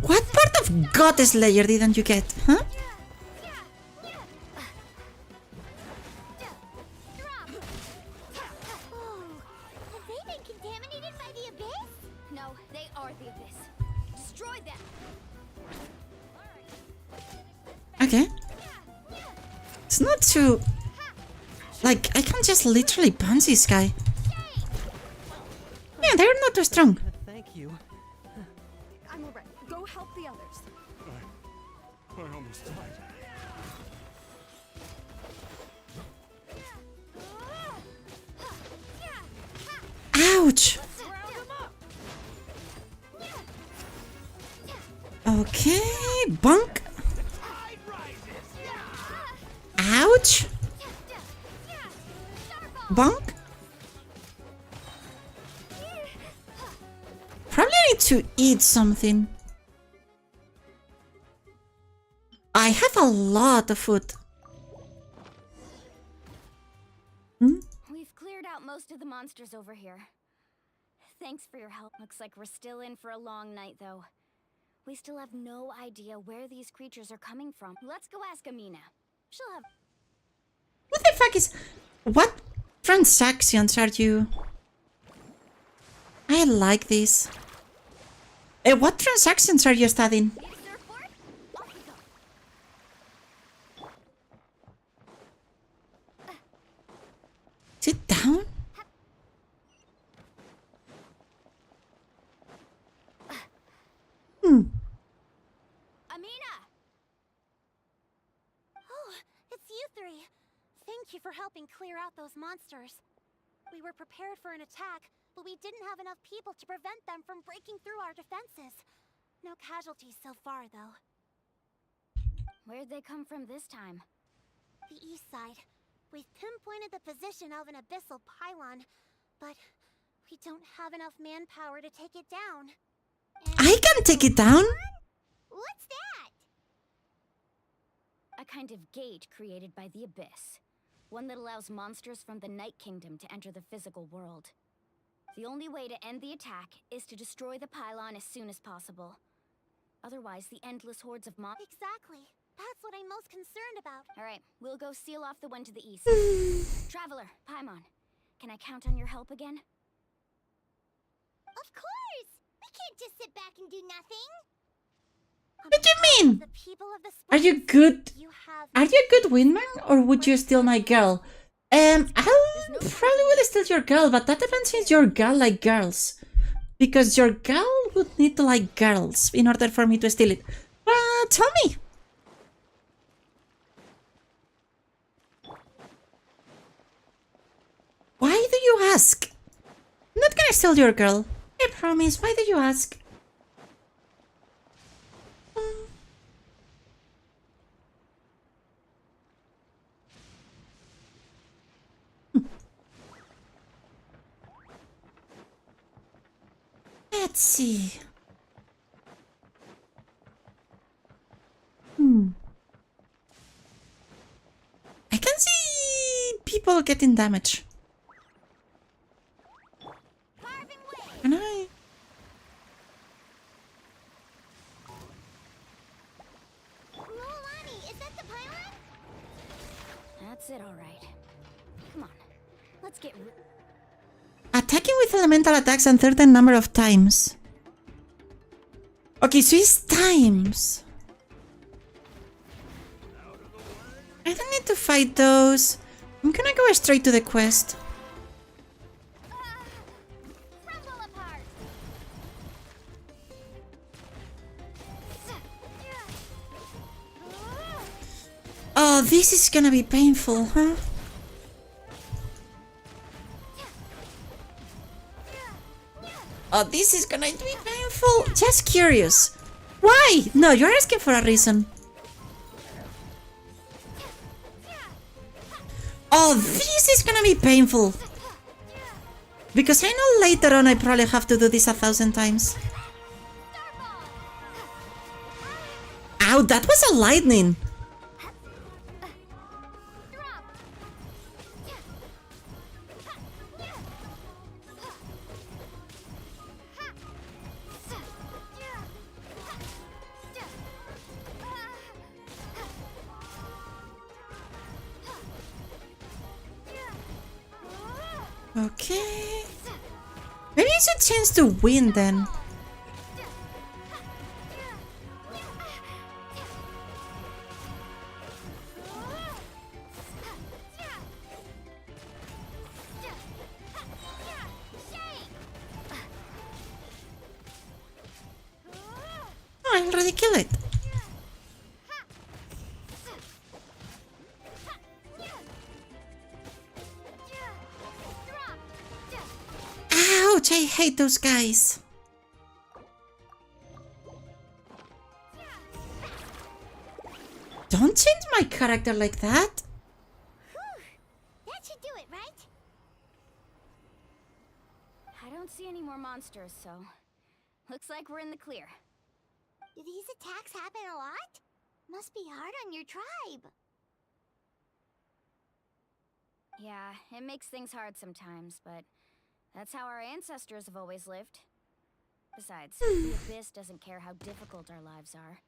What part of goddess slayer didn't you get, huh? Oh, have they been contaminated by the Abyss? No, they are the Abyss. Destroy them. Okay. It's not too... Like, I can just literally punch this guy. Yeah, they're not too strong. Thank you. I'm alright. Go help the others. I almost died. Ouch! Okay, bunk. Ouch! Bunk. Probably need to eat something. I have a lot of food. We've cleared out most of the monsters over here. Thanks for your help. Looks like we're still in for a long night, though. We still have no idea where these creatures are coming from. Let's go ask Amina. She'll have... What the fuck is... What transactions are you... I like this. What transactions are you studying? Sit down. Amina! Oh, it's you three. Thank you for helping clear out those monsters. We were prepared for an attack, but we didn't have enough people to prevent them from breaking through our defenses. No casualties so far, though. Where'd they come from this time? The east side. We've pinpointed the position of an abyssal pylon, but we don't have enough manpower to take it down. I can take it down? What's that? A kind of gate created by the Abyss. One that allows monsters from the Night Kingdom to enter the physical world. The only way to end the attack is to destroy the pylon as soon as possible. Otherwise, the endless hordes of Exactly. That's what I'm most concerned about. Alright, we'll go seal off the one to the east. Traveler, Paimon, can I count on your help again? Of course! We can't just sit back and do nothing. What do you mean? The people of the Are you good? Are you a good wingman, or would you steal my girl? I probably will steal your girl, but that depends if your girl like girls. Because your girl would need to like girls in order for me to steal it. Tell me. Why do you ask? I'm not gonna steal your girl. I promise. Why do you ask? Let's see. I can see people getting damage. Can I? Mualani, is that the pylon? That's it, alright. Come on, let's get Attacking with elemental attacks a certain number of times. Okay, so it's times. I don't need to fight those. I'm gonna go straight to the quest. Oh, this is gonna be painful, huh? Oh, this is gonna be painful. Just curious. Why? No, you're asking for a reason. Oh, this is gonna be painful. Because I know later on I probably have to do this 1,000 times. Ow, that was a lightning. Okay. Maybe it's a chance to win then. Oh, I already killed it. Ouch, I hate those guys. Don't change my character like that. That should do it, right? I don't see any more monsters, so looks like we're in the clear. Do these attacks happen a lot? Must be hard on your tribe. Yeah, it makes things hard sometimes, but that's how our ancestors have always lived. Besides, the Abyss doesn't care how difficult our lives are.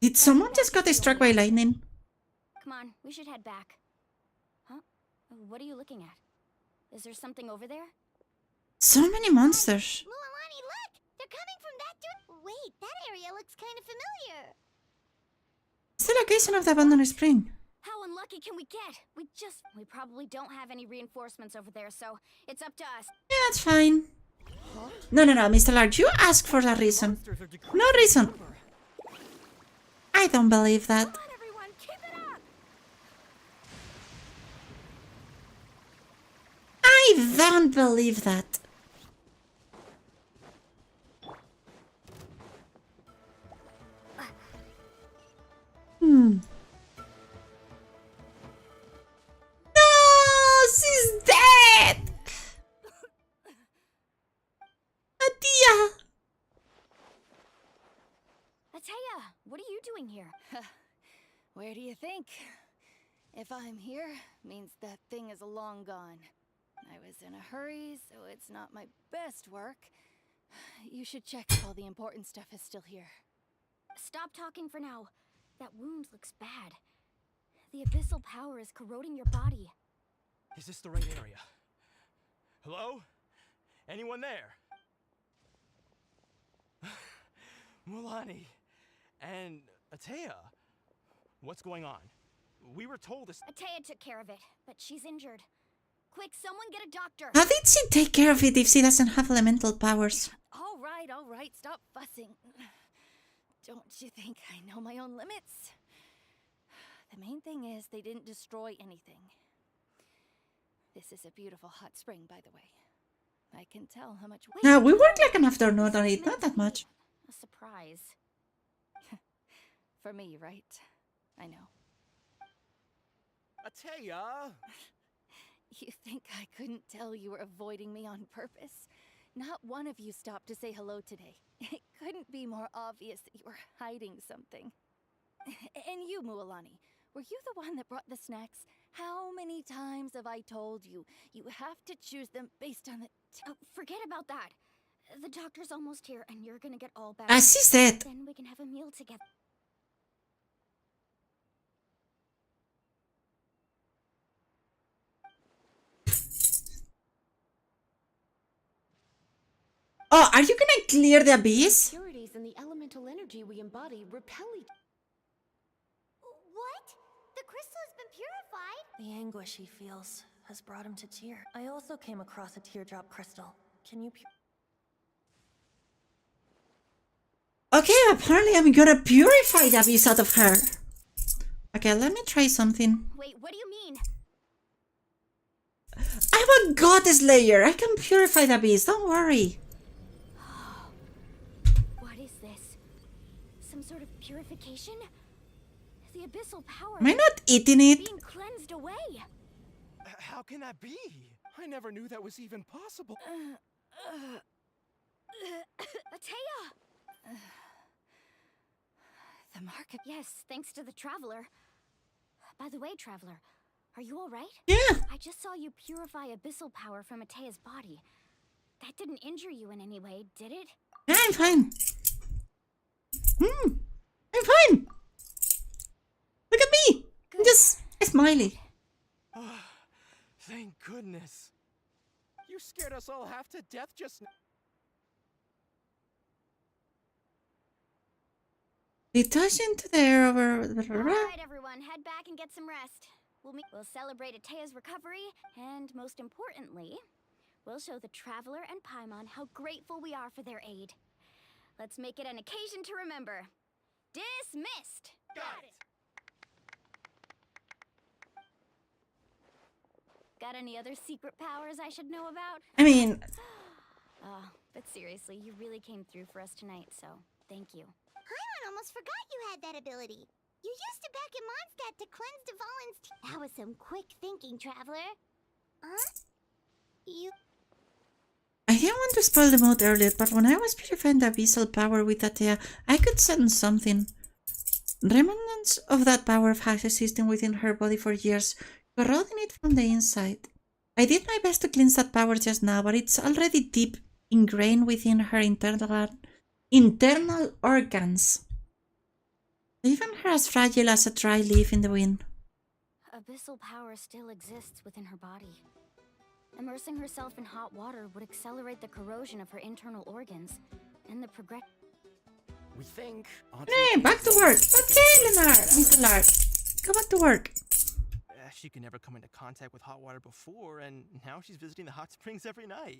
Did someone just got struck by lightning? Come on, we should head back. Huh? What are you looking at? Is there something over there? So many monsters. Mualani, look! They're coming from that Wait, that area looks kind of familiar. It's the location of the abandoned spring. How unlucky can we get? We probably don't have any reinforcements over there, so it's up to us. Yeah, that's fine. No, Mr. Large, you asked for a reason. No reason. I don't believe that. Come on, everyone, keep it up! I don't believe that. Ateya, what are you doing here? Where do you think? If I'm here, means that thing is long gone. I was in a hurry, so it's not my best work. You should check if all the important stuff is still here. Stop talking for now. That wound looks bad. The abyssal power is corroding your body. Is this the right area? Hello? Anyone there? Mulani and Ateya, what's going on? We were told this. Ateya took care of it, but she's injured. Quick, someone get a doctor! How did she take care of it if she doesn't have elemental powers? All right, stop fussing. Don't you think I know my own limits? The main thing is they didn't destroy anything. This is a beautiful hot spring, by the way. I can tell how much weight... Now, we work like an afternoon on it, not that much. A surprise. For me, right? I know. Ateya! You think I couldn't tell you were avoiding me on purpose? Not one of you stopped to say hello today. It couldn't be more obvious that you were hiding something. And you, Mualani, were you the one that brought the snacks? How many times have I told you? You have to choose them based on the... Oh, forget about that. The doctor's almost here, and you're gonna get all better. As she said. Then we can have a meal together. Oh, are you gonna clear the abyss? Impurities in the elemental energy we embody repel each. What? The crystal has been purified? The anguish he feels has brought him to tear. I also came across a teardrop crystal. Can you... Okay, apparently I'm gonna purify the abyss out of her. Okay, let me try something. Wait, what do you mean? I'm a goddess layer. I can purify the abyss, don't worry. What is this? Some sort of purification? The abyssal power... Am I not eating it? Being cleansed away. How can that be? I never knew that was even possible. Ateya! The mark of... Yes, thanks to the Traveler. By the way, Traveler, are you alright? Yeah. I just saw you purify abyssal power from Ateya's body. That didn't injure you in any way, did it? Yeah, I'm fine. I'm fine. Look at me. I'm just smiley. Oh, thank goodness. You scared us all half to death just now. They toss into the air over... Alright, everyone, head back and get some rest. We'll celebrate Ateya's recovery, and most importantly, we'll show the Traveler and Paimon how grateful we are for their aid. Let's make it an occasion to remember. Dismissed! Got it! Got any other secret powers I should know about? I mean... But seriously, you really came through for us tonight, so thank you. Paimon almost forgot you had that ability. You used it back in Mondstadt to cleanse Dvalin's That was some quick thinking, Traveler. Huh? You... I didn't want to spoil the mood earlier, but when I was purifying the abyssal power with Ateya, I could sense something. Remnants of that power has existed within her body for years, corroding it from the inside. I did my best to cleanse that power just now, but it's already deep ingrained within her internal organs. Leaving her as fragile as a dry leaf in the wind. Abyssal power still exists within her body. Immersing herself in hot water would accelerate the corrosion of her internal organs and the progress. We think. Hey, back to work. Okay, Mr. Lark. Go back to work. She could never come into contact with hot water before, and now she's visiting the hot springs every night.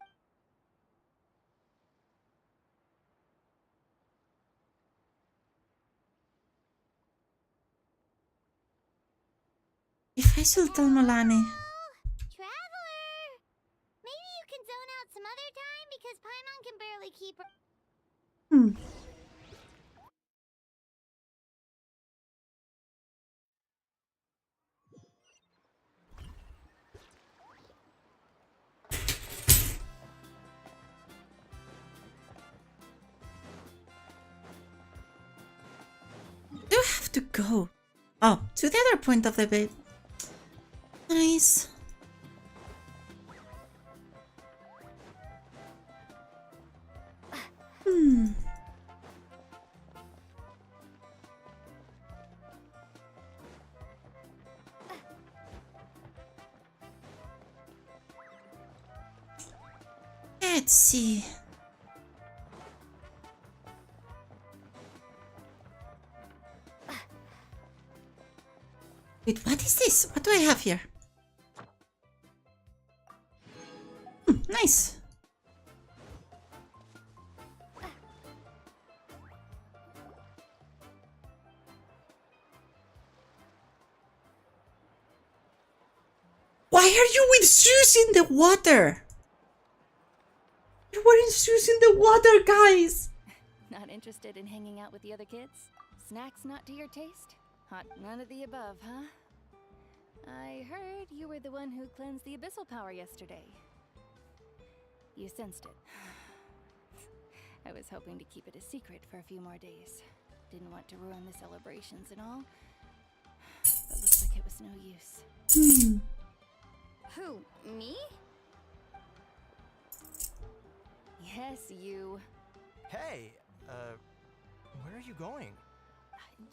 If I should tell Mulani. Traveler! Maybe you can zone out some other time because Paimon can barely keep her... have to go? Oh, to the other point of the bed. Nice. Let's see. Wait, what is this? What do I have here? Nice. Why are you with shoes in the water? You're wearing shoes in the water, guys. Not interested in hanging out with the other kids? Snacks not to your taste? Hot none of the above, huh? I heard you were the one who cleansed the abyssal power yesterday. You sensed it. I was hoping to keep it a secret for a few more days. Didn't want to ruin the celebrations and all. But looks like it was no use. Who, me? Yes, you. Hey, where are you going?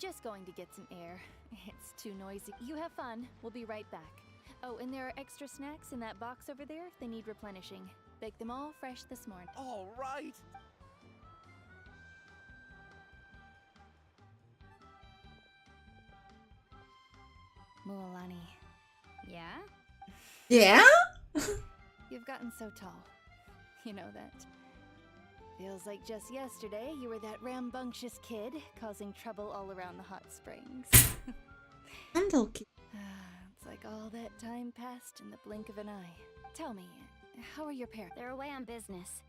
Just going to get some air. It's too noisy. You have fun. We'll be right back. Oh, and there are extra snacks in that box over there. They need replenishing. Baked them all fresh this morning. All right. Mualani. Yeah? Yeah? You've gotten so tall. You know that. Feels like just yesterday you were that rambunctious kid causing trouble all around the hot springs. Handle kid. It's like all that time passed in the blink of an eye. Tell me, how are your parents? They're away on business.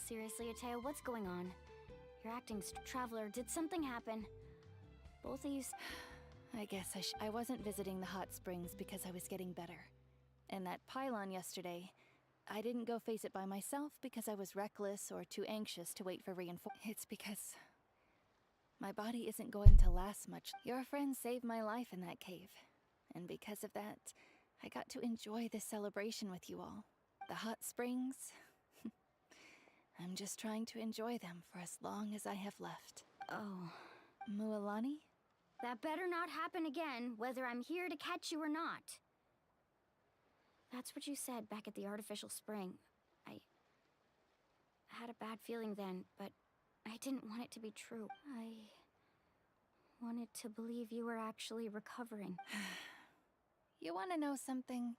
Seriously, Ateo, what's going on? You're acting traveler. Did something happen? Both of you... I guess I wasn't visiting the hot springs because I was getting better. And that pylon yesterday, I didn't go face it by myself because I was reckless or too anxious to wait for reinforcements. It's because my body isn't going to last much. Your friend saved my life in that cave. And because of that, I got to enjoy this celebration with you all. The hot springs... I'm just trying to enjoy them for as long as I have left. Oh. Mualani? That better not happen again, whether I'm here to catch you or not. That's what you said back at the artificial spring. I had a bad feeling then, but I didn't want it to be true. I wanted to believe you were actually recovering. You want to know something?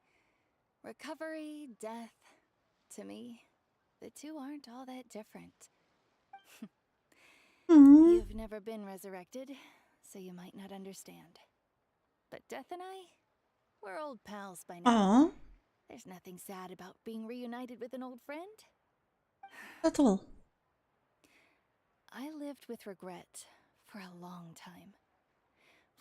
Recovery, death, to me, the two aren't all that different. You've never been resurrected, so you might not understand. But Death and I, we're old pals by now. Aww. There's nothing sad about being reunited with an old friend. At all. I lived with regret for a long time.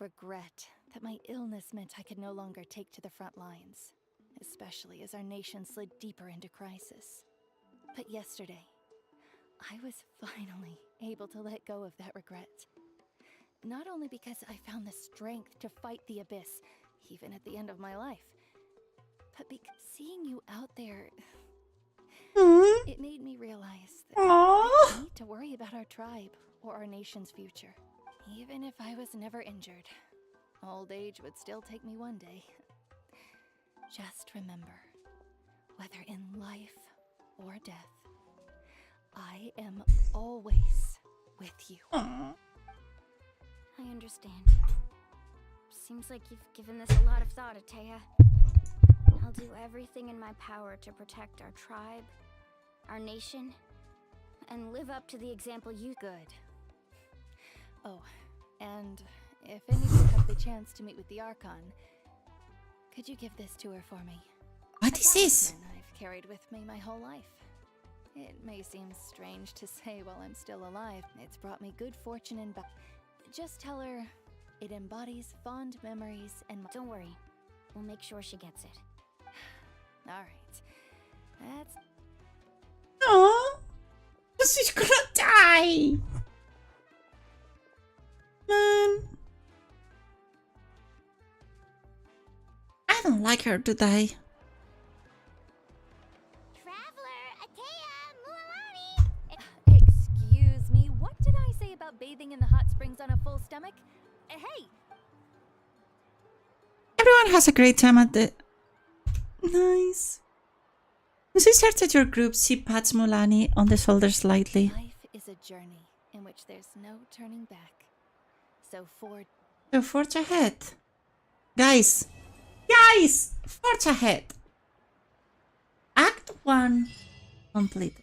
Regret that my illness meant I could no longer take to the front lines, especially as our nation slid deeper into crisis. But yesterday, I was finally able to let go of that regret. Not only because I found the strength to fight the abyss, even at the end of my life, but because seeing you out there, it made me realize that I don't need to worry about our tribe or our nation's future. Even if I was never injured, old age would still take me one day. Just remember, whether in life or death, I am always with you. I understand. Seems like you've given this a lot of thought, Ateo. I'll do everything in my power to protect our tribe, our nation, and live up to the example you... Good. Oh, and if any of you have the chance to meet with the Archon, could you give this to her for me? What is this? I've carried with me my whole life. It may seem strange to say while I'm still alive. It's brought me good fortune and just tell her it embodies fond memories and... Don't worry. We'll make sure she gets it. Alright. That's... Aww. She's gonna die. Man. don't like her today. Excuse me, what did I say about bathing in the hot springs on a full stomach? Hey! Everyone has a great time at the... Nice. As she starts at your group, she pats Mulani on the shoulder slightly. Life is a journey in which there's no turning back. So forge ahead. Guys, forge ahead. Act 1 complete.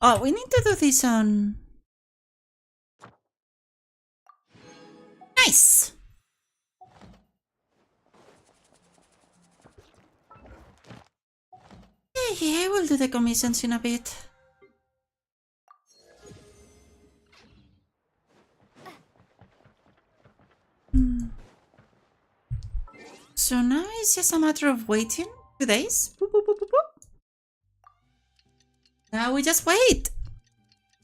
Oh, we need to do this on... Nice! Yeah, we'll do the commissions in a bit. So now it's just a matter of waiting 2 days. Boop, boop, boop, boop, boop. Now we just wait.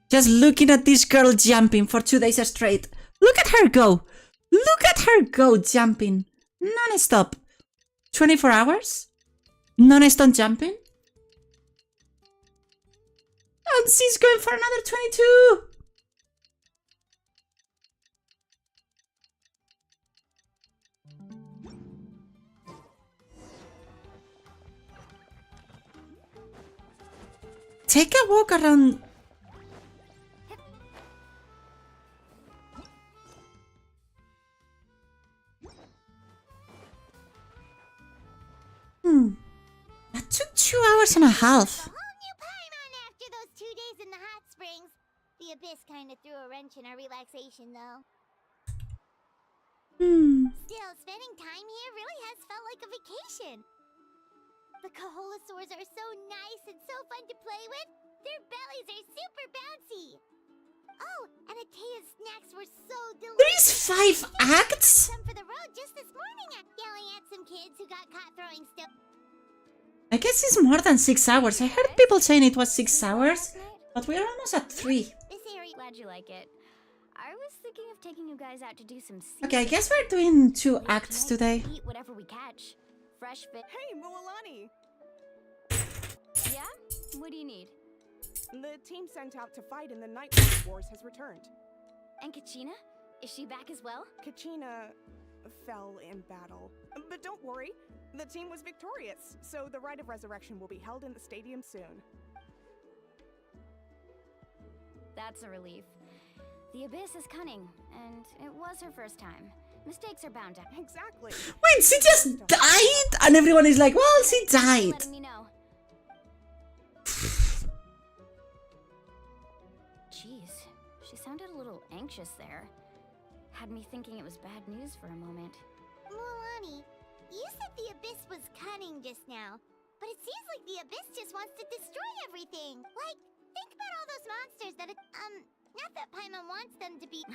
Just looking at this girl jumping for 2 days straight. Look at her go. Look at her go jumping. Non-stop. 24 hours? Non-stop jumping? And she's going for another 22. Take a walk around. That took 2 hours and a half. After those 2 days in the hot springs, the Abyss kind of threw a wrench in our relaxation, though. Still, spending time here really has felt like a vacation. The Kaholosaurs are so nice and so fun to play with. Their bellies are super bouncy. Oh, and Atea's snacks were so delicious. There is 5 acts? Some for the road just this morning, yelling at some kids who got caught throwing stuff. I guess it's more than 6 hours. I heard people saying it was 6 hours, but we are almost at 3. Glad you like it. I was thinking of taking you guys out to do some Okay, I guess we're doing 2 acts today. Eat whatever we catch. Fresh fish. Hey, Mualani! Yeah? What do you need? The team sent out to fight in the Night Wars has returned. And Kachina? Is she back as well? Kachina fell in battle. But don't worry, the team was victorious, so the Rite of Resurrection will be held in the stadium soon. That's a relief. The Abyss is cunning, and it was her first time. Mistakes are bound to... Exactly. Wait, she just died? And everyone is like, well, she died. Letting me know. Jeez, she sounded a little anxious there. Had me thinking it was bad news for a moment. Mualani, you said the Abyss was cunning just now, but it seems like the Abyss just wants to destroy everything. Like, think about all those monsters that not that Paimon wants them to be...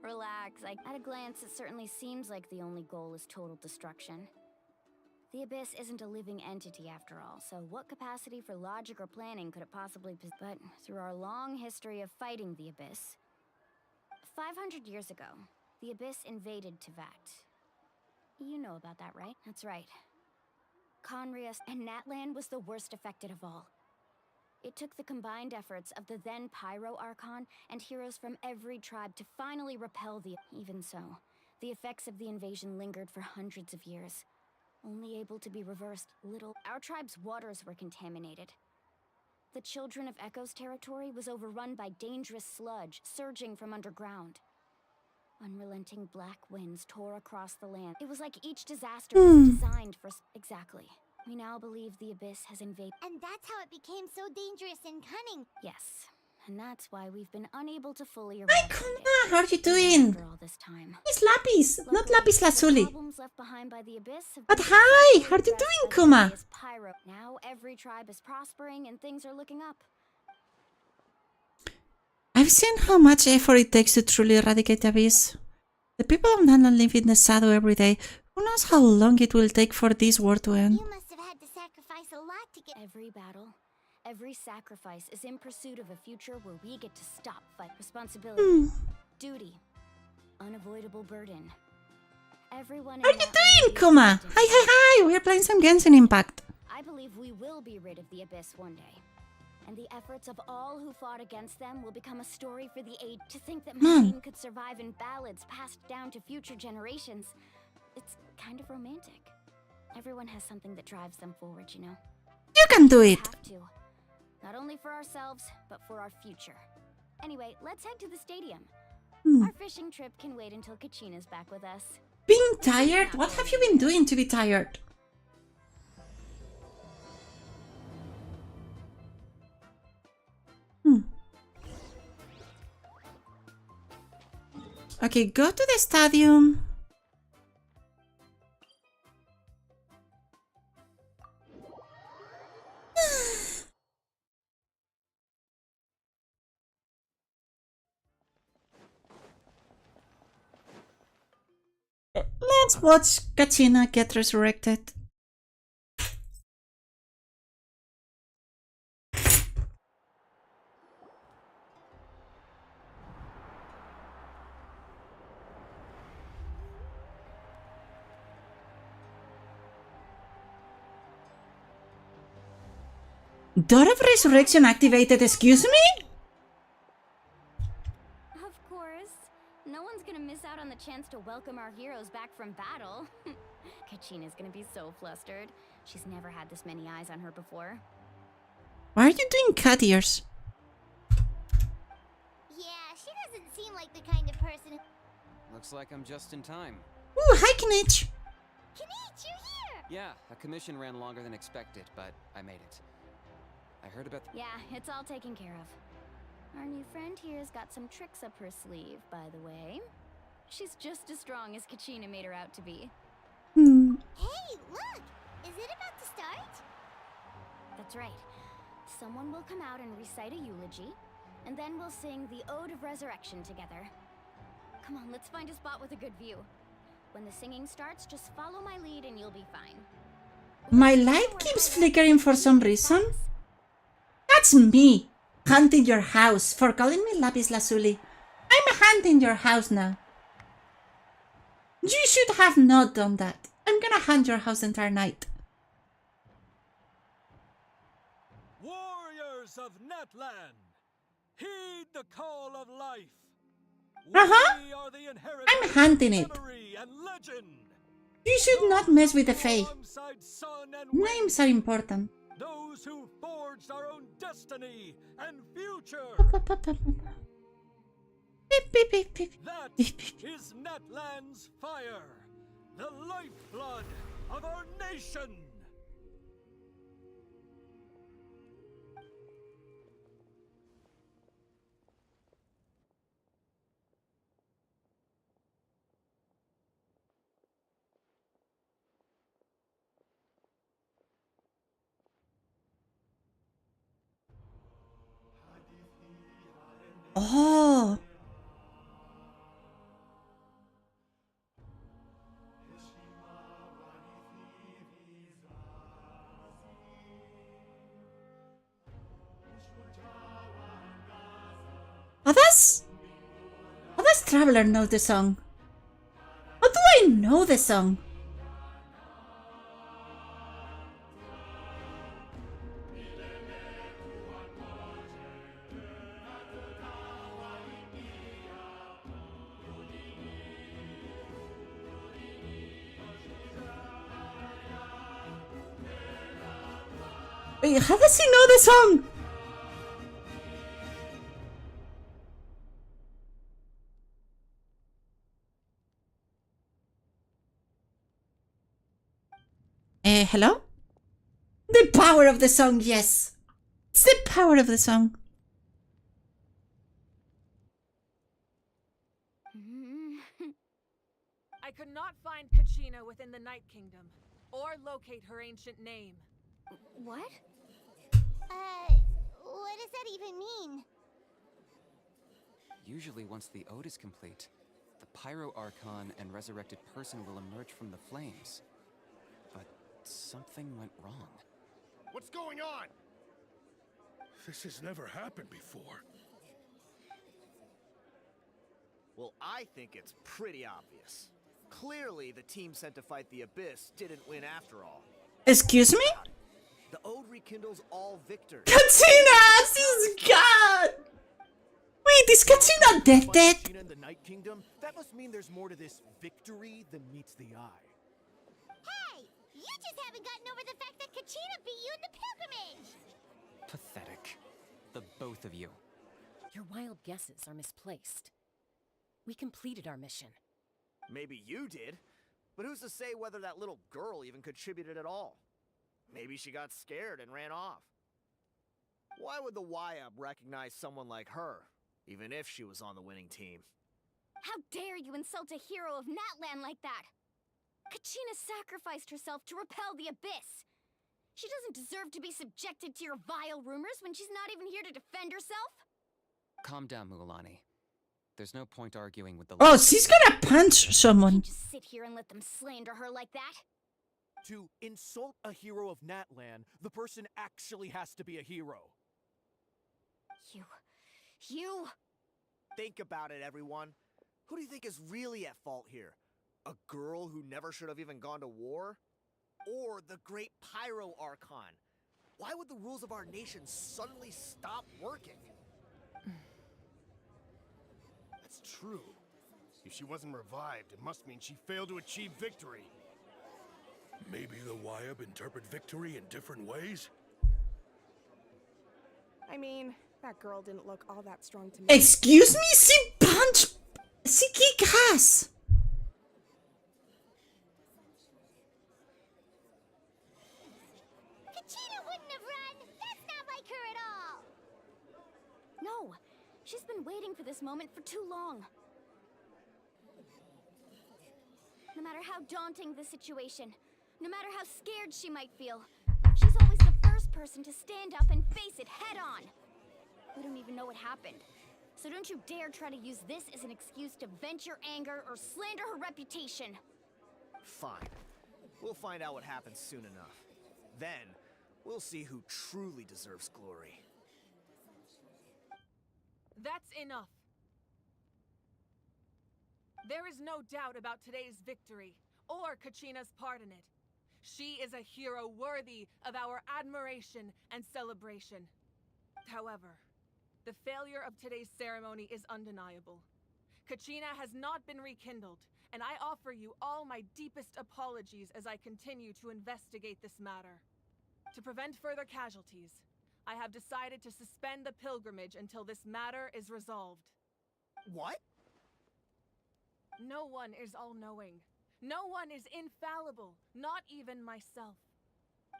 Relax. At a glance, it certainly seems like the only goal is total destruction. The Abyss isn't a living entity after all, so what capacity for logic or planning could it possibly possess? But through our long history of fighting the Abyss, 500 years ago, the Abyss invaded Teyvat. You know about that, right? That's right. Conrias and Natlan was the worst affected of all. It took the combined efforts of the then Pyro Archon and heroes from every tribe to finally repel the... Even so, the effects of the invasion lingered for hundreds of years, only able to be reversed little. Our tribe's waters were contaminated. The Children of Echo's territory was overrun by dangerous sludge surging from underground. Unrelenting black winds tore across the land. It was like each disaster was designed for... Exactly. We now believe the Abyss has invaded... And that's how it became so dangerous and cunning. Yes, and that's why we've been unable to fully Hi, Kuma! How are you doing? after all this time. It's Lapis, not Lapis Lazuli. Problems left behind by the Abyss have But been hi, how are you addressed doing, by the Kuma? Pyro. Now every tribe is prospering and things are looking up. I've seen how much effort it takes to truly eradicate the abyss. The people of Natlan live in the shadow every day. Who knows how long it will take for this war to end? You must have had to sacrifice a lot to get. Every battle, every sacrifice is in pursuit of a future where we get to stop fight. Responsibility, duty, unavoidable burden. Everyone. How are you doing, Kuma? Hi! We're playing some Genshin Impact. I believe we will be rid of the abyss one day. And the efforts of all who fought against them will become a story for the age. To think that my name could survive in ballads passed down to future generations, it's kind of romantic. Everyone has something that drives them forward, you know? You can do it! We have to. Not only for ourselves, but for our future. Anyway, let's head to the stadium. Our fishing trip can wait until Kachina's back with us. Being tired? What have you been doing to be tired? Okay, go to the stadium. Let's watch Kachina get resurrected. Door of Resurrection activated, excuse me? Of course. No one's gonna miss out on the chance to welcome our heroes back from battle. Kachina's gonna be so flustered. She's never had this many eyes on her before. Why are you doing cat ears? Yeah, she doesn't seem like the kind of person who... Looks like I'm just in time. Ooh, hi Kinich! Kinich, you're here! Yeah, a commission ran longer than expected, but I made it. I heard about the... Yeah, it's all taken care of. Our new friend here's got some tricks up her sleeve, by the way. She's just as strong as Kachina made her out to be. Hey, look! Is it about to start? That's right. Someone will come out and recite a eulogy, and then we'll sing the Ode of Resurrection together. Come on, let's find a spot with a good view. When the singing starts, just follow my lead and you'll be fine. My light keeps flickering for some reason. That's me, hunting your house, for calling me Lapis Lazuli. I'm hunting your house now. You should have not done that. I'm gonna hunt your house the entire night. Warriors of Natlan, heed the call of life. We are the inheritors I'm hunting it. of memory and legend. You should not mess with the Fae. Names are important. Those who forged our own destiny and future. Beep, beep, beep, beep. That is Natlan's fire, the lifeblood of our nation. Oh. How does Traveler know the song? How do I know the song? Wait, how does he know the song? Hello? The power of the song, yes. It's the power of the song. I could not find Kachina within the Night Kingdom, or locate her ancient name. What? What does that even mean? Usually once the ode is complete, the Pyro Archon and resurrected person will emerge from the flames. But something went wrong. What's going on? This has never happened before. Well, I think it's pretty obvious. Clearly, the team sent to fight the Abyss didn't win after all. Excuse me? The ode rekindles all victors. Katina! This God! Wait, is Katina dead? Katina in the Night Kingdom? That must mean there's more to this victory than meets the eye. Hey! You just haven't gotten over the fact that Kachina beat you in the pilgrimage! Pathetic. The both of you. Your wild guesses are misplaced. We completed our mission. Maybe you did, but who's to say whether that little girl even contributed at all? Maybe she got scared and ran off. Why would the YUB recognize someone like her, even if she was on the winning team? How dare you insult a hero of Natlan like that? Kachina sacrificed herself to repel the Abyss. She doesn't deserve to be subjected to your vile rumors when she's not even here to defend herself. Calm down, Mualani. There's no point arguing with the... Oh, she's gonna punch someone. Just sit here and let them slander her like that? To insult a hero of Natlan, the person actually has to be a hero. You... Think about it, everyone. Who do you think is really at fault here? A girl who never should have even gone to war? Or the great Pyro Archon? Why would the rules of our nation suddenly stop working? That's true. If she wasn't revived, it must mean she failed to achieve victory. Maybe the YUB interpret victory in different ways? I mean, that girl didn't look all that strong to me. Excuse me? She punched... She kicked ass. Kachina wouldn't have run! That's not like her at all! No, she's been waiting for this moment for too long. No matter how daunting the situation, no matter how scared she might feel, she's always the first person to stand up and face it head on. We don't even know what happened, so don't you dare try to use this as an excuse to vent your anger or slander her reputation. Fine. We'll find out what happens soon enough. Then, we'll see who truly deserves glory. That's enough. There is no doubt about today's victory, or Kachina's part in it. She is a hero worthy of our admiration and celebration. However, the failure of today's ceremony is undeniable. Kachina has not been rekindled, and I offer you all my deepest apologies as I continue to investigate this matter. To prevent further casualties, I have decided to suspend the pilgrimage until this matter is resolved. What? No one is all-knowing. No one is infallible, not even myself.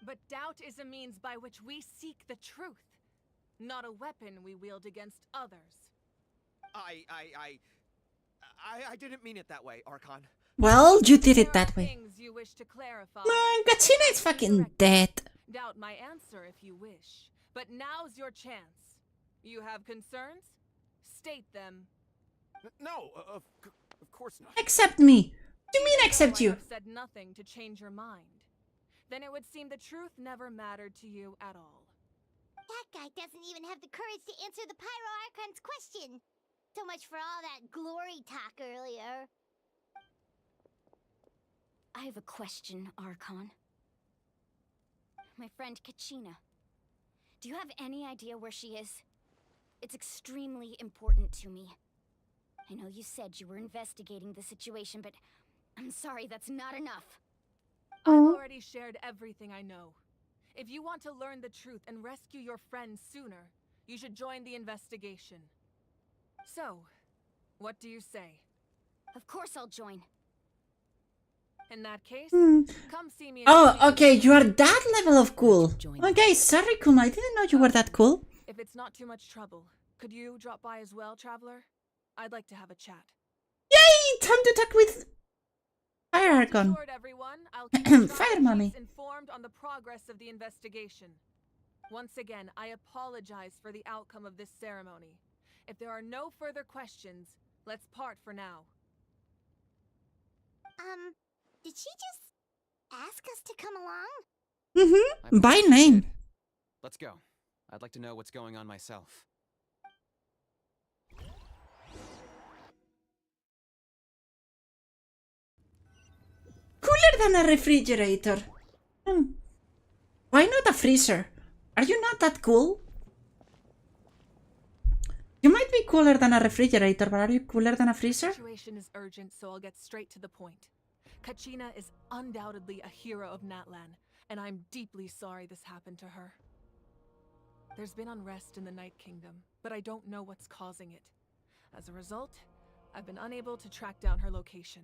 But doubt is a means by which we seek the truth, not a weapon we wield against others. I didn't mean it that way, Archon. Well, you did it that way. Things you wish to clarify. Man, Kachina is fucking dead. Doubt my answer if you wish, but now's your chance. You have concerns? State them. No, of course not. Accept me. What do you mean accept you? I have said nothing to change your mind. Then it would seem the truth never mattered to you at all. That guy doesn't even have the courage to answer the Pyro Archon's question. So much for all that glory talk earlier. I have a question, Archon. My friend Kachina. Do you have any idea where she is? It's extremely important to me. I know you said you were investigating the situation, but I'm sorry, that's not enough. I've already shared everything I know. If you want to learn the truth and rescue your friends sooner, you should join the investigation. So, what do you say? Of course I'll join. In that case, come see me. Oh, okay, you are that level of cool. Okay, sorry, Kuma, I didn't know you were that cool. If it's not too much trouble, could you drop by as well, Traveler? I'd like to have a chat. Yay! Time to talk with Fire Archon. Fire Mommy. Informed on the progress of the investigation. Once again, I apologize for the outcome of this ceremony. If there are no further questions, let's part for now. Did she just ask us to come along? I By believe she name. did. Let's go. I'd like to know what's going on myself. Cooler than a refrigerator. Why not a freezer? Are you not that cool? You might be cooler than a refrigerator, but are you cooler than a freezer? The situation is urgent, so I'll get straight to the point. Kachina is undoubtedly a hero of Natlan, and I'm deeply sorry this happened to her. There's been unrest in the Night Kingdom, but I don't know what's causing it. As a result, I've been unable to track down her location.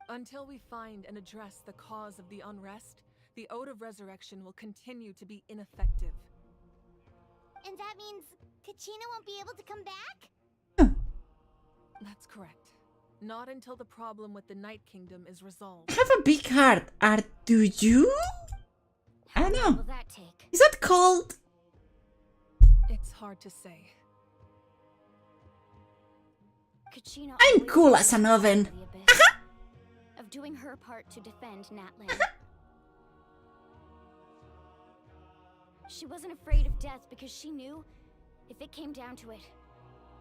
Until we find and address the cause of the unrest, the Ode of Resurrection will continue to be ineffective. And that means Kachina won't be able to come back? That's correct. Not until the problem with the Night Kingdom is resolved. I have a big heart. Do you? I don't know. Will that take? Is that cold? It's hard to say. Kachina I'm always cool wanted as an to oven. fight the abyss, of doing her part to defend Natlan. She wasn't afraid of death because she knew, if it came down to it,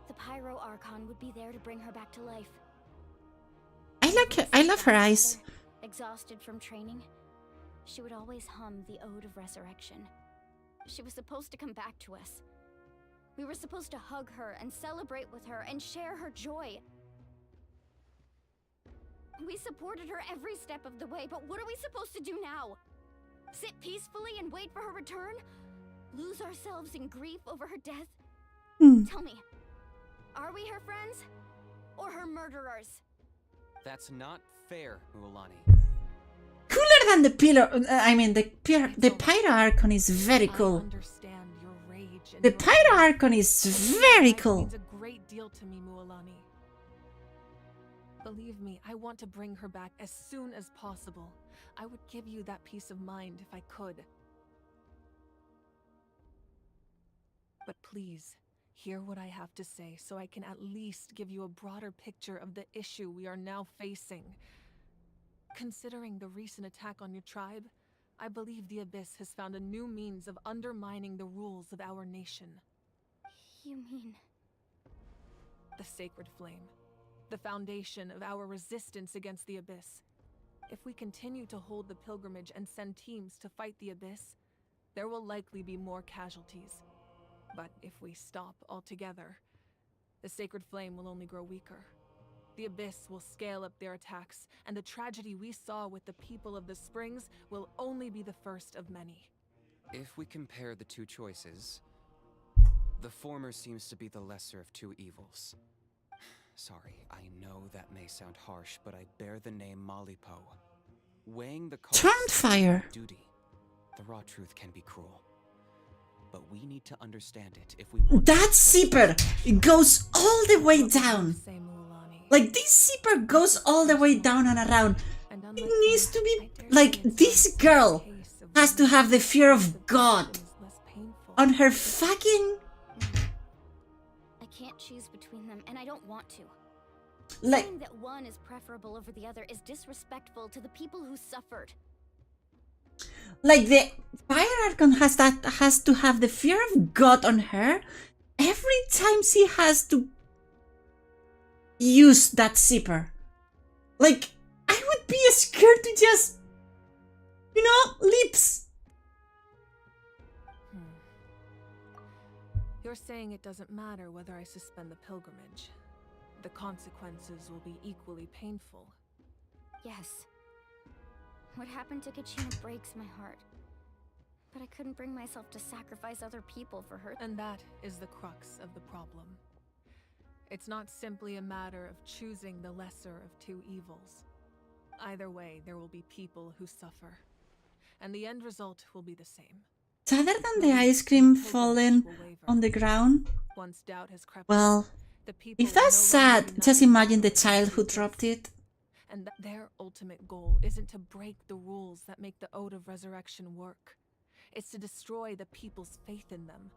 the Pyro Archon would be there to bring her back to life. I love her eyes. Exhausted from training, she would always hum the Ode of Resurrection. She was supposed to come back to us. We were supposed to hug her and celebrate with her and share her joy. We supported her every step of the way, but what are we supposed to do now? Sit peacefully and wait for her return? Lose ourselves in grief over her death? Tell me, are we her friends? Or her murderers? That's not fair, Mualani. Cooler than the pillar. The Pyro Archon is very cool. The Pyro Archon is very cool. Means a great deal to me, Mualani. Believe me, I want to bring her back as soon as possible. I would give you that peace of mind if I could. But please, hear what I have to say so I can at least give you a broader picture of the issue we are now facing. Considering the recent attack on your tribe, I believe the Abyss has found a new means of undermining the rules of our nation. You mean... The Sacred Flame. The foundation of our resistance against the Abyss. If we continue to hold the pilgrimage and send teams to fight the Abyss, there will likely be more casualties. But if we stop altogether, the Sacred Flame will only grow weaker. The Abyss will scale up their attacks, and the tragedy we saw with the people of the Springs will only be the first of many. If we compare the two choices, the former seems to be the lesser of two evils. Sorry, I know that may sound harsh, but I bear the name Malipo. Weighing the cost Turnfire. of duty, the raw truth can be cruel. But we need to understand it if we want. That zipper, it goes all the way down. Like this zipper goes all the way down and around. It needs to be like this girl has to have the fear of God on her fucking. I can't choose between them, and I don't want to. Like Saying that one is preferable over the other is disrespectful to the people who suffered. Like the Fire Archon has to have the fear of God on her every time she has to use that zipper. Like I would be scared to just, lips. You're saying it doesn't matter whether I suspend the pilgrimage. The consequences will be equally painful. Yes. What happened to Kachina breaks my heart. But I couldn't bring myself to sacrifice other people for her. And that is the crux of the problem. It's not simply a matter of choosing the lesser of two evils. Either way, there will be people who suffer. And the end result will be the same. Sadder than the ice cream falling on the ground. Once doubt has crept Well, the people if that's sad, just imagine the child who dropped it. And their ultimate goal isn't to break the rules that make the Ode of Resurrection work. It's to destroy the people's faith in them.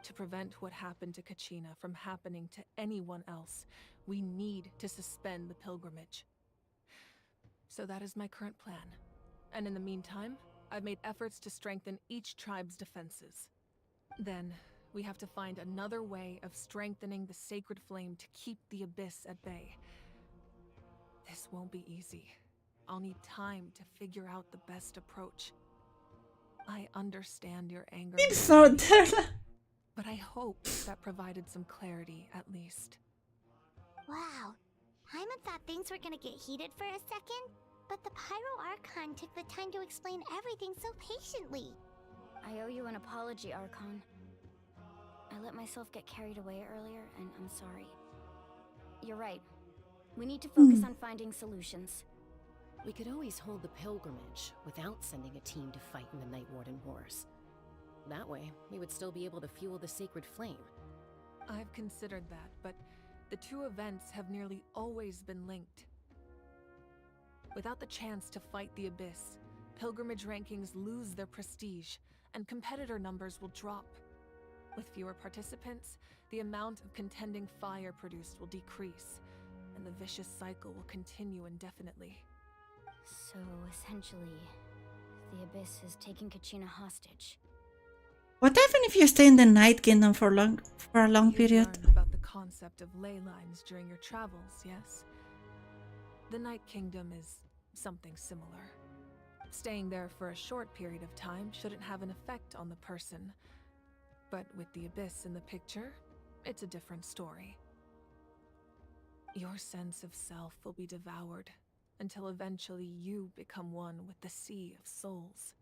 To prevent what happened to Kachina from happening to anyone else, we need to suspend the pilgrimage. So that is my current plan. And in the meantime, I've made efforts to strengthen each tribe's defenses. Then, we have to find another way of strengthening the sacred flame to keep the abyss at bay. This won't be easy. I'll need time to figure out the best approach. I understand your anger, but I hope that provided some clarity at least. Wow. Paimon thought things were gonna get heated for a second, but the Pyro Archon took the time to explain everything so patiently. I owe you an apology, Archon. I let myself get carried away earlier, and I'm sorry. You're right. We need to focus on finding solutions. We could always hold the pilgrimage without sending a team to fight in the Night Warden Wars. That way, we would still be able to fuel the sacred flame. I've considered that, but the two events have nearly always been linked. Without the chance to fight the abyss, pilgrimage rankings lose their prestige, and competitor numbers will drop. With fewer participants, the amount of contending fire produced will decrease, and the vicious cycle will continue indefinitely. So, essentially, the abyss is taking Kachina hostage. What happened if you stay in the Night Kingdom for a long period? You learned about the concept of ley lines during your travels, yes? The Night Kingdom is something similar. Staying there for a short period of time shouldn't have an effect on the person. But with the abyss in the picture, it's a different story. Your sense of self will be devoured until eventually you become one with the sea of souls.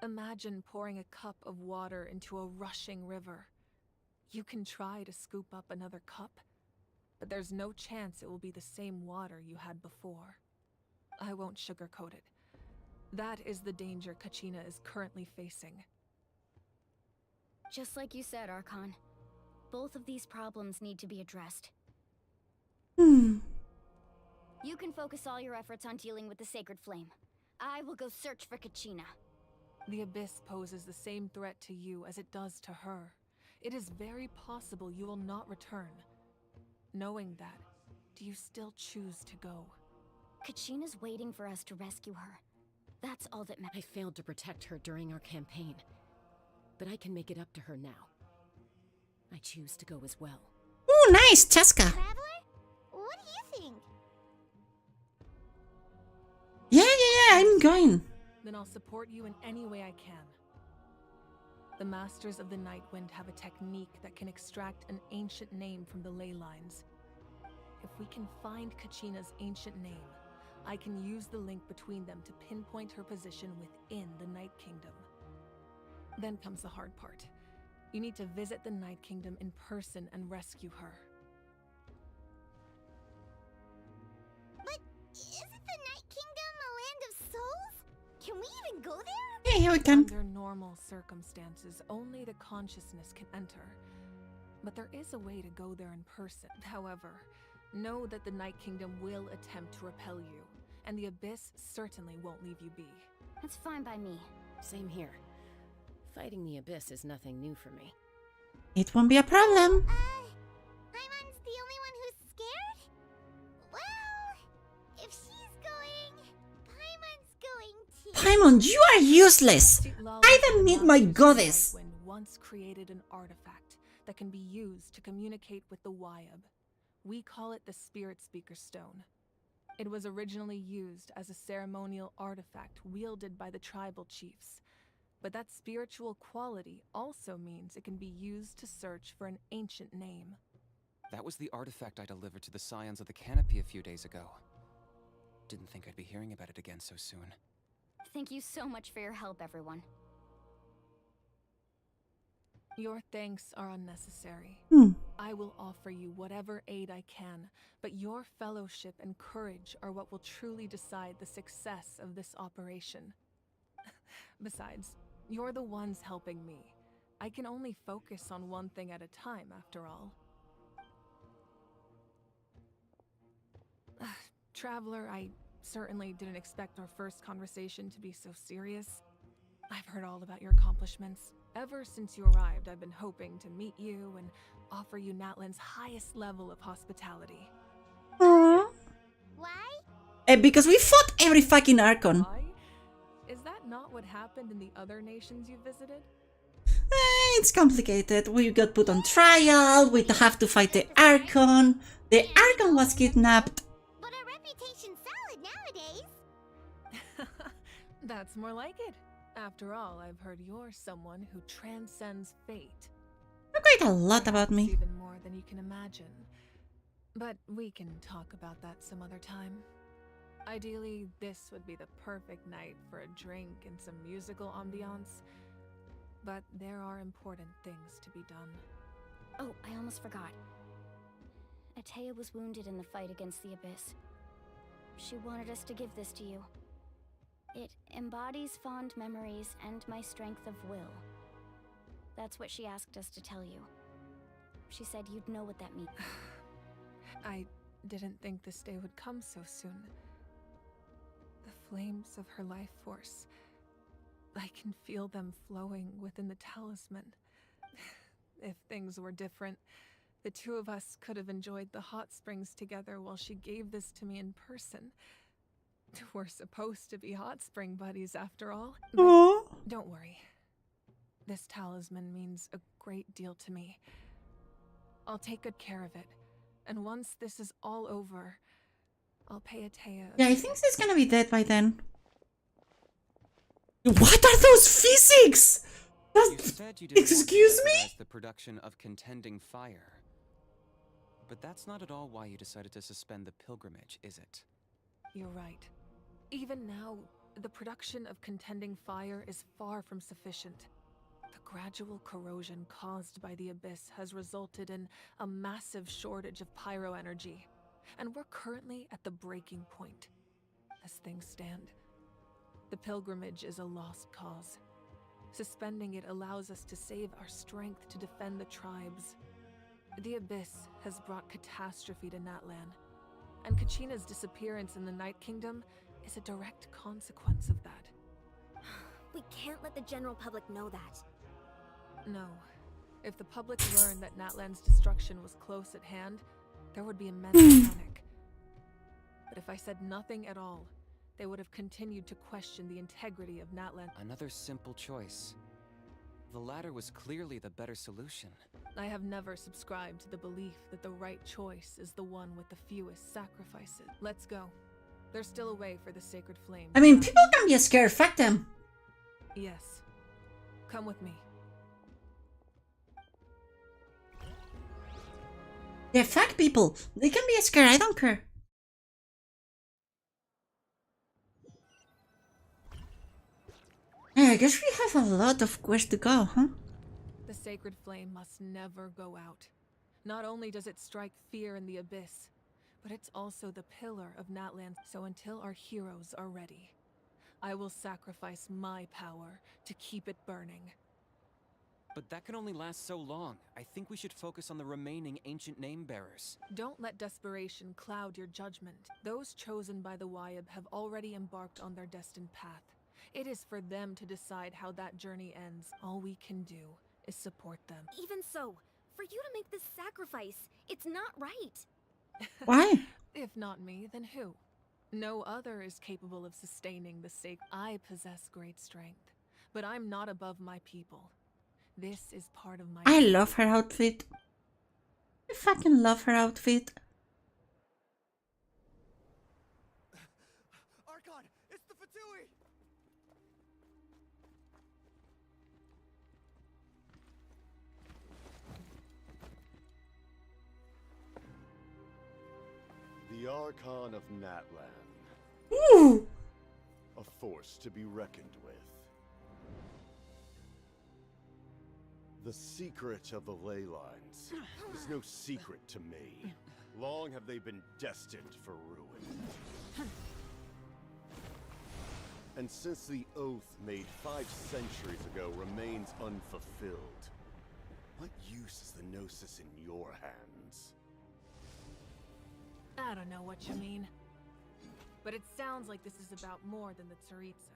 Imagine pouring a cup of water into a rushing river. You can try to scoop up another cup, but there's no chance it will be the same water you had before. I won't sugarcoat it. That is the danger Kachina is currently facing. Just like you said, Archon. Both of these problems need to be addressed. You can focus all your efforts on dealing with the sacred flame. I will go search for Kachina. The abyss poses the same threat to you as it does to her. It is very possible you will not return. Knowing that, do you still choose to go? Kachina's waiting for us to rescue her. That's all that matters. I failed to protect her during our campaign, but I can make it up to her now. I choose to go as well. Ooh, nice, Chaska. Traveler? What do you think? Yeah, I'm going. Then I'll support you in any way I can. The Masters of the Night Wind have a technique that can extract an ancient name from the ley lines. If we can find Kachina's ancient name, I can use the link between them to pinpoint her position within the Night Kingdom. Then comes the hard part. You need to visit the Night Kingdom in person and rescue her. But isn't the Night Kingdom a land of souls? Can we even go there? Yeah, here we come. Under normal circumstances, only the consciousness can enter. But there is a way to go there in person. However, know that the Night Kingdom will attempt to repel you, and the Abyss certainly won't leave you be. That's fine by me. Same here. Fighting the Abyss is nothing new for me. It won't be a problem. Paimon's the only one who's scared? Well, if she's going, Paimon's going too. Paimon, you are useless. I don't need my goddess. Wind once created an artifact that can be used to communicate with the Wyab. We call it the Spirit Speaker Stone. It was originally used as a ceremonial artifact wielded by the tribal chiefs. But that spiritual quality also means it can be used to search for an ancient name. That was the artifact I delivered to the Scions of the Canopy a few days ago. Didn't think I'd be hearing about it again so soon. Thank you so much for your help, everyone. Your thanks are unnecessary. I will offer you whatever aid I can, but your fellowship and courage are what will truly decide the success of this operation. Besides, you're the ones helping me. I can only focus on one thing at a time, after all. Traveler, I certainly didn't expect our first conversation to be so serious. I've heard all about your accomplishments. Ever since you arrived, I've been hoping to meet you and offer you Natlan's highest level of hospitality. Aww. Why? Because we fought every fucking Archon. Why? Is that not what happened in the other nations you visited? It's complicated. We got put on trial. We have to fight the Archon. The Archon was kidnapped. But our reputation's solid nowadays. That's more like it. After all, I've heard you're someone who transcends fate. You quite a lot about me. Even more than you can imagine. But we can talk about that some other time. Ideally, this would be the perfect night for a drink and some musical ambiance. But there are important things to be done. Oh, I almost forgot. Atea was wounded in the fight against the Abyss. She wanted us to give this to you. It embodies fond memories and my strength of will. That's what she asked us to tell you. She said you'd know what that means. I didn't think this day would come so soon. The flames of her life force. I can feel them flowing within the talisman. If things were different, the two of us could have enjoyed the hot springs together while she gave this to me in person. We're supposed to be hot spring buddies after all. But don't worry. This talisman means a great deal to me. I'll take good care of it. And once this is all over, I'll pay Atea. Yeah, I think she's gonna be dead by then. What are those physics? You said you didn't Excuse want to me? jeopardize the production of contending fire. But that's not at all why you decided to suspend the pilgrimage, is it? You're right. Even now, the production of contending fire is far from sufficient. The gradual corrosion caused by the Abyss has resulted in a massive shortage of pyro energy, and we're currently at the breaking point. As things stand, the pilgrimage is a lost cause. Suspending it allows us to save our strength to defend the tribes. The Abyss has brought catastrophe to Natlan, and Kachina's disappearance in the Night Kingdom is a direct consequence of that. We can't let the general public know that. No. If the public learned that Natlan's destruction was close at hand, there would be immense panic. But if I said nothing at all, they would have continued to question the integrity of Natlan. Another simple choice. The latter was clearly the better solution. I have never subscribed to the belief that the right choice is the one with the fewest sacrifices. Let's go. There's still a way for the sacred flame. I mean, people can be scared. Fuck them. Yes. Come with me. Yeah, fuck people. They can be scared. I don't care. Yeah, I guess we have a lot of quests to go, huh? The sacred flame must never go out. Not only does it strike fear in the Abyss, but it's also the pillar of Natlan. So until our heroes are ready, I will sacrifice my power to keep it burning. But that can only last so long. I think we should focus on the remaining ancient name bearers. Don't let desperation cloud your judgment. Those chosen by the Wyab have already embarked on their destined path. It is for them to decide how that journey ends. All we can do is support them. Even so, for you to make this sacrifice, it's not right. Why? If not me, then who? No other is capable of sustaining the sake. I possess great strength, but I'm not above my people. This is part of my... I love her outfit. I fucking love her outfit. Archon, it's the Fatui! The Archon of Natlan. Ooh! A force to be reckoned with. The secret of the ley lines is no secret to me. Long have they been destined for ruin. And since the oath made 5 centuries ago remains unfulfilled, what use is the Gnosis in your hands? I don't know what you mean. But it sounds like this is about more than the Tsaritsa.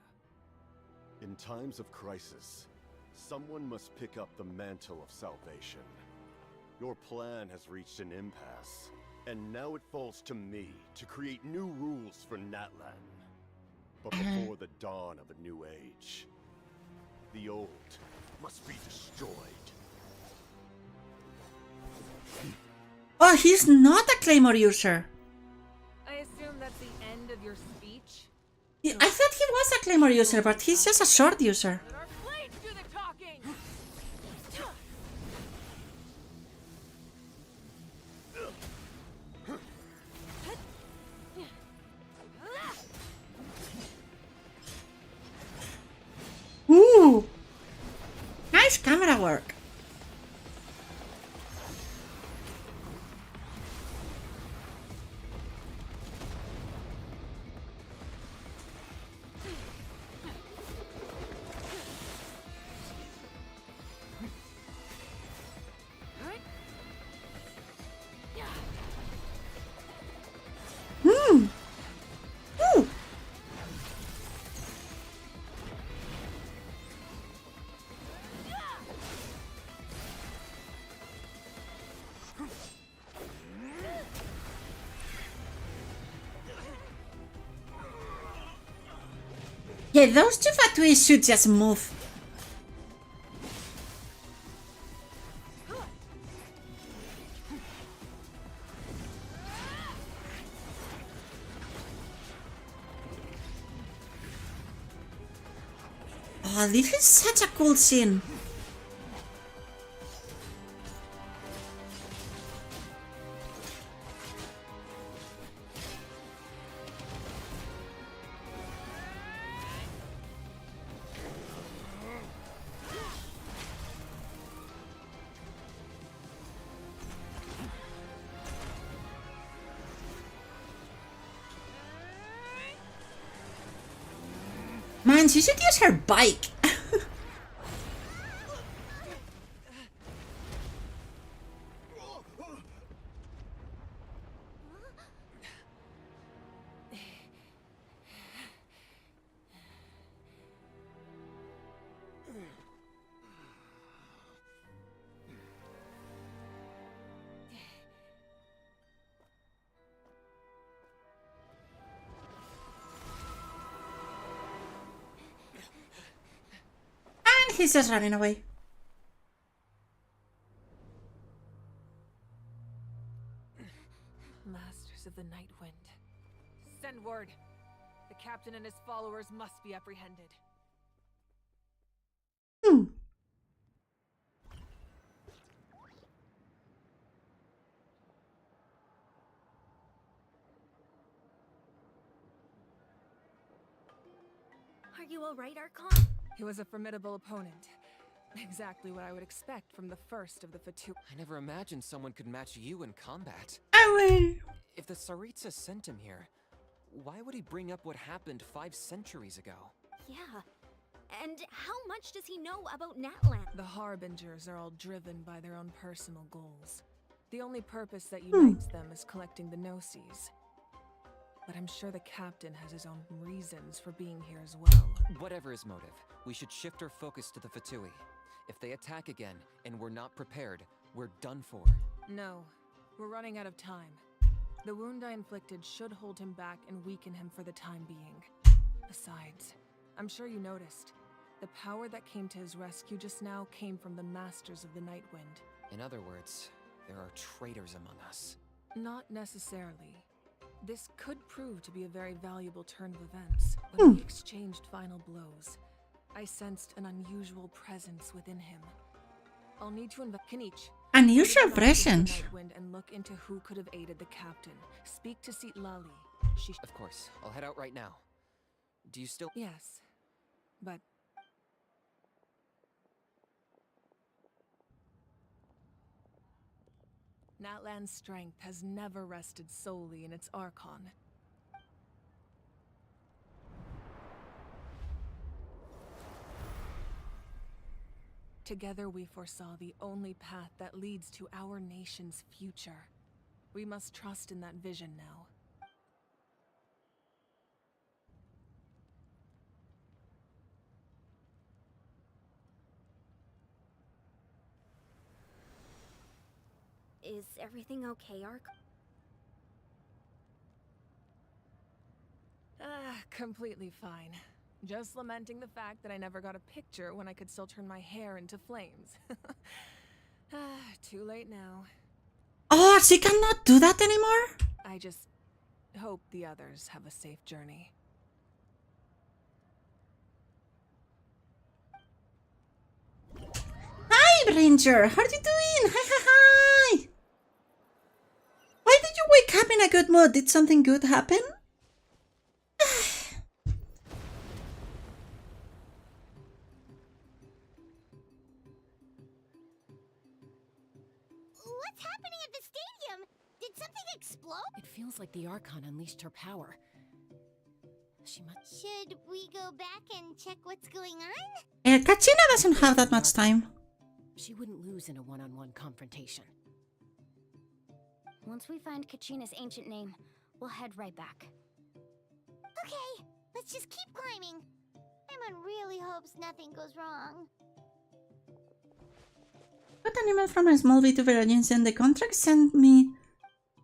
In times of crisis, someone must pick up the mantle of salvation. Your plan has reached an impasse, and now it falls to me to create new rules for Natlan. But before the dawn of a new age, the old must be destroyed. Oh, he's not a Claymore user. I assume that's the end of your speech? I thought he was a Claymore user, but he's just a sword user. Let our blades do the talking! Ooh! Nice camera work. Hmm. Ooh. Yeah, those two Fatuis should just move. Oh, this is such a cool scene. Man, she should use her bike. And he's just running away. Masters of the Night Wind. Send word. The captain and his followers must be apprehended. Are you alright, Archon? He was a formidable opponent. Exactly what I would expect from the first of the Fatu. I never imagined someone could match you in combat. If the Tsaritsa sent him here, why would he bring up what happened 5 centuries ago? Yeah. And how much does he know about Natlan? The Harbingers are all driven by their own personal goals. The only purpose that unites them is collecting the Gnosis. But I'm sure the captain has his own reasons for being here as well. Whatever his motive, we should shift our focus to the Fatui. If they attack again, and we're not prepared, we're done for. No, we're running out of time. The wound I inflicted should hold him back and weaken him for the time being. Besides, I'm sure you noticed, the power that came to his rescue just now came from the Masters of the Night Wind. In other words, there are traitors among us. Not necessarily. This could prove to be a very valuable turn of events. When we exchanged final blows, I sensed an unusual presence within him. I'll need to Kinich. Unusual presence. And look into who could have aided the captain. Speak to Seat Lali. Of course, I'll head out right now. Do you still? Yes, but Natlan's strength has never rested solely in its Archon. Together we foresaw the only path that leads to our nation's future. We must trust in that vision now. Is everything okay, Ark? Completely fine. Just lamenting the fact that I never got a picture when I could still turn my hair into flames. Too late now. Oh, she cannot do that anymore? I just hope the others have a safe journey. Hi, Ranger. How are you doing? Hi, hi, hi. Why did you wake up in a good mood? Did something good happen? What's happening at the stadium? Did something explode? It feels like the Archon unleashed her power. She must. Should we go back and check what's going on? Kachina doesn't have that much time. She wouldn't lose in a one-on-one confrontation. Once we find Kachina's ancient name, we'll head right back. Okay, let's just keep climbing. Emon really hopes nothing goes wrong. Got an email from a small VTuber agency and the contract sent me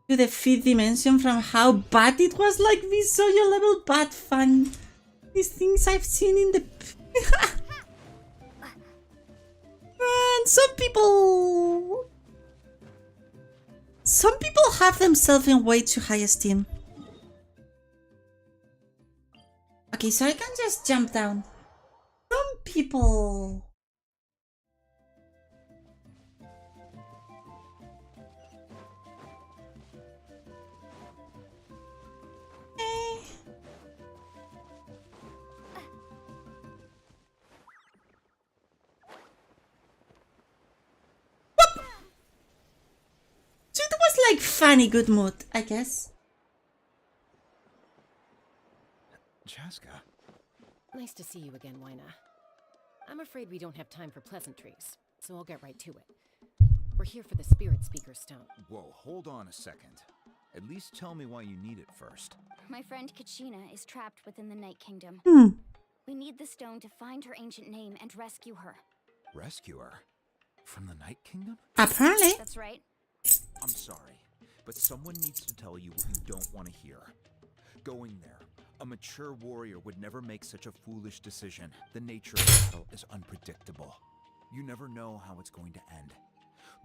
to the fifth dimension from how bad it was. Like, we saw your level bad fun. These things I've seen in the... And some people have themselves in way too high esteem. Okay, so I can just jump down. Some people... So it was like funny good mood, I guess. Chaska. Nice to see you again, Wyna. I'm afraid we don't have time for pleasantries, so I'll get right to it. We're here for the Spirit Speaker Stone. Whoa, hold on a second. At least tell me why you need it first. My friend Kachina is trapped within the Night Kingdom. We need the stone to find her ancient name and rescue her. Rescue her? From the Night Kingdom? Apparently. That's right. I'm sorry, but someone needs to tell you what you don't want to hear. Going there, a mature warrior would never make such a foolish decision. The nature of battle is unpredictable. You never know how it's going to end.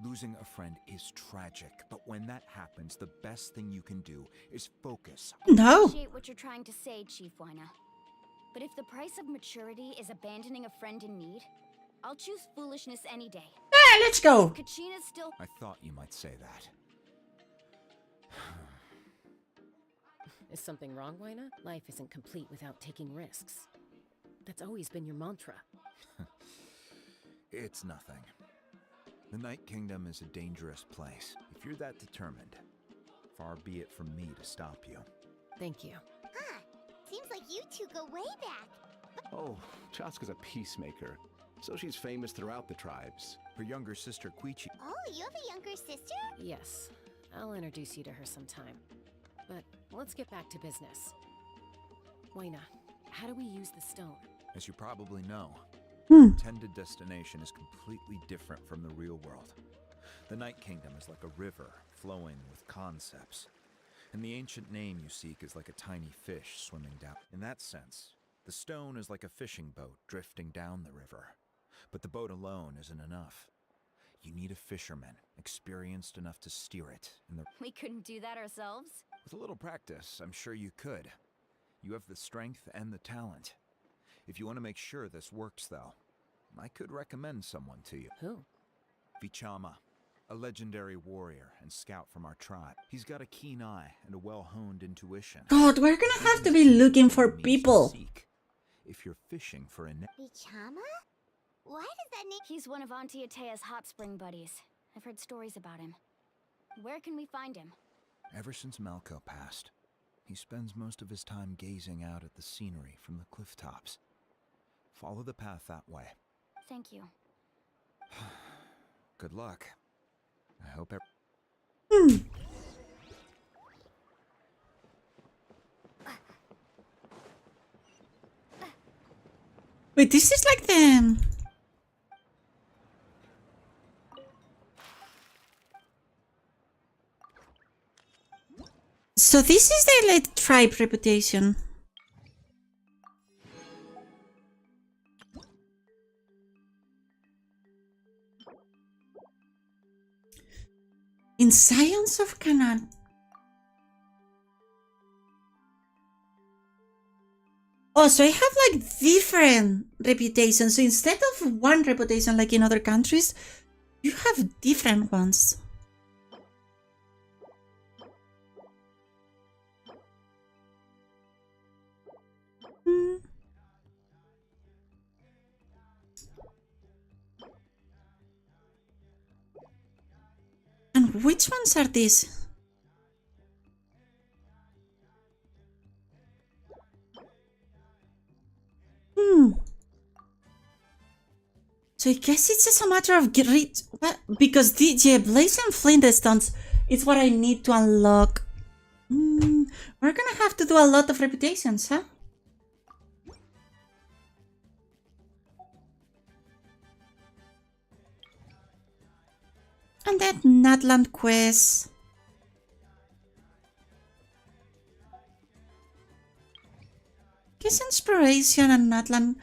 Losing a friend is tragic, but when that happens, the best thing you can do is focus. No. I appreciate what you're trying to say, Chief Wyna. But if the price of maturity is abandoning a friend in need, I'll choose foolishness any day. Yeah, let's go. Kachina's still... I thought you might say that. Is something wrong, Wyna? Life isn't complete without taking risks. That's always been your mantra. It's nothing. The Night Kingdom is a dangerous place. If you're that determined, far be it from me to stop you. Thank you. Huh. Seems like you two go way back. Oh, Chaska's a peacemaker, so she's famous throughout the tribes. Her younger sister, Quichi. Oh, you have a younger sister? Yes. I'll introduce you to her sometime. But let's get back to business. Wyna, how do we use the stone? As you probably know, the intended destination is completely different from the real world. The Night Kingdom is like a river flowing with concepts. And the ancient name you seek is like a tiny fish swimming down. In that sense, the stone is like a fishing boat drifting down the river. But the boat alone isn't enough. You need a fisherman, experienced enough to steer it in the... We couldn't do that ourselves? With a little practice, I'm sure you could. You have the strength and the talent. If you want to make sure this works, though, I could recommend someone to you. Who? Vichama, a legendary warrior and scout from our tribe. He's got a keen eye and a well-honed intuition. God, we're gonna have to be looking for people. If you're fishing for a... Vichama? Why does that name... He's one of Auntie Atea's hot spring buddies. I've heard stories about him. Where can we find him? Ever since Malco passed, he spends most of his time gazing out at the scenery from the cliff tops. Follow the path that way. Thank you. Good luck. I hope Wait, this is like the... So this is the elite tribe reputation. In Science of Canaan. Oh, so I have like different reputations. So instead of one reputation like in other countries, you have different ones. And which ones are these? So I guess it's just a matter of because DJ Blaze and Flintstones is what I need to unlock. We're gonna have to do a lot of reputations, huh? And that Natlan quest. Guess Inspiration and Natlan,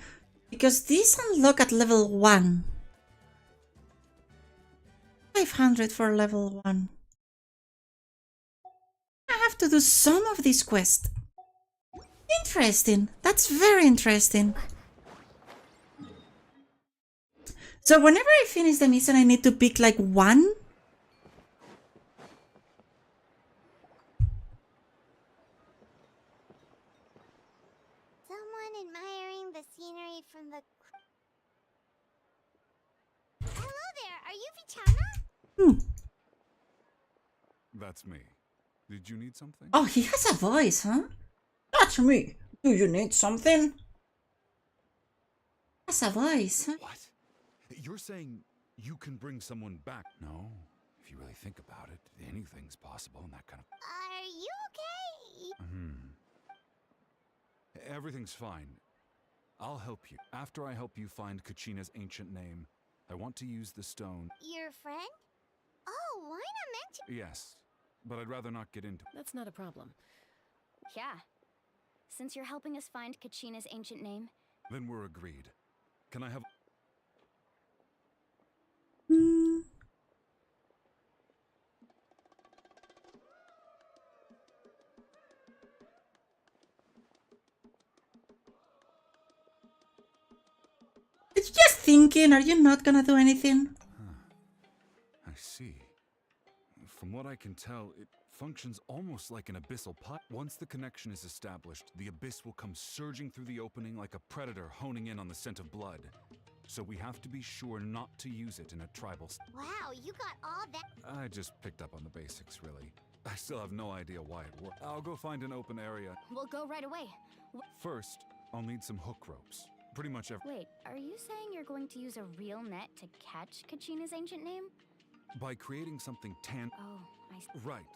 because these unlock at level 1. 500 for level 1. I have to do some of this quest. Interesting. That's very interesting. So whenever I finish the mission, I need to pick like one. Someone admiring the scenery from the... Hello there, are you Vichana? That's me. Did you need something? Oh, he has a voice, huh? That's me. Do you need something? Has a voice, huh? What? You're saying you can bring someone back? No. If you really think about it, anything's possible in that kind of... Are you okay? Everything's fine. I'll help you. After I help you find Kachina's ancient name, I want to use the stone. Your friend? Oh, why not mention... Yes, but I'd rather not get into it. That's not a problem. Yeah. Since you're helping us find Kachina's ancient name... Then we're agreed. Can I have... It's just thinking, are you not gonna do anything? I see. From what I can tell, it functions almost like an abyssal pipe. Once the connection is established, the abyss will come surging through the opening like a predator honing in on the scent of blood. So we have to be sure not to use it in a tribal... Wow, you got all that... I just picked up on the basics, really. I still have no idea why it works. I'll go find an open area. We'll go right away. First, I'll need some hook ropes. Pretty much every... Wait, are you saying you're going to use a real net to catch Kachina's ancient name? By creating something Oh, I see. Right.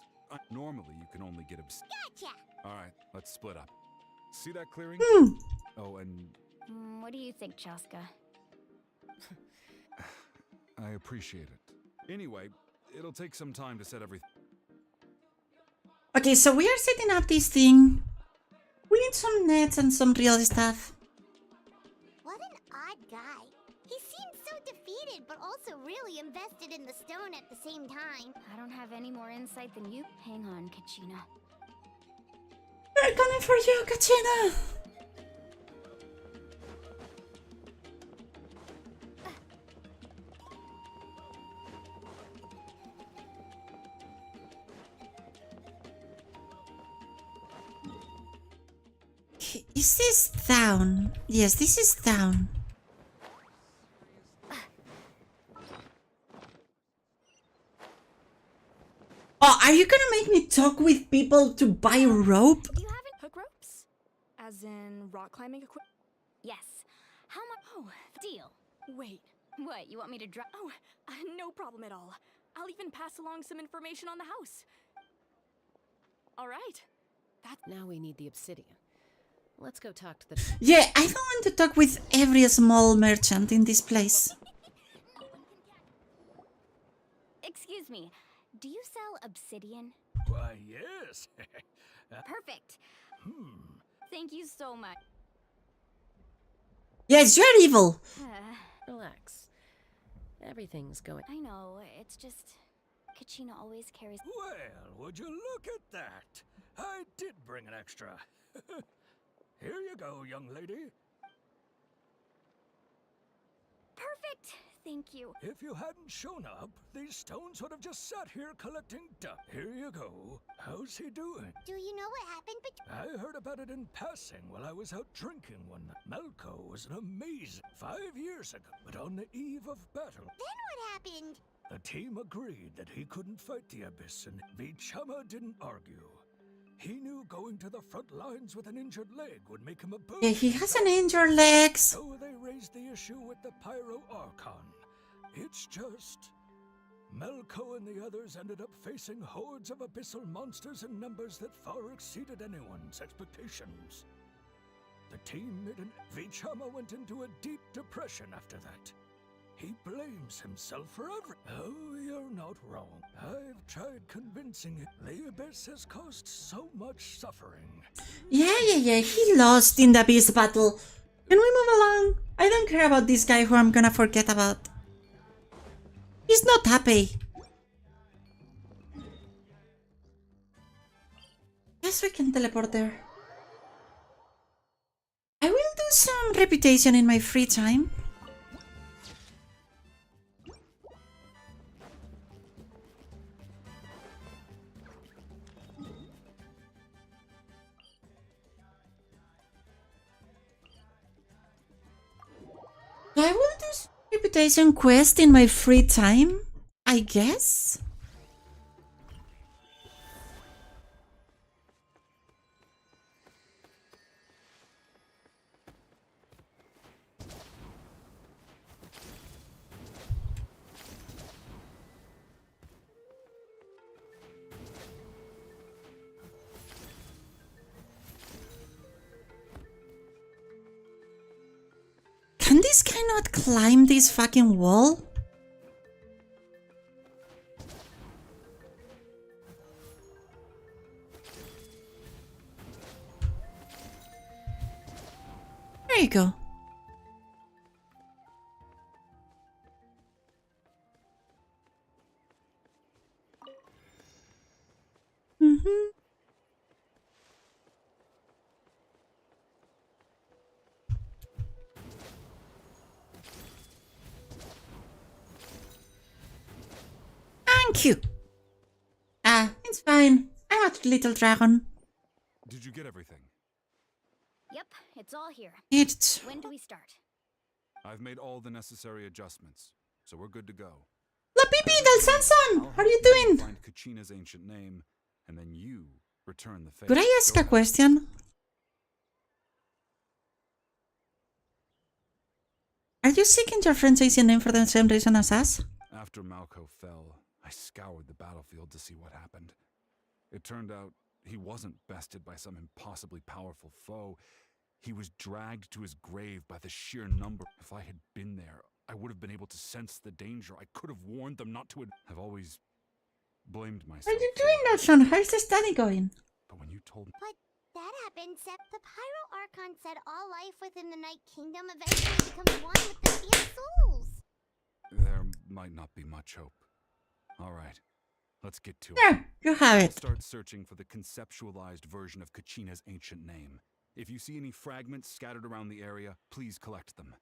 Normally, you can only get Gotcha! Alright, let's split up. See that clearing? Oh, and... What do you think, Chaska? I appreciate it. Anyway, it'll take some time to set everything... Okay, so we are setting up this thing. We need some nets and some real stuff. What an odd guy. He seems so defeated, but also really invested in the stone at the same time. I don't have any more insight than you. Hang on, Kachina. We're coming for you, Kachina! Is this down? Yes, this is down. Oh, are you gonna make me talk with people to buy a rope? Do you have any hook ropes? As in rock climbing equipment? Yes. How much? Oh, deal. Wait. What, you want me to drop? Oh, no problem at all. I'll even pass along some information on the house. All right. Now we need the obsidian. Let's go talk to the... Yeah, I don't want to talk with every small merchant in this place. Excuse me. Do you sell obsidian? Why, yes. Perfect. Thank you so much. Yes, you're evil. Relax. Everything's going. I know, it's just... Kachina always carries... Well, would you look at that? I did bring an extra. Here you go, young lady. Perfect! Thank you. If you hadn't shown up, these stones would have just sat here collecting dust. Here you go. How's he doing? Do you know what happened I heard about it in passing while I was out drinking one night. Melko was an amazing 5 years ago, but on the eve of battle. Then what happened? The team agreed that he couldn't fight the Abyss, and Vichama didn't argue. He knew going to the front lines with an injured leg would make him a boon. Yeah, he has an injured legs. So they raised the issue with the Pyro Archon. It's just... Melko and the others ended up facing hordes of abyssal monsters in numbers that far exceeded anyone's expectations. The team made an... Vichama went into a deep depression after that. He blames himself for everything. Oh, you're not wrong. I've tried convincing him. The Abyss has caused so much suffering. Yeah. He lost in the Abyss battle. Can we move along? I don't care about this guy who I'm gonna forget about. He's not happy. Yes, we can teleport there. I will do some reputation in my free time. I will do some reputation quest in my free time, I guess. Can this guy not climb this fucking wall? There you go. Thank you. It's fine. I'm a little dragon. Did you get everything? Yep, it's all here. It's... When do we start? I've made all the necessary adjustments, so we're good to go. La Pipi del Sansan! How are you doing? Find Kachina's ancient name, and then you return the favor. Could I ask a question? Are you seeking your friend's ancient name for the same reason as us? After Malko fell, I scoured the battlefield to see what happened. It turned out he wasn't bested by some impossibly powerful foe. He was dragged to his grave by the sheer number. If I had been there, I would have been able to sense the danger. I could have warned them not to. I've always blamed myself. What are you doing, Natlan? How's the study going? But when you told me... But that happened, Sep. The Pyro Archon said all life within the Night Kingdom eventually becomes one with the Sea of Souls. There might not be much hope. All right, let's get to it. There, you have it. Start searching for the conceptualized version of Kachina's ancient name. If you see any fragments scattered around the area, please collect them.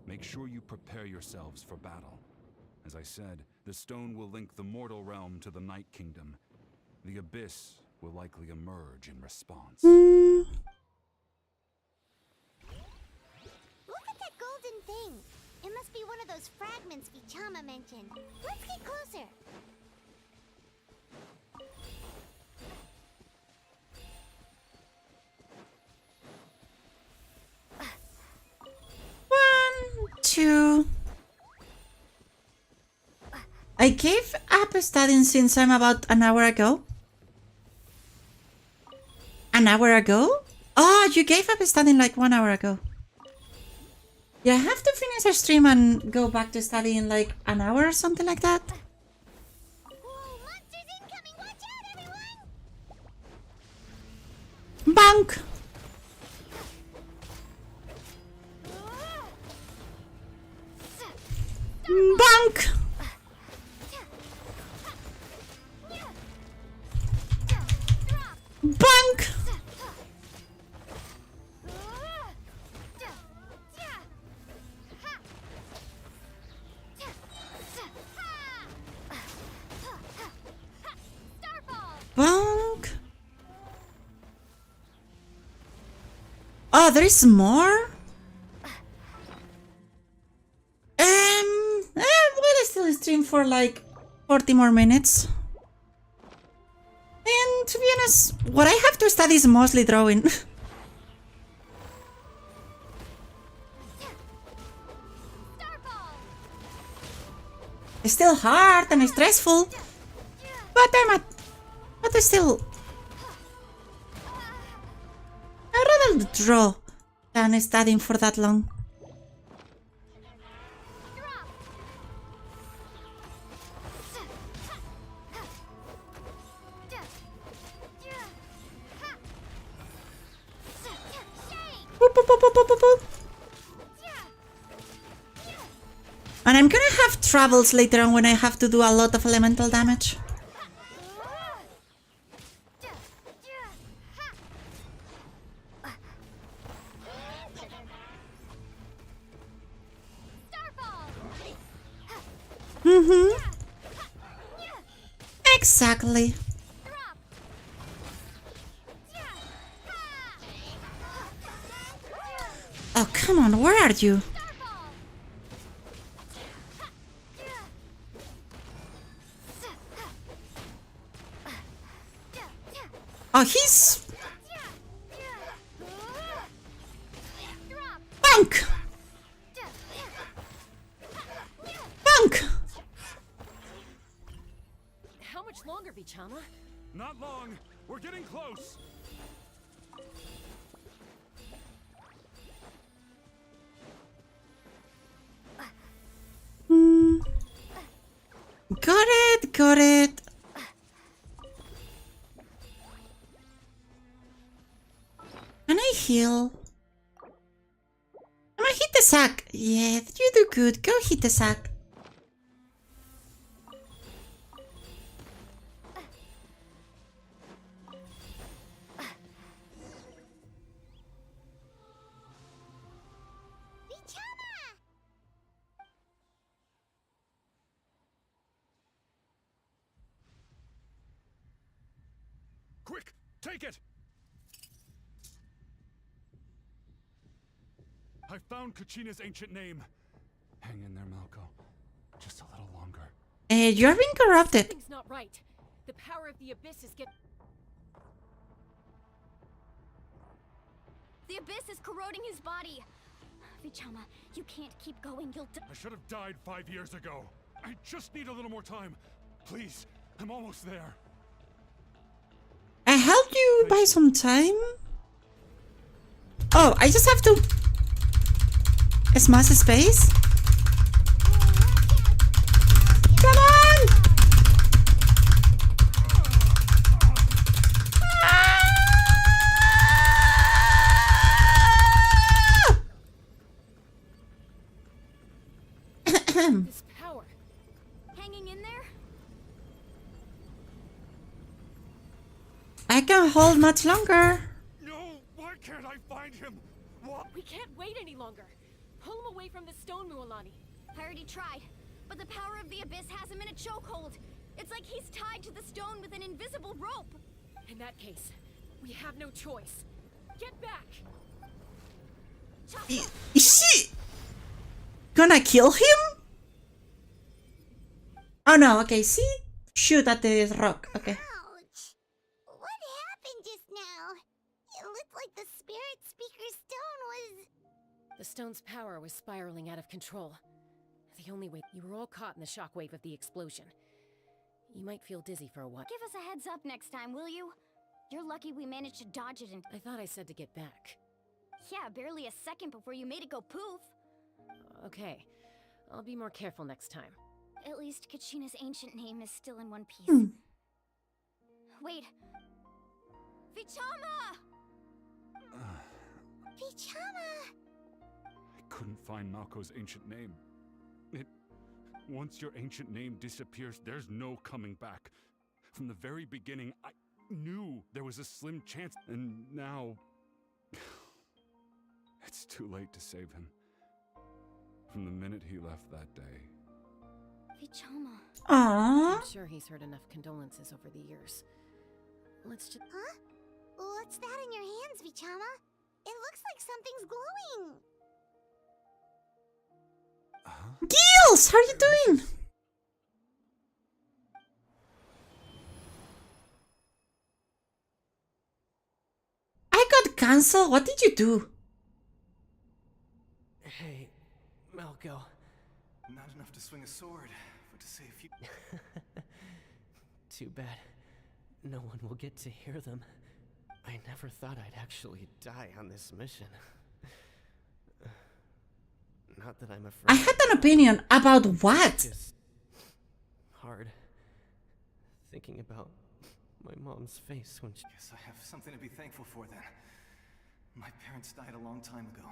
Make sure you prepare yourselves for battle. As I said, the stone will link the mortal realm to the Night Kingdom. The Abyss will likely emerge in response. Look at that golden thing. It must be one of those fragments Vichama mentioned. Let's get closer. Two. I gave up studying since I'm about an hour ago. An hour ago? Oh, you gave up studying like 1 hour ago. Yeah, I have to finish a stream and go back to study in like an hour or something like that. Bank! Bank! Bank! Bonk. Oh, there is more? We'll still stream for like 40 more minutes. And to be honest, what I have to study is mostly drawing. It's still hard and stressful, but but still, I'd rather draw than studying for that long. Boop, boop, boop, boop, boop, boop, boop. And I'm gonna have troubles later on when I have to do a lot of elemental damage. Exactly. Oh, come on, where are you? Oh, he's... Bunk! Bunk! How much longer, Bichama? Not long. We're getting close. Got it, got it. Can I heal? I'm gonna hit the sack. Yeah, you do good. Go hit the sack. Quick, take it! I found Kachina's ancient name. Hang in there, Malco. Just a little longer. You're being corrupted. Something's not right. The power of the abyss is The abyss is corroding his body. Vichama, you can't keep going. You'll die. I should have died 5 years ago. I just need a little more time. Please, I'm almost there. I helped you buy some time. Oh, I just have to smash the space. Come on! this power. Hanging in there? I can hold much longer. No, why can't I find him? What? We can't wait any longer. Pull him away from the stone, Mualani. I already tried, but the power of the abyss has him in a chokehold. It's like he's tied to the stone with an invisible rope. In that case, we have no choice. Get back! Is she gonna kill him? Oh no, okay, see? Shoot at the rock, okay. Ouch! What happened just now? It looked like the spirit speaker stone was... The stone's power was spiraling out of control. The only way... You were all caught in the shockwave of the explosion. You might feel dizzy for a while. Give us a heads up next time, will you? You're lucky we managed to dodge it and... I thought I said to get back. Yeah, barely a second before you made it go poof. Okay, I'll be more careful next time. At least Kachina's ancient name is still in one piece. Hmm. Wait. Vichama! Vichama! I couldn't find Malko's ancient name. Once your ancient name disappears, there's no coming back. From the very beginning, I knew there was a slim chance, and now... It's too late to save him. From the minute he left that day. Vichama. Aww. I'm sure he's heard enough condolences over the years. Let's just... Huh? What's that in your hands, Vichama? It looks like something's glowing. Gills, how are you doing? I got cancelled. What did you do? Hey, Malco. Not enough to swing a sword, but to save you. Too bad. No one will get to hear them. I never thought I'd actually die on this mission. Not that I'm afraid. I had an opinion about what? Just hard. Thinking about my mom's face when she... Guess I have something to be thankful for then. My parents died a long time ago.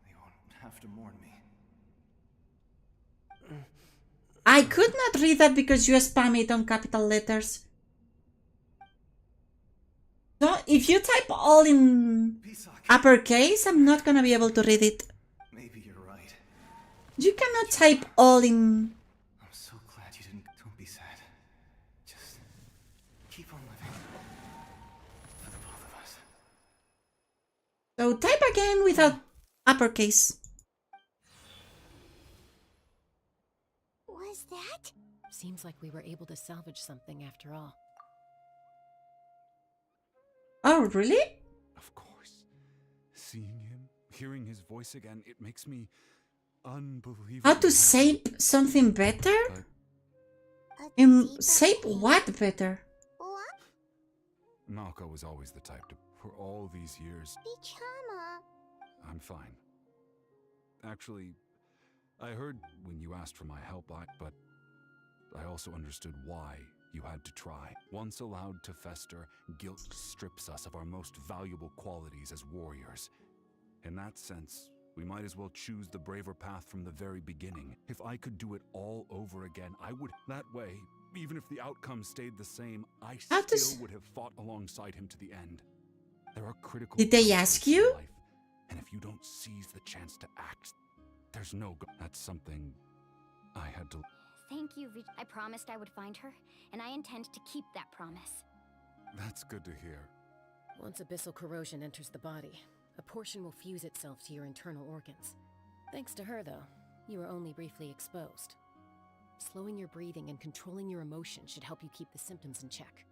They won't have to mourn me. I could not read that because you spam it on capital letters. So if you type all in uppercase, I'm not gonna be able to read it. Maybe you're right. You cannot type all in... I'm so glad you didn't... Don't be sad. Just keep on living. For the both of us. So type again without uppercase. Was that? Seems like we were able to salvage something after all. Oh, really? Of course. Seeing him, hearing his voice again, it makes me unbelievable. How to shape something better? Shape what better? Malco was always the type to... For all these years... Vichama. I'm fine. Actually, I heard when you asked for my help, but I also understood why you had to try. Once allowed to fester, guilt strips us of our most valuable qualities as warriors. In that sense, we might as well choose the braver path from the very beginning. If I could do it all over again, I would. That way, even if the outcome stayed the same, I still would have fought alongside him to the end. There are critical... Did they ask you? Life, and if you don't seize the chance to act, there's no... That's something I had to... Thank you, I promised I would find her, and I intend to keep that promise. That's good to hear. Once abyssal corrosion enters the body, a portion will fuse itself to your internal organs. Thanks to her, though, you were only briefly exposed. Slowing your breathing and controlling your emotions should help you keep the symptoms in check.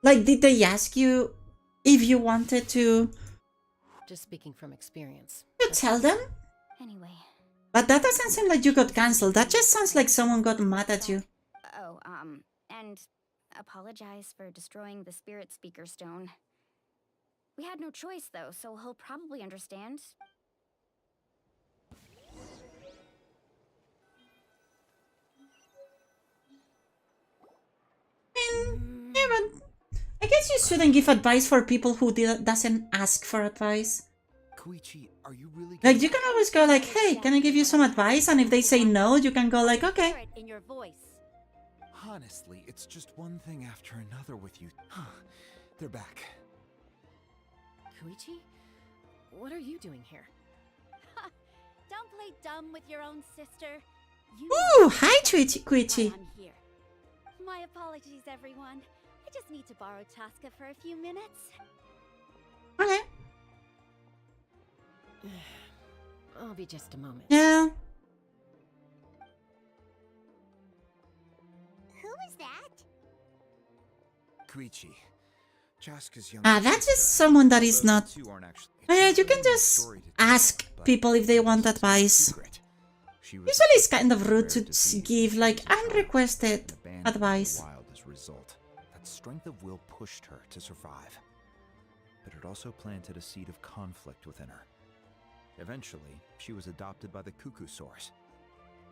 Like, did they ask you if you wanted to... Just speaking from experience. You tell them? Anyway. But that doesn't seem like you got cancelled. That just sounds like someone got mad at you. Oh, and apologize for destroying the spirit speaker stone. We had no choice, though, so he'll probably understand. Yeah, but I guess you shouldn't give advice for people who doesn't ask for advice. Koichi, are you really... Like, you can always go like, hey, can I give you some advice? And if they say no, you can go like, okay. In your voice. Honestly, it's just one thing after another with you. They're back. Koichi? What are you doing here? Don't play dumb with your own sister. You Ooh, hi, Koichi. I'm here. My apologies, everyone. I just need to borrow Chaska for a few minutes. Okay. I'll be just a moment. Yeah. Who is that? Koichi. Chaska's young. That's just someone that is not... Oh yeah, you can just ask people if they want advice. Usually it's kind of rude to give like unrequested advice. Wild as result. That strength of will pushed her to survive. but it also planted a seed of conflict within her. Eventually, she was adopted by the Cuckoo Source.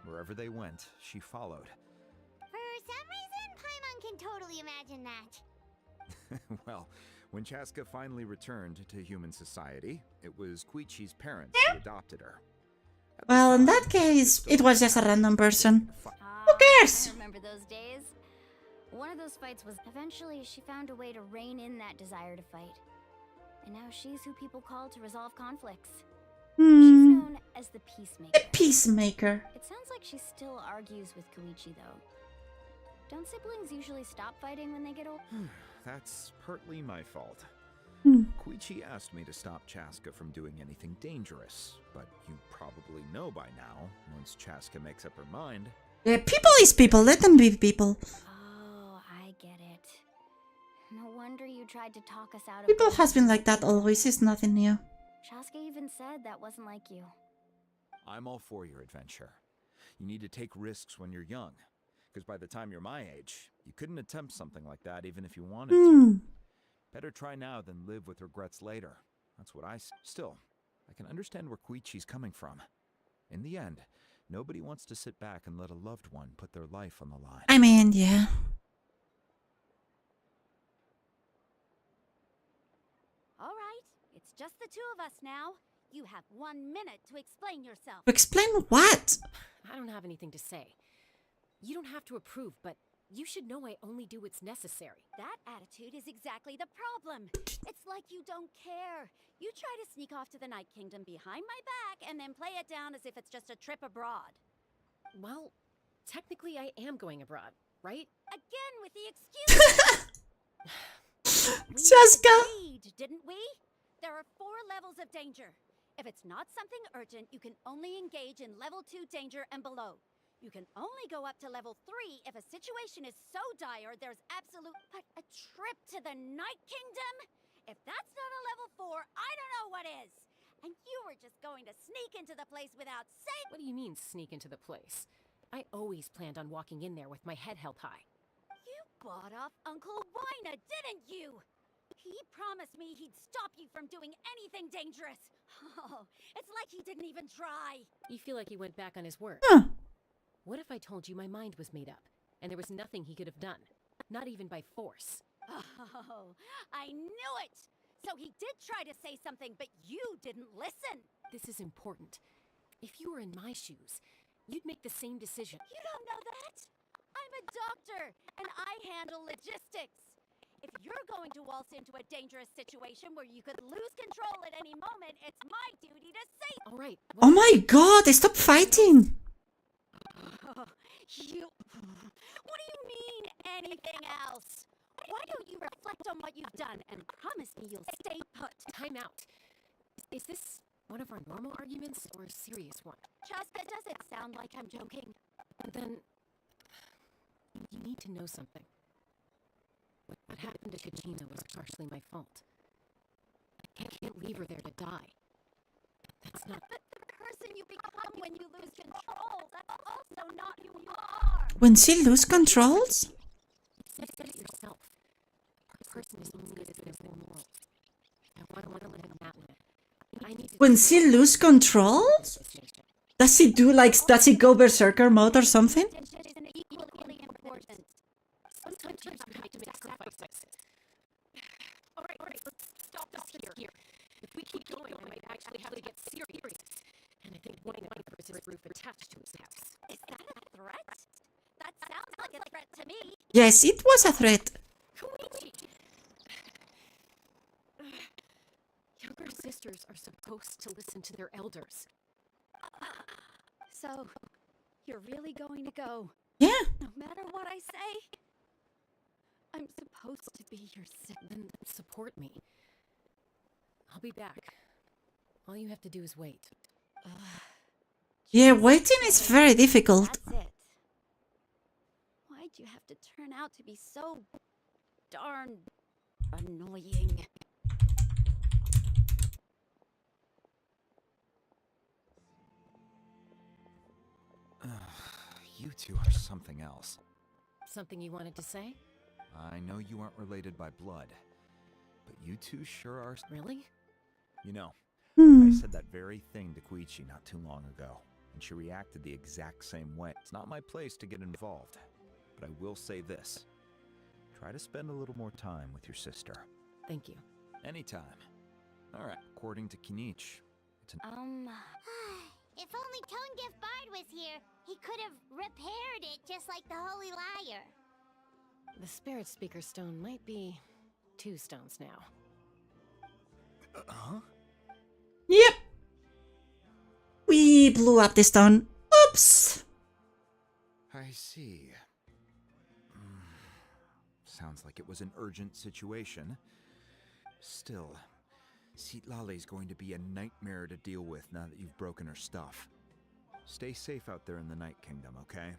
Wherever they went, she followed. For some reason, Paimon can totally imagine that. Well, when Chaska finally returned to human society, it was Koichi's parents who adopted her. Well, in that case, it was just a random person. Who cares? I remember those days. One of those fights was eventually she found a way to rein in that desire to fight. And now she's who people call to resolve conflicts. She's known as the Peacemaker. The Peacemaker. It sounds like she still argues with Koichi, though. Don't siblings usually stop fighting when they get old? That's partly my fault. Hmm. Koichi asked me to stop Chaska from doing anything dangerous, but you probably know by now, once Chaska makes up her mind... Yeah, people is people, let them be people. Oh, I get it. No wonder you tried to talk us out of People it. has been like that always, it's nothing new. Chaska even said that wasn't like you. I'm all for your adventure. You need to take risks when you're young, because by the time you're my age, you couldn't attempt something like that even if you wanted to. Better try now than live with regrets later. That's what I say. Still, I can understand where Koichi's coming from. In the end, nobody wants to sit back and let a loved one put their life on the line. I mean, yeah. All right, it's just the two of us now. You have 1 minute to explain yourself. Explain what? I don't have anything to say. You don't have to approve, but you should know I only do what's necessary. That attitude is exactly the problem. It's like you don't care. You try to sneak off to the Night Kingdom behind my back and then play it down as if it's just a trip abroad. Well, technically I am going abroad, right? Again with the excuse. Chaska! We agreed, didn't we? There are 4 levels of danger. If it's not something urgent, you can only engage in level 2 danger and below. You can only go up to level 3 if a situation is so dire there's absolute... But a trip to the Night Kingdom? If that's not a level 4, I don't know what is. And you were just going to sneak into the place without saying... What do you mean, sneak into the place? I always planned on walking in there with my head held high. You bought off Uncle Wina, didn't you? He promised me he'd stop you from doing anything dangerous. Oh, it's like he didn't even try. You feel like he went back on his word. What if I told you my mind was made up, and there was nothing he could have done? Not even by force. Oh, I knew it! So he did try to say something, but you didn't listen. This is important. If you were in my shoes, you'd make the same decision. You don't know that? I'm a doctor, and I handle logistics. If you're going to waltz into a dangerous situation where you could lose control at any moment, it's my duty to say... All right. Oh my god, stop fighting! What do you mean, anything else? Why don't you reflect on what you've done and promise me you'll stay put? Time out. Is this one of our normal arguments or a serious one? Chaska, does it sound like I'm joking? Then you need to know something. What happened to Kachina was partially my fault. I can't leave her there to die. That's not... But the person you become when you lose control, that's also not who you are. When she lose controls? You said it yourself. A person is only as good as their morals. I want to let him that way. I need to... When she lose controls? Does she do like, does she go berserker mode or something? Sometimes you have to make sacrifices. All right, let's stop this here. If we keep going, I might actually have to get serious. And I think one of his roof attached to his house. Is that a threat? That sounds like a threat to me. Yes, it was a threat. Koichi! Younger sisters are supposed to listen to their elders. So, you're really going to go? Yeah. No matter what I say? I'm supposed to be your sister. Then support me. I'll be back. All you have to do is wait. Yeah, waiting is very difficult. That's it. Why'd you have to turn out to be so darn annoying? You two are something else. Something you wanted to say? I know you aren't related by blood, but you two sure are. Really? You know, Hmm. I said that very thing to Koichi not too long ago, and she reacted the exact same way. It's not my place to get involved, but I will say this. Try to spend a little more time with your sister. Thank you. Anytime. Alright, according to Kinich, it's an... If only Tone-Gift Bard was here, he could have repaired it just like the Holy Liar. The Spirit Speaker Stone might be 2 stones now. Huh? Yep. We blew up the stone. Oops. I see. Sounds like it was an urgent situation. Still, Citlale's going to be a nightmare to deal with now that you've broken her stuff. Stay safe out there in the Night Kingdom, okay?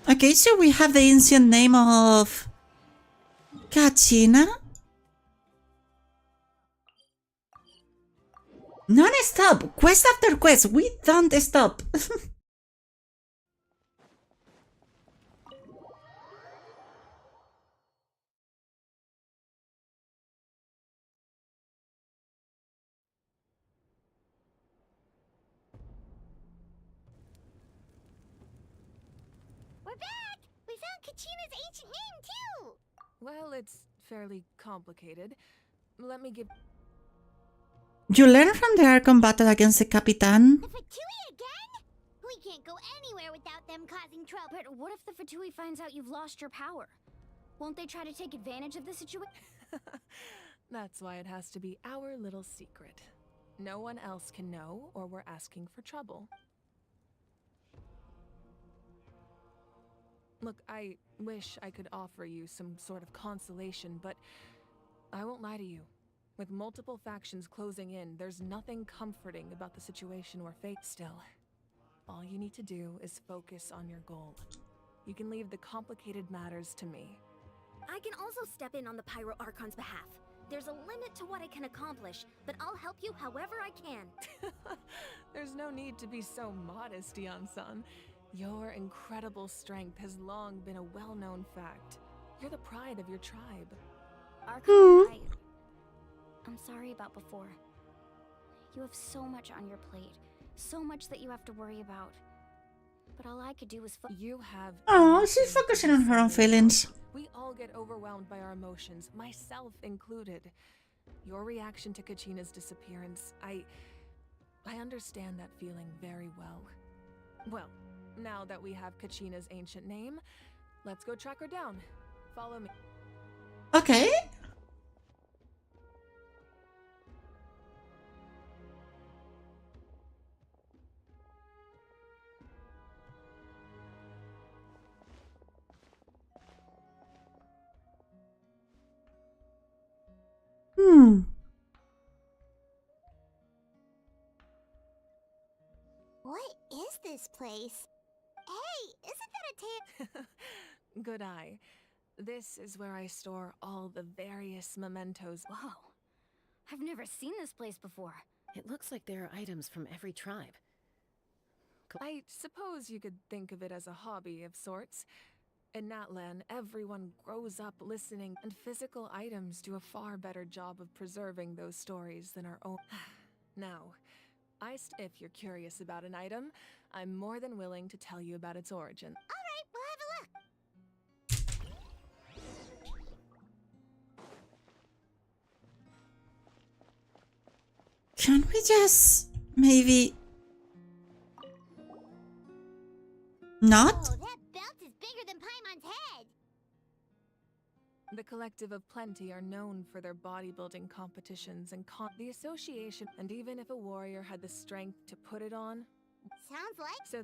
Okay, so we have the ancient name of Kachina. Non-stop, quest after quest, we don't stop. We're back! We found Kachina's ancient name, too! Well, it's fairly complicated. Let me give... You learn from the Archon battle against the Capitan. The Fatui again? We can't go anywhere without them causing trouble. But what if the Fatui finds out you've lost your power? Won't they try to take advantage of the situation? That's why it has to be our little secret. No one else can know, or we're asking for trouble. Look, I wish I could offer you some sort of consolation, but I won't lie to you. With multiple factions closing in, there's nothing comforting about the situation we're faced still. All you need to do is focus on your goal. You can leave the complicated matters to me. I can also step in on the Pyro Archon's behalf. There's a limit to what I can accomplish, but I'll help you however I can. There's no need to be so modest, Dion-san. Your incredible strength has long been a well-known fact. You're the pride of your tribe. Archon, I'm sorry about before. You have so much on your plate, so much that you have to worry about. But all I could do was you have... Oh, she's focusing on her own feelings. We all get overwhelmed by our emotions, myself included. Your reaction to Kachina's disappearance, I understand that feeling very well. Well, now that we have Kachina's ancient name, let's go track her down. Follow me. Okay. What is this place? Hey, isn't that a Good eye. This is where I store all the various mementos. Whoa. I've never seen this place before. It looks like there are items from every tribe. I suppose you could think of it as a hobby of sorts. In Natlan, everyone grows up listening, and physical items do a far better job of preserving those stories than our own. Now, if you're curious about an item, I'm more than willing to tell you about its origin. Alright, we'll have a look. Can we just maybe not? Oh, that belt is bigger than Paimon's head. The Collective of Plenty are known for their bodybuilding competitions and the association, and even if a warrior had the strength to put it on, Sounds like. So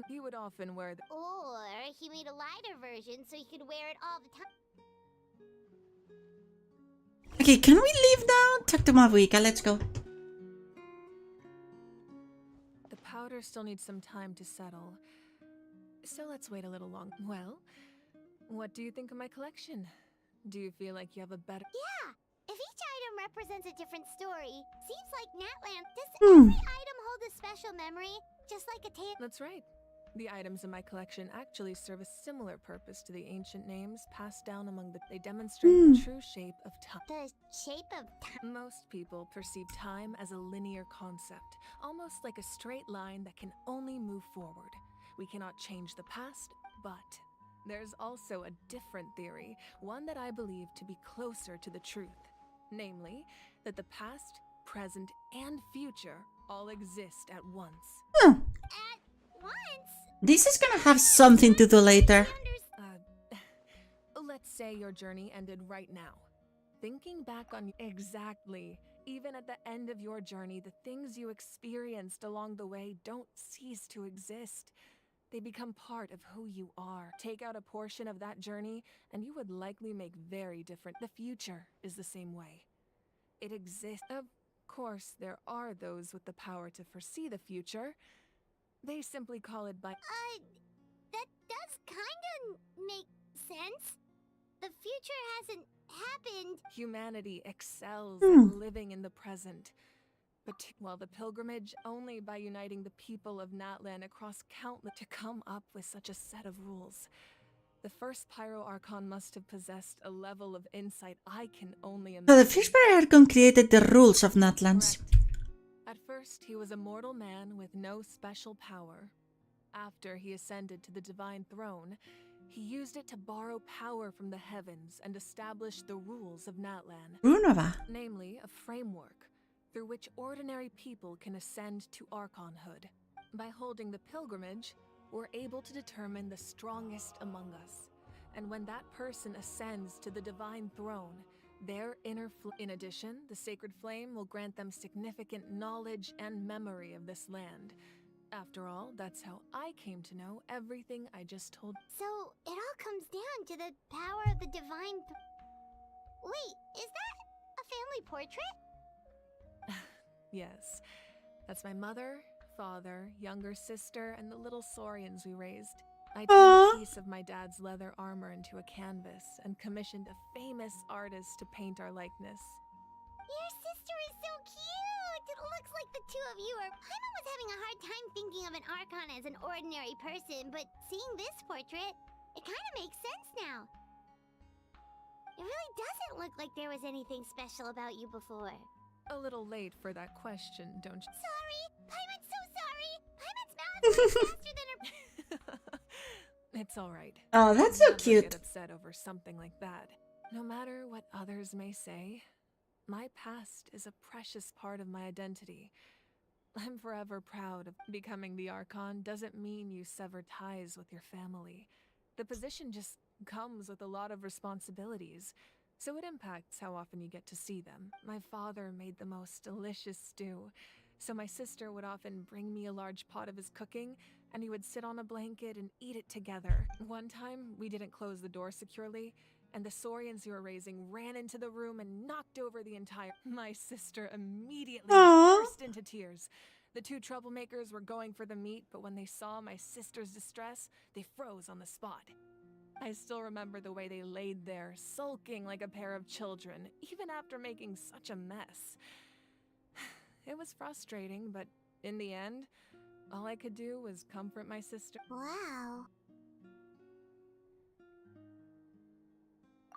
he would often wear the... Or he made a lighter version so he could wear it all the time. Okay, can we leave now? Talk to Mavuika, let's go. The powder still needs some time to settle. So let's wait a little long. Well, what do you think of my collection? Do you feel like you have a better... Yeah! If each item represents a different story, seems like Natlan... Does every item hold a special memory? Just like a tale? That's right. The items in my collection actually serve a similar purpose to the ancient names passed down among the... They demonstrate the true shape of time. The shape of time? Most people perceive time as a linear concept, almost like a straight line that can only move forward. We cannot change the past, but there's also a different theory, one that I believe to be closer to the truth. Namely, that the past, present, and future all exist at once. At once? This is gonna have something to do later. Let's say your journey ended right now. Thinking back on exactly, even at the end of your journey, the things you experienced along the way don't cease to exist. They become part of who you are. Take out a portion of that journey, and you would likely make very different. The future is the same way. It exists. Of course, there are those with the power to foresee the future. They simply call it by... That does kinda make sense. The future hasn't happened. Humanity excels at living in the present. But while the pilgrimage, only by uniting the people of Natlan across countless to come up with such a set of rules. The first Pyro Archon must have possessed a level of insight I can only imagine. So the first Pyro Archon created the rules of Natlands. At first, he was a mortal man with no special power. After he ascended to the divine throne, he used it to borrow power from the heavens and establish the rules of Natlan. Runova. Namely, a framework through which ordinary people can ascend to Archonhood. By holding the pilgrimage, we're able to determine the strongest among us. And when that person ascends to the divine throne, their inner in addition, the sacred flame will grant them significant knowledge and memory of this land. After all, that's how I came to know everything I just told. So, it all comes down to the power of the divine... Wait, is that a family portrait? Yes. That's my mother, father, younger sister, and the little saurians we raised. I turned a piece of my dad's leather armor into a canvas and commissioned a famous artist to paint our likeness. Your sister is so cute! It looks like the two of you are... Paimon was having a hard time thinking of an Archon as an ordinary person, but seeing this portrait, it kind of makes sense now. It really doesn't look like there was anything special about you before. A little late for that question, don't you? Sorry! Paimon's so sorry! Paimon's mouth is faster than her... It's alright. Oh, that's so Never cute. Get upset over something like that. No matter what others may say, my past is a precious part of my identity. I'm forever proud of becoming the Archon. Doesn't mean you sever ties with your family. The position just comes with a lot of responsibilities, so it impacts how often you get to see them. My father made the most delicious stew, so my sister would often bring me a large pot of his cooking, and we would sit on a blanket and eat it together. One time, we didn't close the door securely, and the saurians we were raising ran into the room and knocked over the entire... My sister immediately burst into tears. The two troublemakers were going for the meat, but when they saw my sister's distress, they froze on the spot. I still remember the way they laid there, sulking like a pair of children, even after making such a mess. It was frustrating, but in the end, all I could do was comfort my sister. Wow.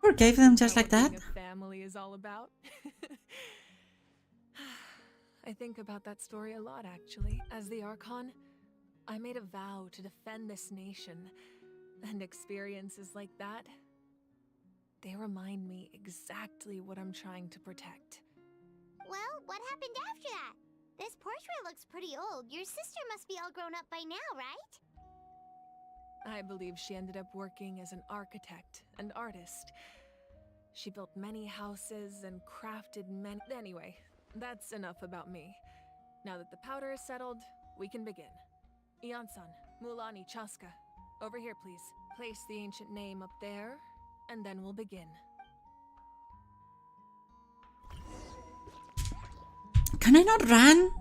Forgave them just like that? What being a family is all about. I think about that story a lot, actually. As the Archon, I made a vow to defend this nation, and experiences like that, they remind me exactly what I'm trying to protect. Well, what happened after that? This portrait looks pretty old. Your sister must be all grown up by now, right? I believe she ended up working as an architect and artist. She built many houses and crafted many... Anyway, that's enough about me. Now that the powder is settled, we can begin. Ian-san, Mulani, Chaska, over here please. Place the ancient name up there, and then we'll begin. Can I not run?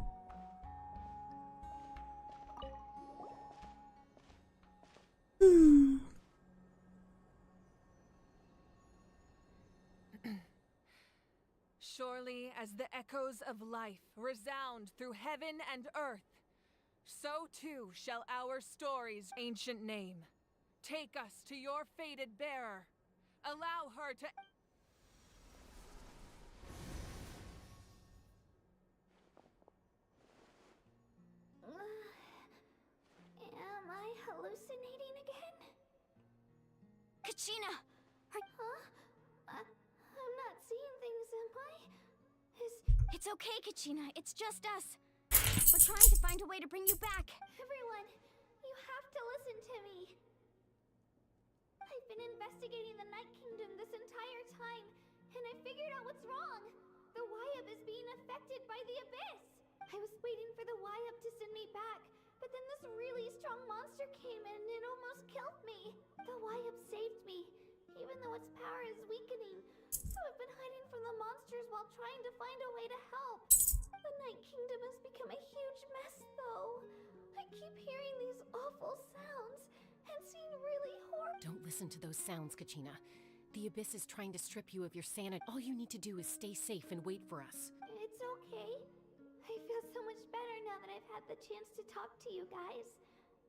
Surely as the echoes of life resound through heaven and earth, so too shall our story's ancient name. Take us to your fated bearer. Allow her to... Am I hallucinating again? Kachina! Huh? I'm not seeing things, am I? It's okay, Kachina. It's just us. We're trying to find a way to bring you back. Everyone, you have to listen to me. I've been investigating the Night Kingdom this entire time, and I figured out what's wrong. The Wyab is being affected by the Abyss. I was waiting for the Wyab to send me back, but then this really strong monster came in and it almost killed me. The Wyab saved me, even though its power is weakening. So I've been hiding from the monsters while trying to find a way to help. The Night Kingdom has become a huge mess, though. I keep hearing these awful sounds and seeing really horrible... Don't listen to those sounds, Kachina. The Abyss is trying to strip you of your sanity. All you need to do is stay safe and wait for us. It's okay. I feel so much better now that I've had the chance to talk to you guys.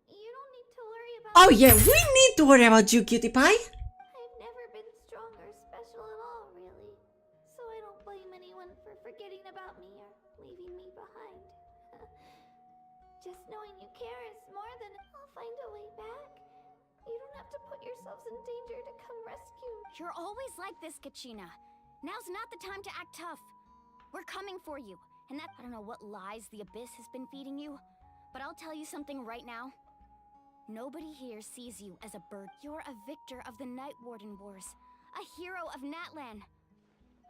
You don't need to worry about... Oh yeah, we need to worry about you, cutie pie. I've never been strong or special at all, really. So I don't blame anyone for forgetting about me or leaving me behind. Just knowing you care is more than... I'll find a way back. You don't have to put yourselves in danger to come rescue me. You're always like this, Kachina. Now's not the time to act tough. We're coming for you. And that... I don't know what lies the Abyss has been feeding you, but I'll tell you something right now. Nobody here sees you as a bird. You're a victor of the Night Warden Wars. A hero of Natlan.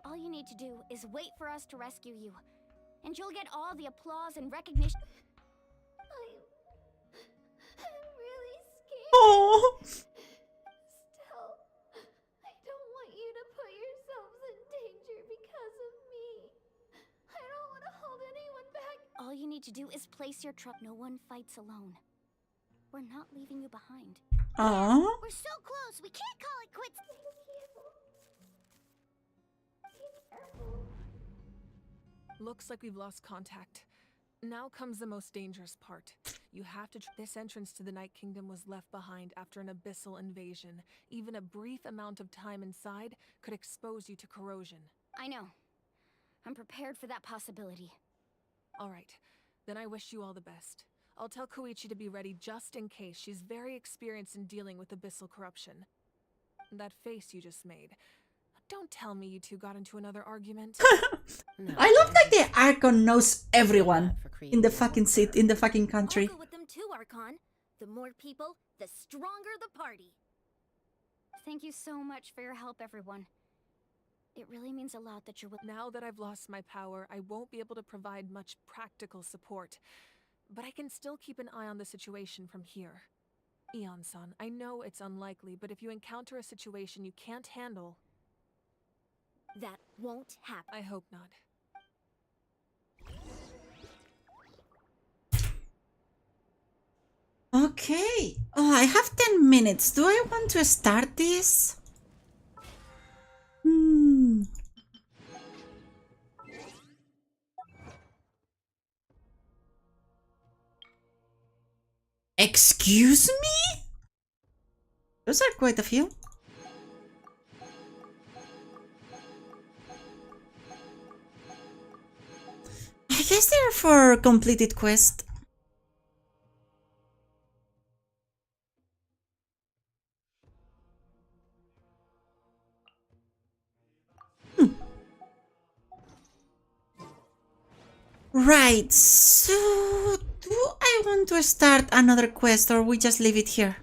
All you need to do is wait for us to rescue you. And you'll get all the applause and recognition. I'm really scared. Oh. Still, I don't want you to put yourselves in danger because of me. I don't want to hold anyone back. All you need to do is place your trust. No one fights alone. We're not leaving you behind. Aww. We're so close, we can't call it quits. Thank you. Be careful. Looks like we've lost contact. Now comes the most dangerous part. You have to... This entrance to the Night Kingdom was left behind after an abyssal invasion. Even a brief amount of time inside could expose you to corrosion. I know. I'm prepared for that possibility. All right. Then I wish you all the best. I'll tell Koichi to be ready just in case. She's very experienced in dealing with abyssal corruption. That face you just made. Don't tell me you two got into another argument. No. I love like the Archon knows everyone in the fucking city, in the fucking country. I'll go with them too, Archon. The more people, the stronger the party. Thank you so much for your help, everyone. It really means a lot that you're with... Now that I've lost my power, I won't be able to provide much practical support. But I can still keep an eye on the situation from here. Eon-san, I know it's unlikely, but if you encounter a situation you can't handle... That won't happen. I hope not. Okay. Oh, I have 10 minutes. Do I want to start this? Excuse me? Those are quite a few. I guess they're for completed quest. Right, so do I want to start another quest or we just leave it here?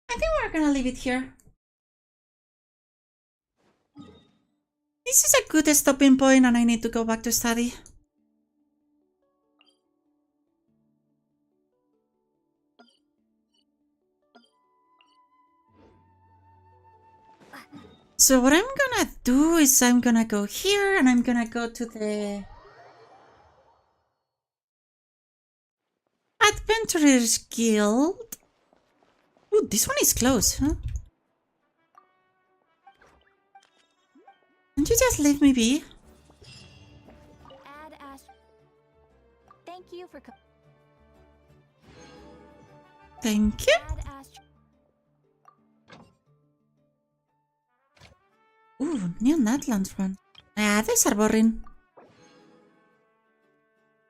I think we're gonna leave it here. This is a good stopping point and I need to go back to study. So what I'm gonna do is I'm gonna go here and I'm gonna go to the Aventurers Guild. Ooh, this one is close, huh? Can't you just leave me be? Ad Ast. Thank you for. Thank you. Ad Ast. Ooh, new Natlan run. Ah, these are boring.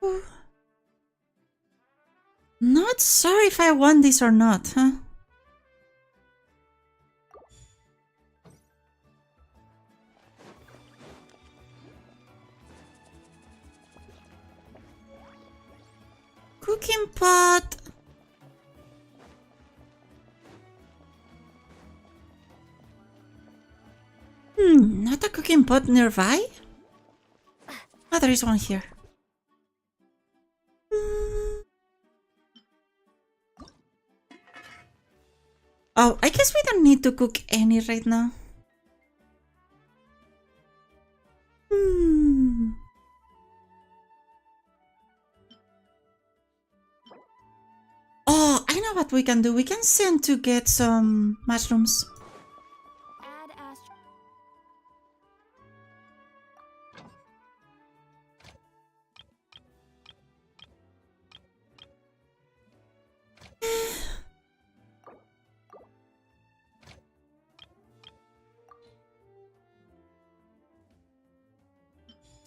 Ooh. Not sure if I want this or not, huh? Cooking pot. Not a cooking pot nearby? Oh, there is one here. Oh, I guess we don't need to cook any right now. Oh, I know what we can do. We can send to get some mushrooms. Ad Ast.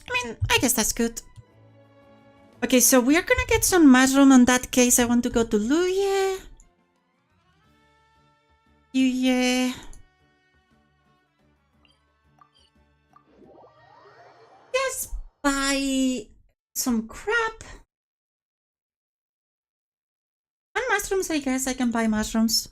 I mean, I guess that's good. Okay, so we are gonna get some mushroom. In that case, I want to go to Luye. Luye. Just buy some crap. And mushrooms, I guess. I can buy mushrooms.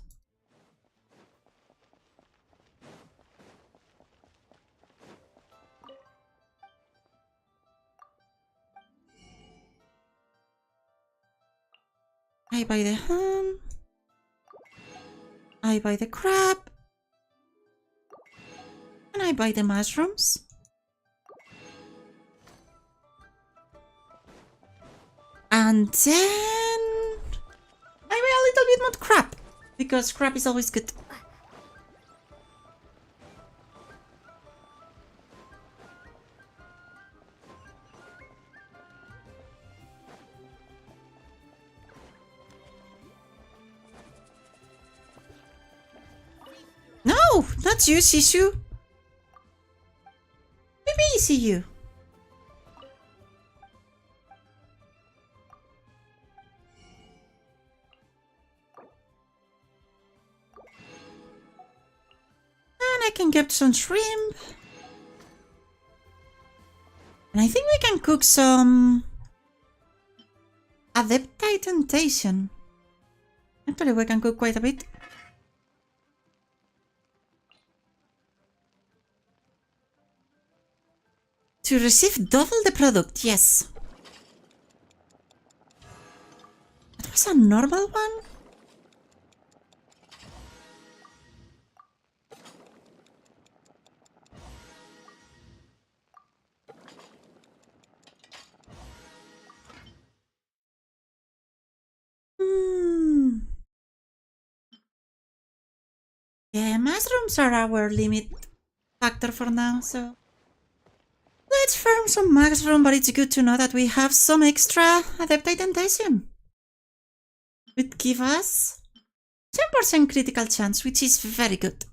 I buy the ham. I buy the crab. And I buy the mushrooms. And then I buy a little bit more crab. Because crab is always good. No, not you, Shishu. Maybe I see you. And I can get some shrimp. And I think we can cook some Adeptite Temptation. Actually, we can cook quite a bit. To receive double the product, yes. That was a normal one? Yeah, mushrooms are our limit factor for now, so... Let's farm some mushroom, but it's good to know that we have some extra Adeptite Temptation. It gives us 10% critical chance, which is very good.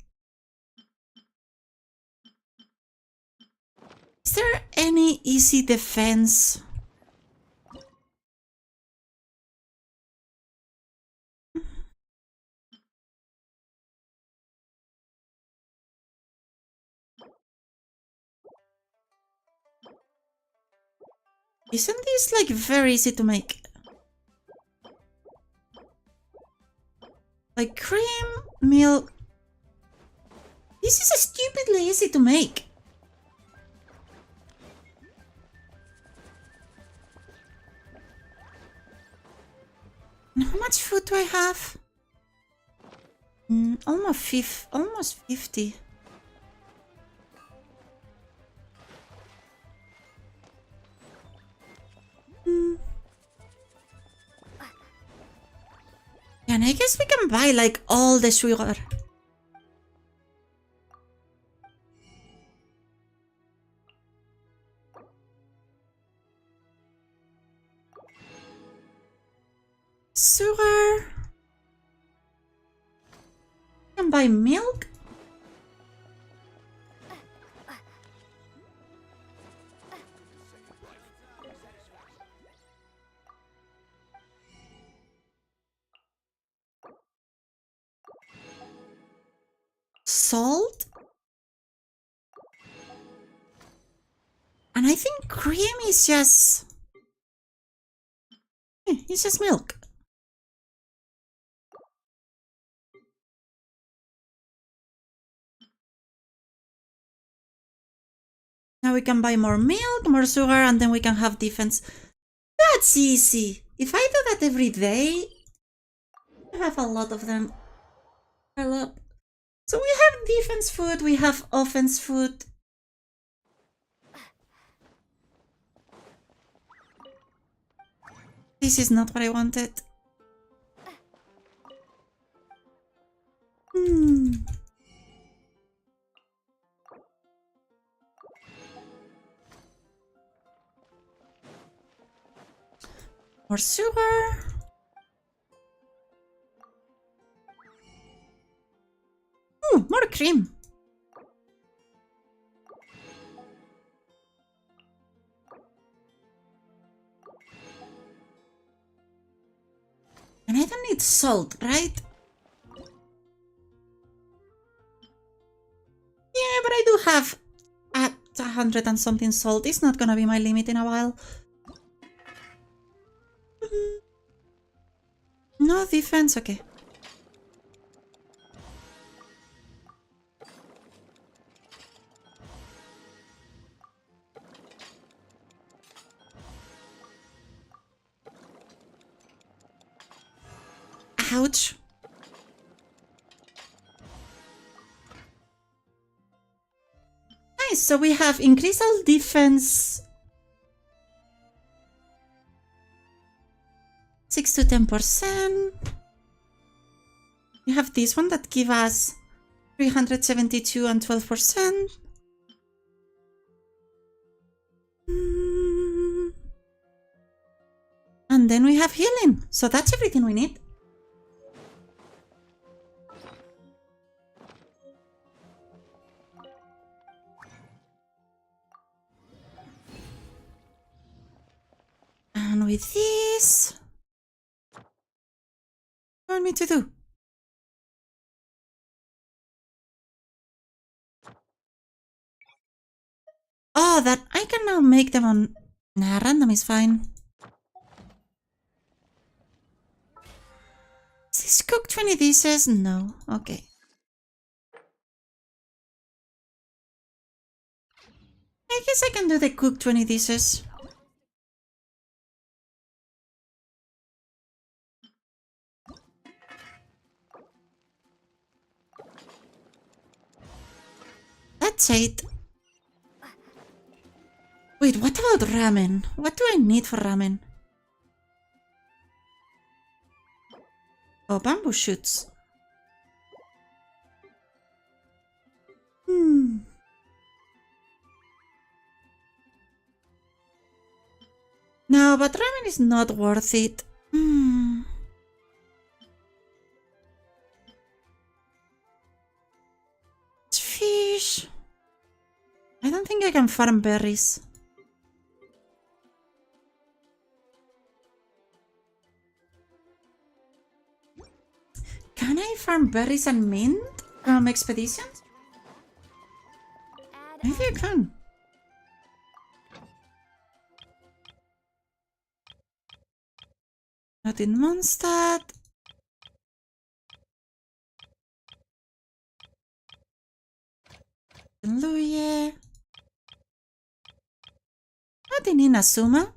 Is there any easy defense? Isn't this like very easy to make? Like cream, milk. This is stupidly easy to make. And how much food do I have? Almost 50. And I guess we can buy like all the sugar. Sugar. Can buy milk. Salt. And I think cream is just... it's just milk. Now we can buy more milk, more sugar, and then we can have defense. That's easy. If I do that every day, I have a lot of them. A lot. So we have defense food, we have offense food. This is not what I wanted. More sugar. More cream. And I don't need salt, right? Yeah, but I do have 100 and something salt. It's not gonna be my limit in a while. No defense, okay. Ouch. Nice, so we have increased our defense 6 to 10%. We have this one that give us 372 and 12%. And then we have healing, so that's everything we need. And with this, what do you want me to do? Oh, that I can now make them on... Nah, random is fine. Is this cook 20 dishes? No. Okay. I guess I can do the cook 20 dishes. That's it. Wait, what about ramen? What do I need for ramen? Oh, bamboo shoots. No, but ramen is not worth it. It's fish. I don't think I can farm berries. Can I farm berries and mint from expeditions? Maybe I can. Not in Mondstadt. In Luye. Not in Inazuma.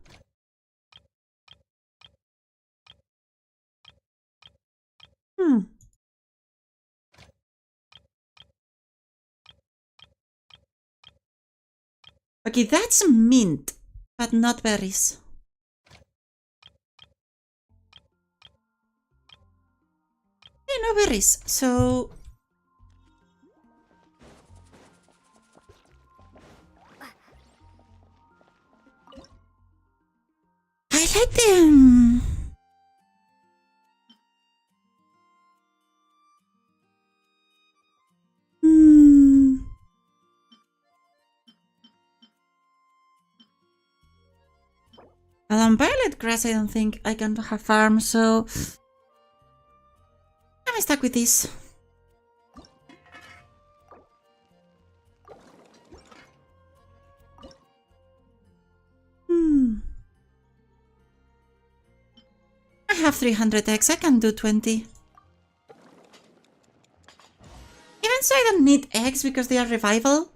Okay, that's mint, but not berries. berries, so... I like them! Well, on violet grass I don't think I can have farm, so... I'm stuck with this. I have 300 eggs, I can do 20. Even so I don't need eggs because they are revival.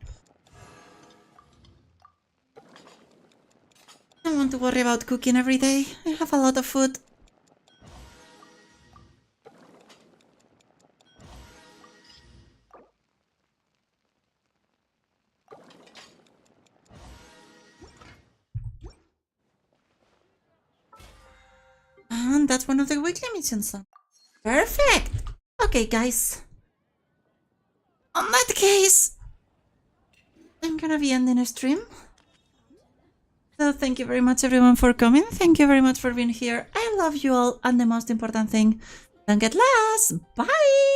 I don't want to worry about cooking every day. I have a lot of food. And that's one of the weekly missions. Perfect! Okay, guys. On that case, I'm gonna be ending a stream. So thank you very much everyone for coming. Thank you very much for being here. I love you all, and the most important thing, don't get lost. Bye!